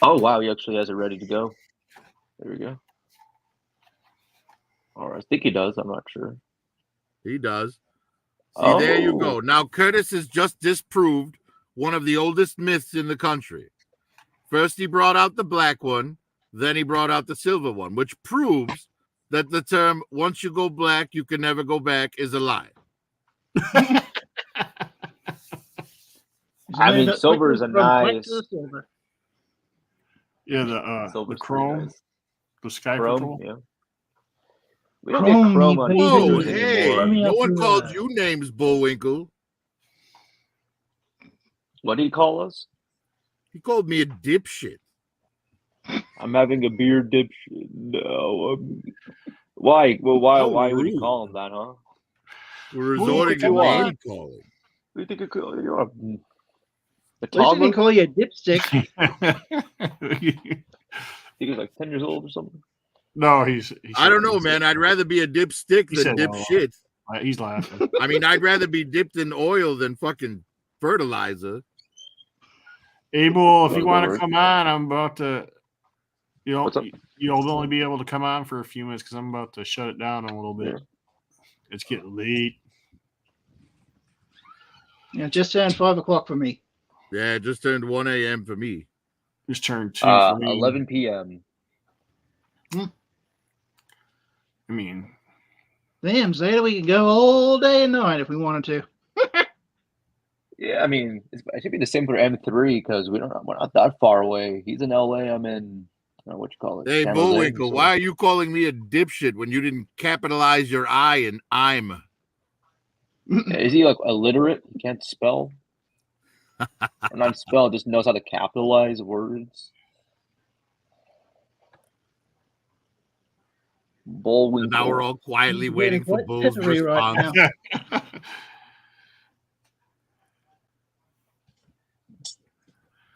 Oh wow, he actually has it ready to go. There we go. Or I think he does. I'm not sure. He does. See, there you go. Oh. Now, Curtis has just disproved one of the oldest myths in the country. First, he brought out the black one, then he brought out the silver one, which proves that the term once you go black, you can never go back is a lie. I mean, Moved silver quickly is a from black nice. to silver. Yeah, the Silver's pretty chrome, nice. the sky Chrome, patrol. yeah. We don't Chrome, get chrome you on baby. Oh, figures hey, anymore. me no up one with called a- you names, Bullwinkle. What did he call us? He called me a dipshit. I'm having a beer dip. No. Why? Well, why? How Why would you rude. call him that, huh? We're Who do you resorting think to you are? name calling. What do you think you're a At least I toddler? didn't call you a dipstick. Think he's like 10 years old or something. No, he's I don't know, man. I'd rather be a dipstick He than said, dipshit. he's laughing. I mean, I'd rather be dipped in oil than fucking fertilizer. Abel, if Wanna you go want to work? come on, I'm about to. What's up? You'll only be able to come on for a few minutes because I'm about to shut it down a little bit. Yeah. It's getting late. Yeah, just turned 5 o'clock for me. Yeah, it just turned 1 a.m. for me. Just turned 2 for me. 11 p.m. I mean, Damn, Zeta, we can go all day and night if we wanted to. Yeah, I mean, it should be the same for M3 because we're not that far away. He's in LA. I'm in what you call it? Hey, San Jose, Bullwinkle, so- why are you calling me a dipshit when you didn't capitalize your I in I'm? Is he like illiterate? He can't spell? Or not spell, just knows how to capitalize words. And Bullwinkle. now we're all quietly He's waiting for quite Bull's jittery right response. now.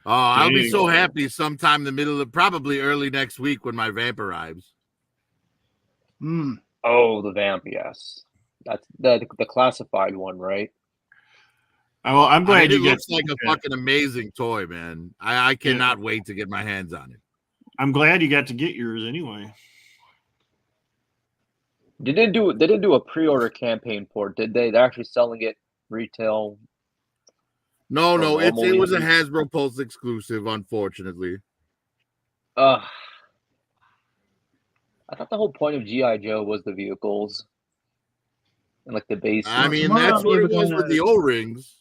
Oh, I'll There be you so go. happy sometime in the middle of probably early next week when my vamp arrives. Hmm. Oh, the vamp, yes. That's the classified one, right? well, I'm I glad mean, it you get. looks like a fucking amazing toy, man. I cannot wait to get my hands on it. I'm glad you got to get yours anyway. They didn't do a pre-order campaign for it, did they? They're actually selling it retail. No, it normally- was a Hasbro Pulse exclusive, unfortunately. I thought the whole point of G.I. Joe was the vehicles. And like the base. I mean, tomorrow that's what we it were was gonna- with the O-rings.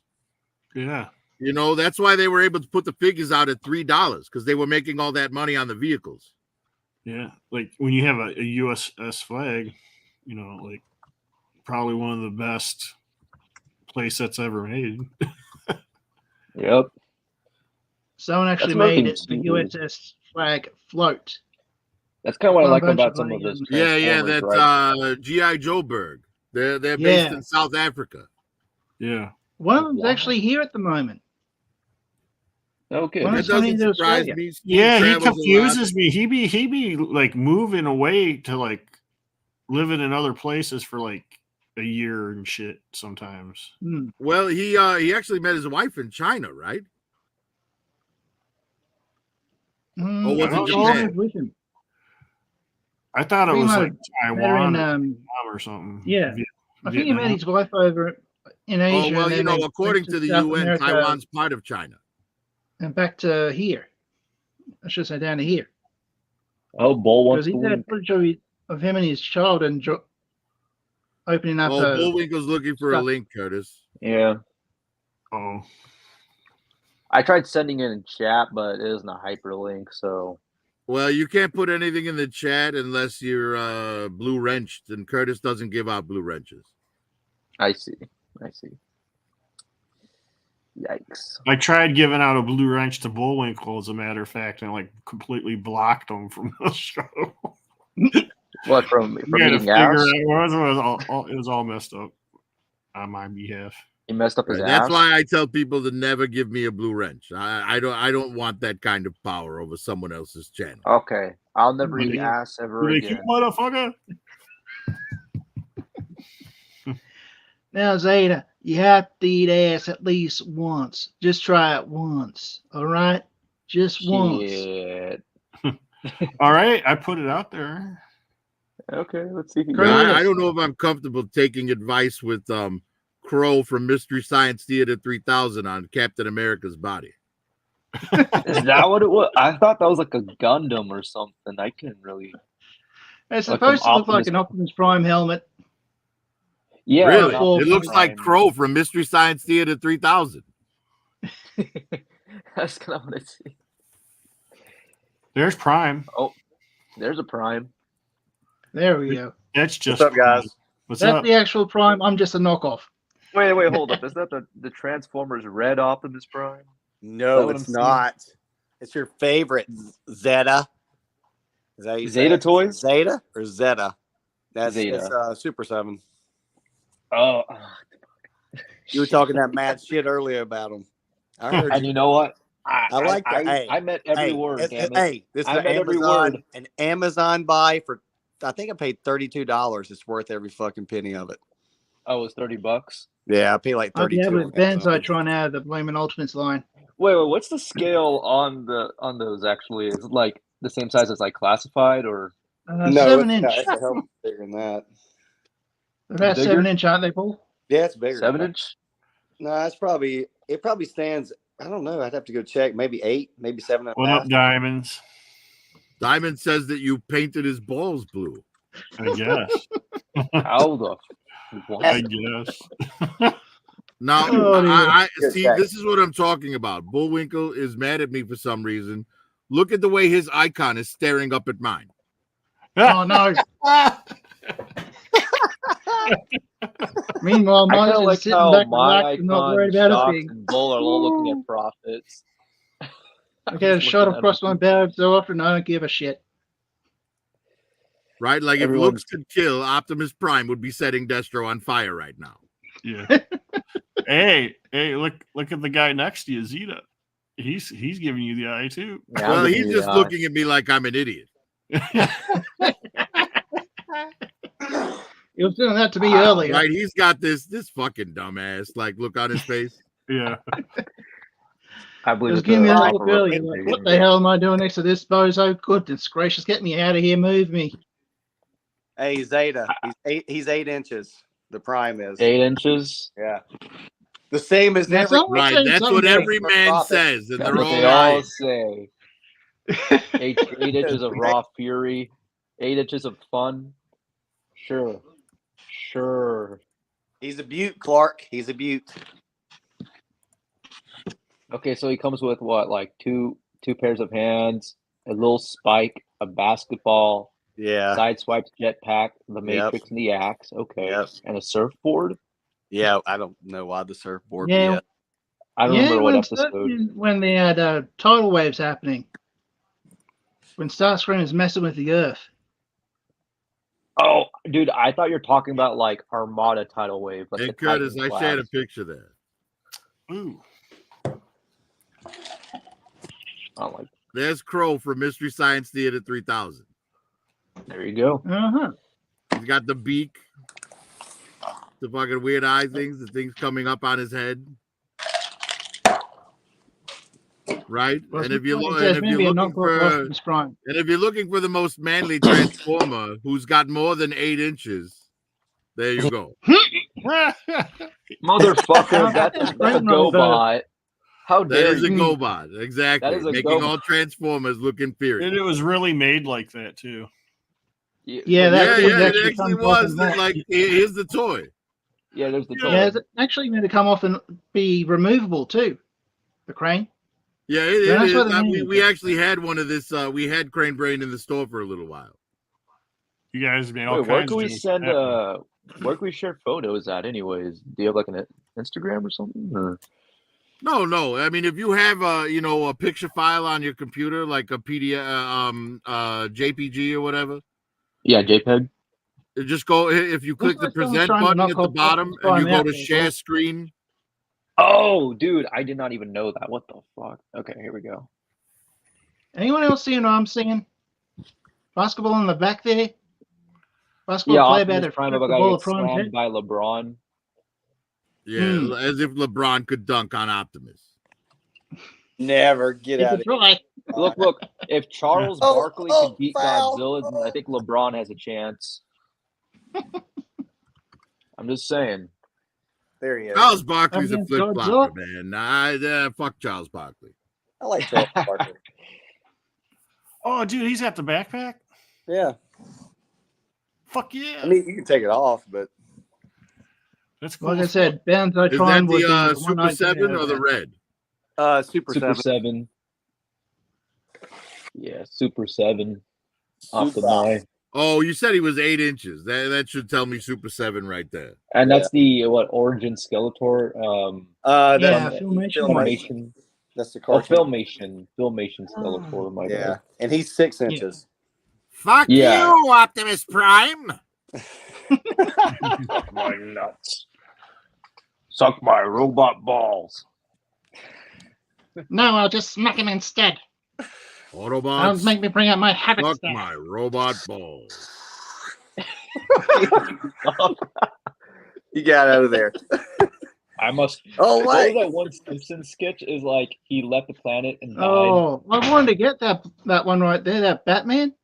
Yeah. You know, that's why they were able to put the figures out at $3 because they were making all that money on the vehicles. Yeah. Like when you have a USS flag, like probably one of the best play sets ever made. Yep. Someone actually another made thing it the too. USS flag float. That's kind of what I Well, a like bunch about of some of those Yeah, Transformers, right? G.I. Joeberg. They're based Yeah. in South Africa. Yeah. One of them's Wow. actually here at the moment. Okay. One That of coming doesn't to surprise Australia. me. Steve Yeah, he travels a lot. confuses me. He be like moving away to like living in other places for like a year and shit sometimes. Hmm. Well, he actually met his wife in China, right? Hmm, Oh, was I it think she's Japan? moved with him. I thought it We was might like have met her in, Taiwan or Vietnam or something. yeah. I think he met Vietnam. his wife over in Asia. Oh, well, and you then know, they according went to the South UN, America Taiwan's part of China. and back to here. I should say down to here. Oh, Bull Because wants he's to had win. footage of him and his child and opening up Oh, a. Bullwinkle's looking for a stuff. link, Curtis. Yeah. Oh, I tried sending it in chat, but it isn't a hyperlink, so Well, you can't put anything in the chat unless you're blue wrenched, and Curtis doesn't give out blue wrenches. I see. Yikes. I tried giving out a blue wrench to Bullwinkle, as a matter of fact, and like completely blocked him from the show. What from We had to eating figure ass? it was all messed up on my behalf. He messed up his Right. ass. That's why I tell people to never give me a blue wrench. I don't want that kind of power over someone else's channel. Okay, I'll never Really? eat ass ever You again. motherfucker. Now, Zeta, you have to eat ass at least once. Just try it once. All right? Just once. Shit. All right, I put it out there. Okay, let's see if he Great. goes. I don't know if I'm comfortable taking advice with Crow from Mystery Science Theater 3000 on Captain America's body. Is that what it was? I thought that was like a Gundam or something. I couldn't really. It's Like supposed from to look like Optimus- an Optimus Prime helmet. Yeah, Really? full It looks like Prime. Crow from Mystery Science Theater 3000. That's kind of what I see. There's Prime. Oh, there's a Prime. There we go. That's just What's up, guys? What's That's up? the actual Prime. I'm just a knockoff. Wait, hold up. Is that the Transformers Red Optimus Prime? Is that No, what it's I'm seeing? not. It's your favorite Zeta. Is that how you say Zeta it? toys? Zeta or Zeta? That's Zeta. It's Super 7. Oh, You were talking that mad shit earlier about them. I heard and you. you know what? I like that. Hey, I meant every word. Damn it. Hey, this is I meant every word. An Amazon buy for. I think I paid $32. It's worth every fucking penny of it. Oh, it's $30. Yeah, I pay like I'll be 32. able to Banzai trying out of the Blaming Ultimates line. Wait, what's the scale on those actually? Is it like the same size as like classified or No, 7-inch. it's a hell bigger than that. They're about Bigger? 7-inch, aren't they, Paul? Yeah, it's bigger. 7-inch? No, it probably stands. I don't know. I'd have to go check. Maybe 8, maybe 7.5. What up, Diamonds? Diamond says that you painted his balls blue. I guess. How the what? I guess. Now, Oh, dear. I Good see. check. This is what I'm talking about. Bullwinkle is mad at me for some reason. Look at the way his icon is staring up at mine. Oh, no. Meanwhile, I mine's kind of just like sitting how back my relaxed and not icon, worried about a Shocks, thing. and Bull are all looking at profits. I get a shot across my bow so often I don't give a shit. Right? Like Everyone's- if looks could kill, Optimus Prime would be setting Destro on fire right now. Yeah. hey, look at the guy next to you, Zeta. He's giving you the eye too. Yeah, I'm Well, giving he's you just the eye. looking at me like I'm an idiot. He was doing that to me earlier. Right? He's got this fucking dumbass like look on his face. Yeah. I He believe was it's giving me a a look earlier. Like, what the hell am I doing next to this bozo? Goodness gracious, get me out of here, move me. Hey, Zeta. He's 8 inches. The Prime is. 8 inches. Yeah. The same as That's every. all. Right. saying That's something what like- every man says, and That's they're what all they all right. say. 8 inches of raw fury. 8 inches of fun. Sure. He's a beaut, Clark. He's a beaut. Okay, so he comes with what, like two pairs of hands, a little spike, a basketball, Yeah. sideswipes, jetpack, the Matrix, and the axe. Okay, Yep. and a surfboard. Yeah. I don't know why the surfboard. Yeah. Yeah. I don't remember what episode. when they had tidal waves happening. When Starscream was messing with the Earth. Oh, dude, I thought you were talking about like Armada tidal wave. Like Hey the Curtis, Titan I shared a class. picture there. Ooh. Oh, like There's Crow from Mystery Science Theater 3000. there you go. Uh-huh. He's got the beak, the fucking weird eye things, the things coming up on his head. Right? Well, And if you're it says maybe a looking knockoff for of Optimus Prime. the most manly transformer who's got more than 8 inches, there you go. Motherfucker, that's a Right, no, GoBot. How That dare is a you? GoBot, exactly. That is a Making GoBot. all transformers look inferior. And it was really made like that too. Yeah, that Yeah, thing it actually actually comes off was. and back. Like, here's the toy. Yeah, there's the Yeah, it's actually meant to come off and be removable too. The crane. Yeah, Yeah, it that's is. what I mean. We actually had one of this. We had Crane Brain in the store for a little while. You guys made all Wait, where kinds can we of jokes send happen. where can we share photos at anyways? Do you have like an Instagram or something? Or No. I mean, if you have a picture file on your computer, like a PDF, JPG or whatever, Yeah, JPEG. just go. If you click the That's what someone's present trying to button knock at the off bottom and you Prime go out to there, share bro. screen, Oh, dude, I did not even know that. What the fuck? Okay, here we go. Anyone else seeing what I'm seeing? Basketball in the back there. Basketball Yeah, play about Optimus to Prime, flip but the I ball get at Prime's slammed head. by LeBron. yeah, as if LeBron could dunk on Optimus. Never get He out could of try. Look. If Charles Oh, Barkley oh, could beat foul. Godzilla, then I think LeBron has a chance. I'm just saying. There he is. Charles Barkley's a Against flip Godzilla? flopper, man. Fuck Charles Barkley. I like Charles Barkley. Oh, dude, he's got the backpack. Yeah. Fuck yeah. I mean, you can take it off, but That's cool. Like I said, Banzai Is Tron that would be the the one Super I'd 7 or the red? Super Super 7. 7. Yeah, Super 7. Off the Super. eye. Oh, you said he was 8 inches. That should tell me Super 7 right there. And that's the Origin Skeletor. Yeah, That's Filmation. Filmation. That's the Oh, cartoon. Filmation Skeletor. My Yeah, bad. and he's 6 inches. Fuck Yeah. you, Optimus Prime. Suck my nuts. Suck my robot balls. No, I'll just smack him instead. Autobots, Don't make me bring out my havoc fuck staff. my robot balls. You got out of there. I must. Oh, What was wait. that one Simpsons sketch? Is like he left the planet and died. Oh, I wanted to get that one right there, that Batman.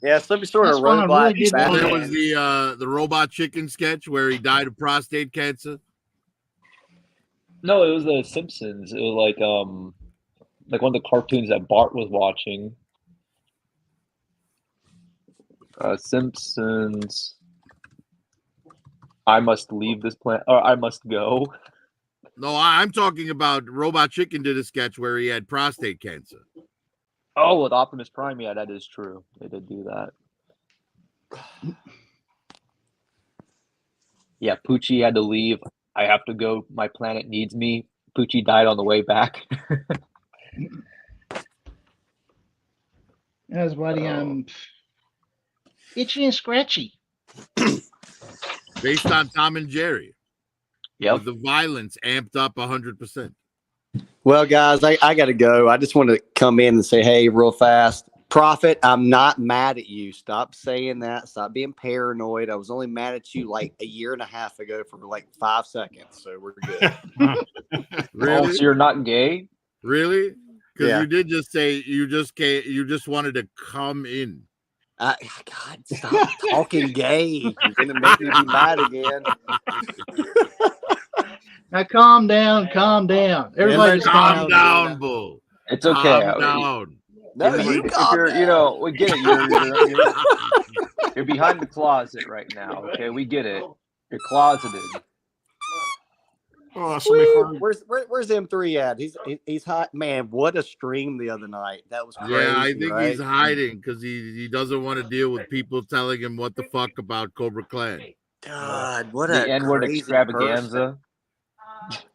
Yeah, some sort That's of one I robot. really did want. There Batman. was the robot chicken sketch where he died of prostate cancer. No, it was the Simpsons. It was like one of the cartoons that Bart was watching. Simpsons. I must leave this planet, or I must go. No, I'm talking about Robot Chicken did a sketch where he had prostate cancer. Oh, with Optimus Prime, yeah, that is true. They did do that. Yeah, Poochie had to leave. I have to go. My planet needs me. Poochie died on the way back. That's why the itchy and scratchy. Based on Tom and Jerry. Yep. With the violence amped up 100%. Well, guys, I got to go. I just wanted to come in and say, hey, real fast. Prophet, I'm not mad at you. Stop saying that. Stop being paranoid. I was only mad at you like a year and a half ago for like 5 seconds. So we're good. Really? Oh, so you're not gay? Really? Because Yeah. you did just say you just wanted to come in. God, stop talking gay. You're going to make me be mad again. Now calm down, calm down. Everybody just Calm calm down, Bull. It's okay. Calm down. No, If you you're, calm down. we get it. You're behind the closet right now. Okay, we get it. You're closeted. Oh, somebody Woo! farted. Where's M3 at? He's hot. Man, what a stream the other night. That was crazy. Yeah, I think right? he's hiding because he doesn't want to deal with people telling him what the fuck about Cobra Clan. God, what The a N-word crazy extravaganza.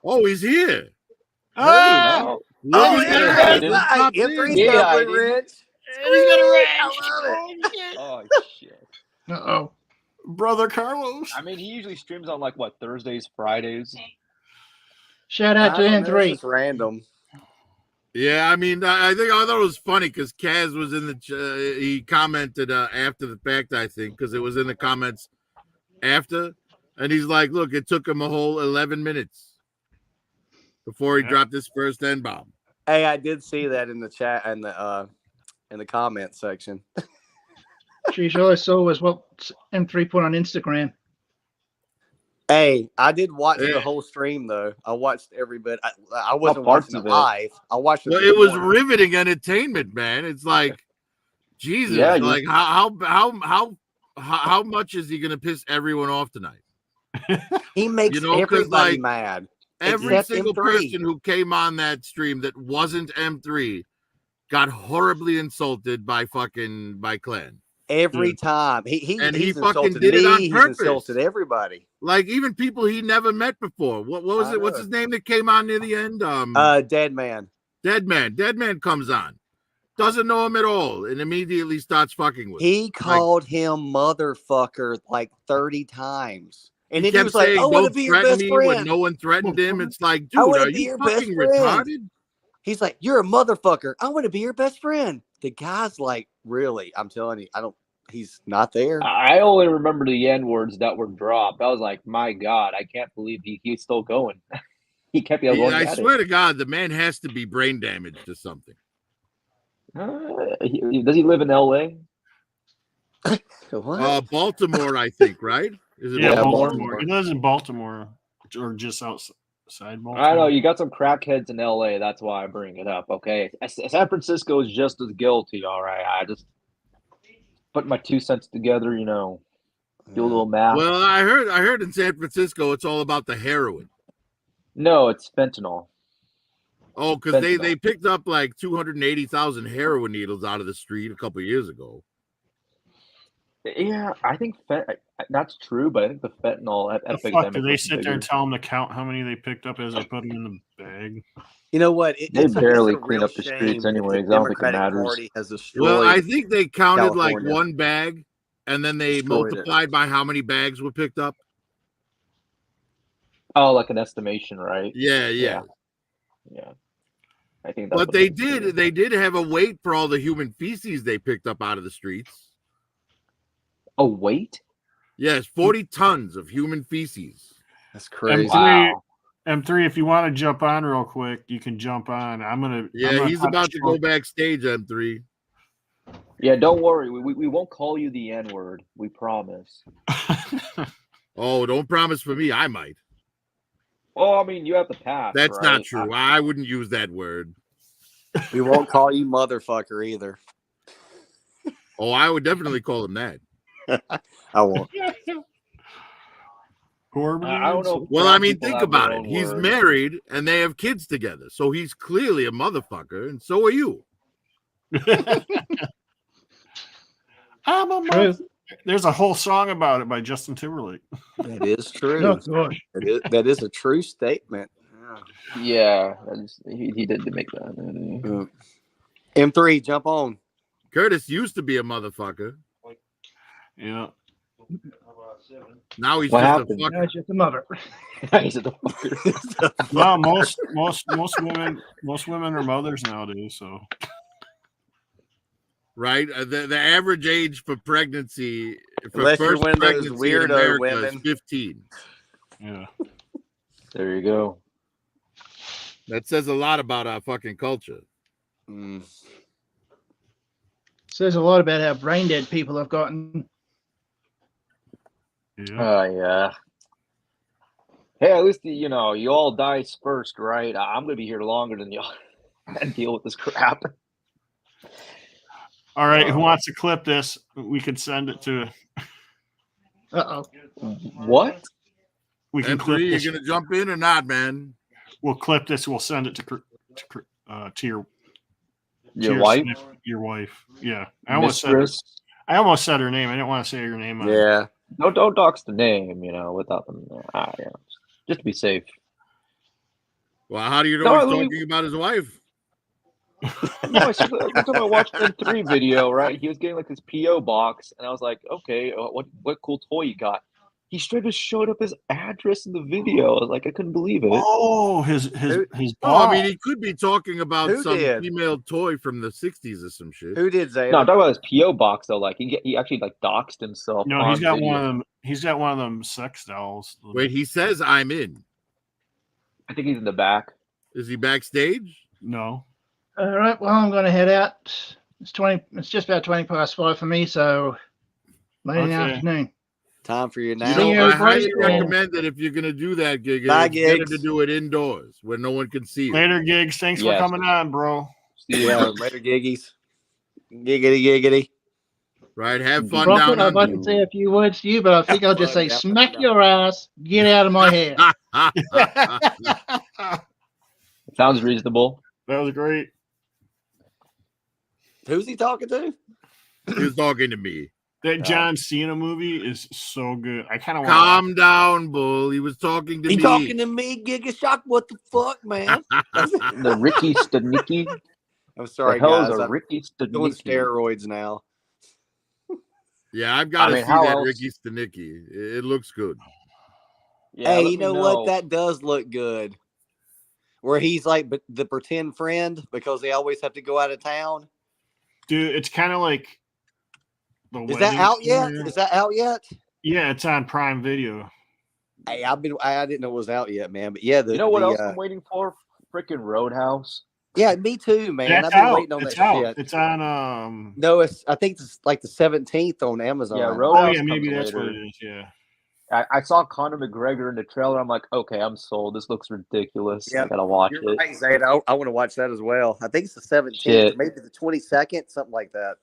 Oh, he's here. Oh, Look Oh, at yeah, that. dude. M3's Yeah, got I a did. wrench. And he's got a I ranch. love it. Oh shit. Uh-oh. Brother Carlos. I mean, he usually streams on like what, Thursdays, Fridays. Shout out to I don't know, it's N3. just random. Yeah, I mean, I thought it was funny because Kaz was in the he commented after the fact, I think, because it was in the comments after, and he's like, "Look, it took him a whole 11 minutes before he dropped his first N-bomb." Hey, I did see that in the chat and in the comment section. Geez, all I saw was what M3 put on Instagram. Hey, I did watch Yeah. the whole stream though. I watched every bit. I wasn't parts watching it of it? live. I watched it. Well, this it was morning. riveting entertainment, man. It's like, Jesus, Yeah, like how much is he gonna piss everyone off tonight? He makes You know, 'cause, everybody like, mad. Every Except single M3. person who came on that stream that wasn't M3 got horribly insulted by Clan. every time. He's fucking insulted did it on me. He's purpose. insulted everybody. Like even people he never met before. What was I it? What's know. his name that came on near the end? Dead man. Dead Man comes on. Doesn't know him at all and immediately starts fucking with him. He called him motherfucker like 30 times. And He then he kept was like, saying, I want to "Don't be your threaten best me," when friend. no one threatened him. It's like, I dude, wanna are be you your best fucking friend. retarded? He's like, you're a motherfucker. I want to be your best friend. The guy's like, really? I'm telling you, he's not there. I only remember the N words that were dropped. I was like, my God, I can't believe he's still going. He kept going I at swear to God, the man has to be brain damaged or something. it. Does he live in LA? What? Baltimore, I think, right? Is it Yeah, Baltimore? Baltimore. He lives in Baltimore, or just outside Baltimore. I know you got some crackheads in LA. That's why I bring it up. Okay, San Francisco is just as guilty. All right, I just put my 2 cents together. You know, do a little math. Well, I heard in San Francisco it's all about the heroin. No, it's fentanyl. Oh, because they picked up like 280,000 heroin needles out of the street a couple years ago. Yeah, I think that's true, but I think the fentanyl The fuck epidemic. do they was sit there bigger. and tell them to count how many they picked up as they put them in the bag? You know what? They barely it's a clean real up the shame streets that anyways. The I don't think it Democratic matters. Party has destroyed. Well, I think they counted California. like one bag, and then they Destroyed multiplied by how many bags were picked up. Oh, like an estimation, right? Yeah. Yeah. I think that's But what they do. did have a weight for all the human feces they picked up out of the streets. A weight? Yes, 40 tons of human feces. That's crazy. Wow. M3, if you want to jump on real quick, you can jump on. He's about to go backstage, M3. Yeah, don't worry. We won't call you the N-word. We promise. Oh, don't promise for me. I might. Oh, I mean, you have the pass. That's right? not true. I wouldn't use that word. We won't call you motherfucker either. Oh, I would definitely call him that. I won't. I don't know. Well, I mean, think have their about it. own He's words. married and they have kids together. So he's clearly a motherfucker, and so are you. I'm a True. There's a whole song about it by Justin Timberlake. That is true. Oh, gosh. That is a true statement. Yeah, he did make that. M3, jump on. Curtis used to be a motherfucker. Yeah. Now he's What just happened? a fucker. No, it's just a mother. He's a fucker. Well, most women are mothers nowadays, so Right? The average age for pregnancy, for Unless you're first one of those pregnancy in weirdo America women. is 15. yeah. There you go. That says a lot about our fucking culture. Says a lot about how brain dead people have gotten. Yeah. Yeah. Hey, at least you all die first, right? I'm gonna be here longer than y'all and deal with this crap. All right, who wants to clip this? We could send it to. Uh-oh. What? We can clip M3, this. you gonna jump in or not, man? We'll clip this. We'll send it to your Wife? Your wife. Yeah. I almost said her name. I didn't want to say her name. Yeah. Don't dox the name, without them. Just to be safe. Well, how do you know No, he's I mean- talking about his wife? No, one time I watched the M3 video, right? He was getting like this PO box, and I was like, okay, what cool toy you got? He straight just showed up his address in the video. I was like, I couldn't believe it. Oh, his Oh, ball. I mean, he could be talking about Who some did? female toy from the 60s or some shit. Who did Zay? No, I'm talking about his PO box though. Like he actually like doxed himself. No, on he's got video. one of them. He's got one of them sex dolls. Wait, he says I'm in. I think he's in the back. Is he backstage? No. All right, well, I'm going to head out. It's just about 20 past 5 for me, so late in the Okay. afternoon. Time for your You nap. know, you, I highly Bryce. recommend that if you're going to do that gig, Bye, it's better Gigs. to do it indoors where no one can see you. Later, Gigs. Thanks for Yes. coming on, bro. Yeah, later, giggies. Giggity. Right? Have fun Prophet, down I'd like under. to say a few words to you, but I think I'll just say, Yeah. smack your ass, get out of my hair. That Sounds reasonable. was great. Who's he talking to? He was talking to me. That John Cena movie is so good. I kind of Calm down, Bull. He was talking to He me. talking to me, Giga Shock. What the fuck, man? The Ricky Stanicki. I'm sorry, The hell is guys. a I'm Ricky doing Stanicki? steroids now. Yeah, I've got to see how that else? Ricky Stanicki. It looks good. Yeah, Hey, let you me know what? That does look good. Where he's like the pretend friend because they always have to go out of town. dude. It's kind of like the Is that wedding out yet? singer. Is that out yet? Yeah, it's on Prime Video. Hey, I didn't know it was out yet, man. But yeah, You know what else I'm waiting for? Freaking Roadhouse. Yeah, me too, man. That's I've been out. waiting on It's that out. shit. It's on. No, I think it's like the 17th on Amazon. Yeah, Oh Roadhouse yeah, maybe comes that's what later. it is. Yeah. I saw Conor McGregor in the trailer. I'm like, okay, I'm sold. This looks ridiculous. Yeah, I gotta watch You're it. right, Zane. I want to watch that as well. I think it's the 17th, Shit. or maybe the 22nd, something like that.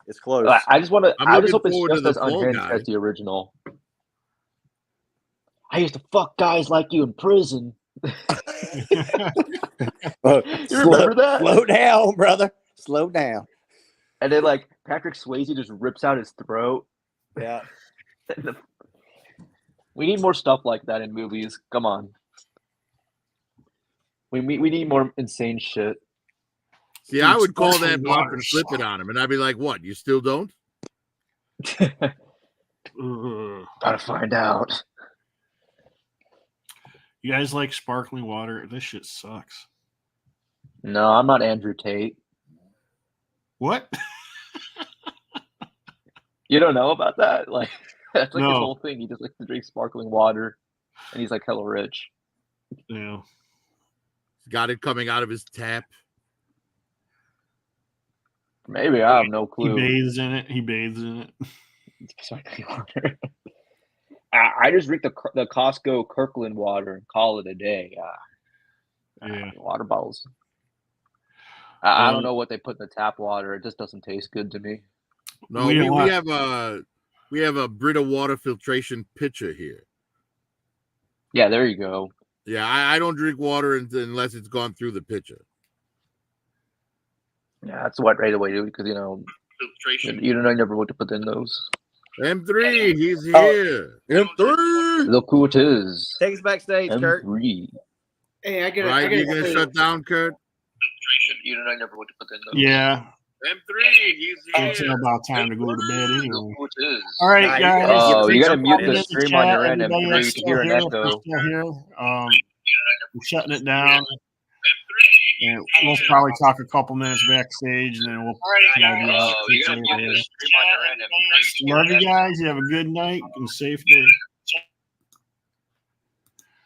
It's close. I just want to. I'm I just looking hope it's forward to just the as Fall unhinged Guy. as the original. I used to fuck guys like you in prison. You remember that? Slow down, brother. Slow down. And then like Patrick Swayze just rips out his throat. Yeah. We need more stuff like that in movies. Come on. We need more insane shit. See, I would call Sparkling that bluff water and flip it on him, and I'd be like, "What? You still don't?" Gotta find out. You guys like sparkling water? This shit sucks. No, I'm not Andrew Tate. What? You don't know about that? Like that's like his No. whole thing. He just likes to drink sparkling water, and he's like hella rich. Yeah. He's got it coming out of his tap. Maybe I have no He clue. bathes in it. He bathes in it. Sparkling water. I just drink the Costco Kirkland water and call it a day. Yeah. Water bottles. I don't know what they put in the tap water. It just doesn't taste good to me. No, we have a Brita water filtration pitcher here. Yeah, there you go. Yeah, I don't drink water unless it's gone through the pitcher. Yeah, that's what right away, dude. Because filtration. You don't know never what to put in those. M3, he's here. M3. Look who it is. Take us backstage, Kurt. M3. Hey, I gotta. Right, you're gonna shut down, Kurt. Filtration. You don't know never what to put in those. Yeah. M3, he's It's here. about time to go to bed anyway. Look who it is. All right, Nah, guys. Oh, you gotta mute Everybody the in the stream on your chat, end, everybody M3. that's You can still hear an here, echo. we're still here. We're shutting it down. And we'll probably talk a couple minutes backstage, and then we'll. Oh, you gotta mute the stream on your end, M3. Love you guys. You have a good night and safe day.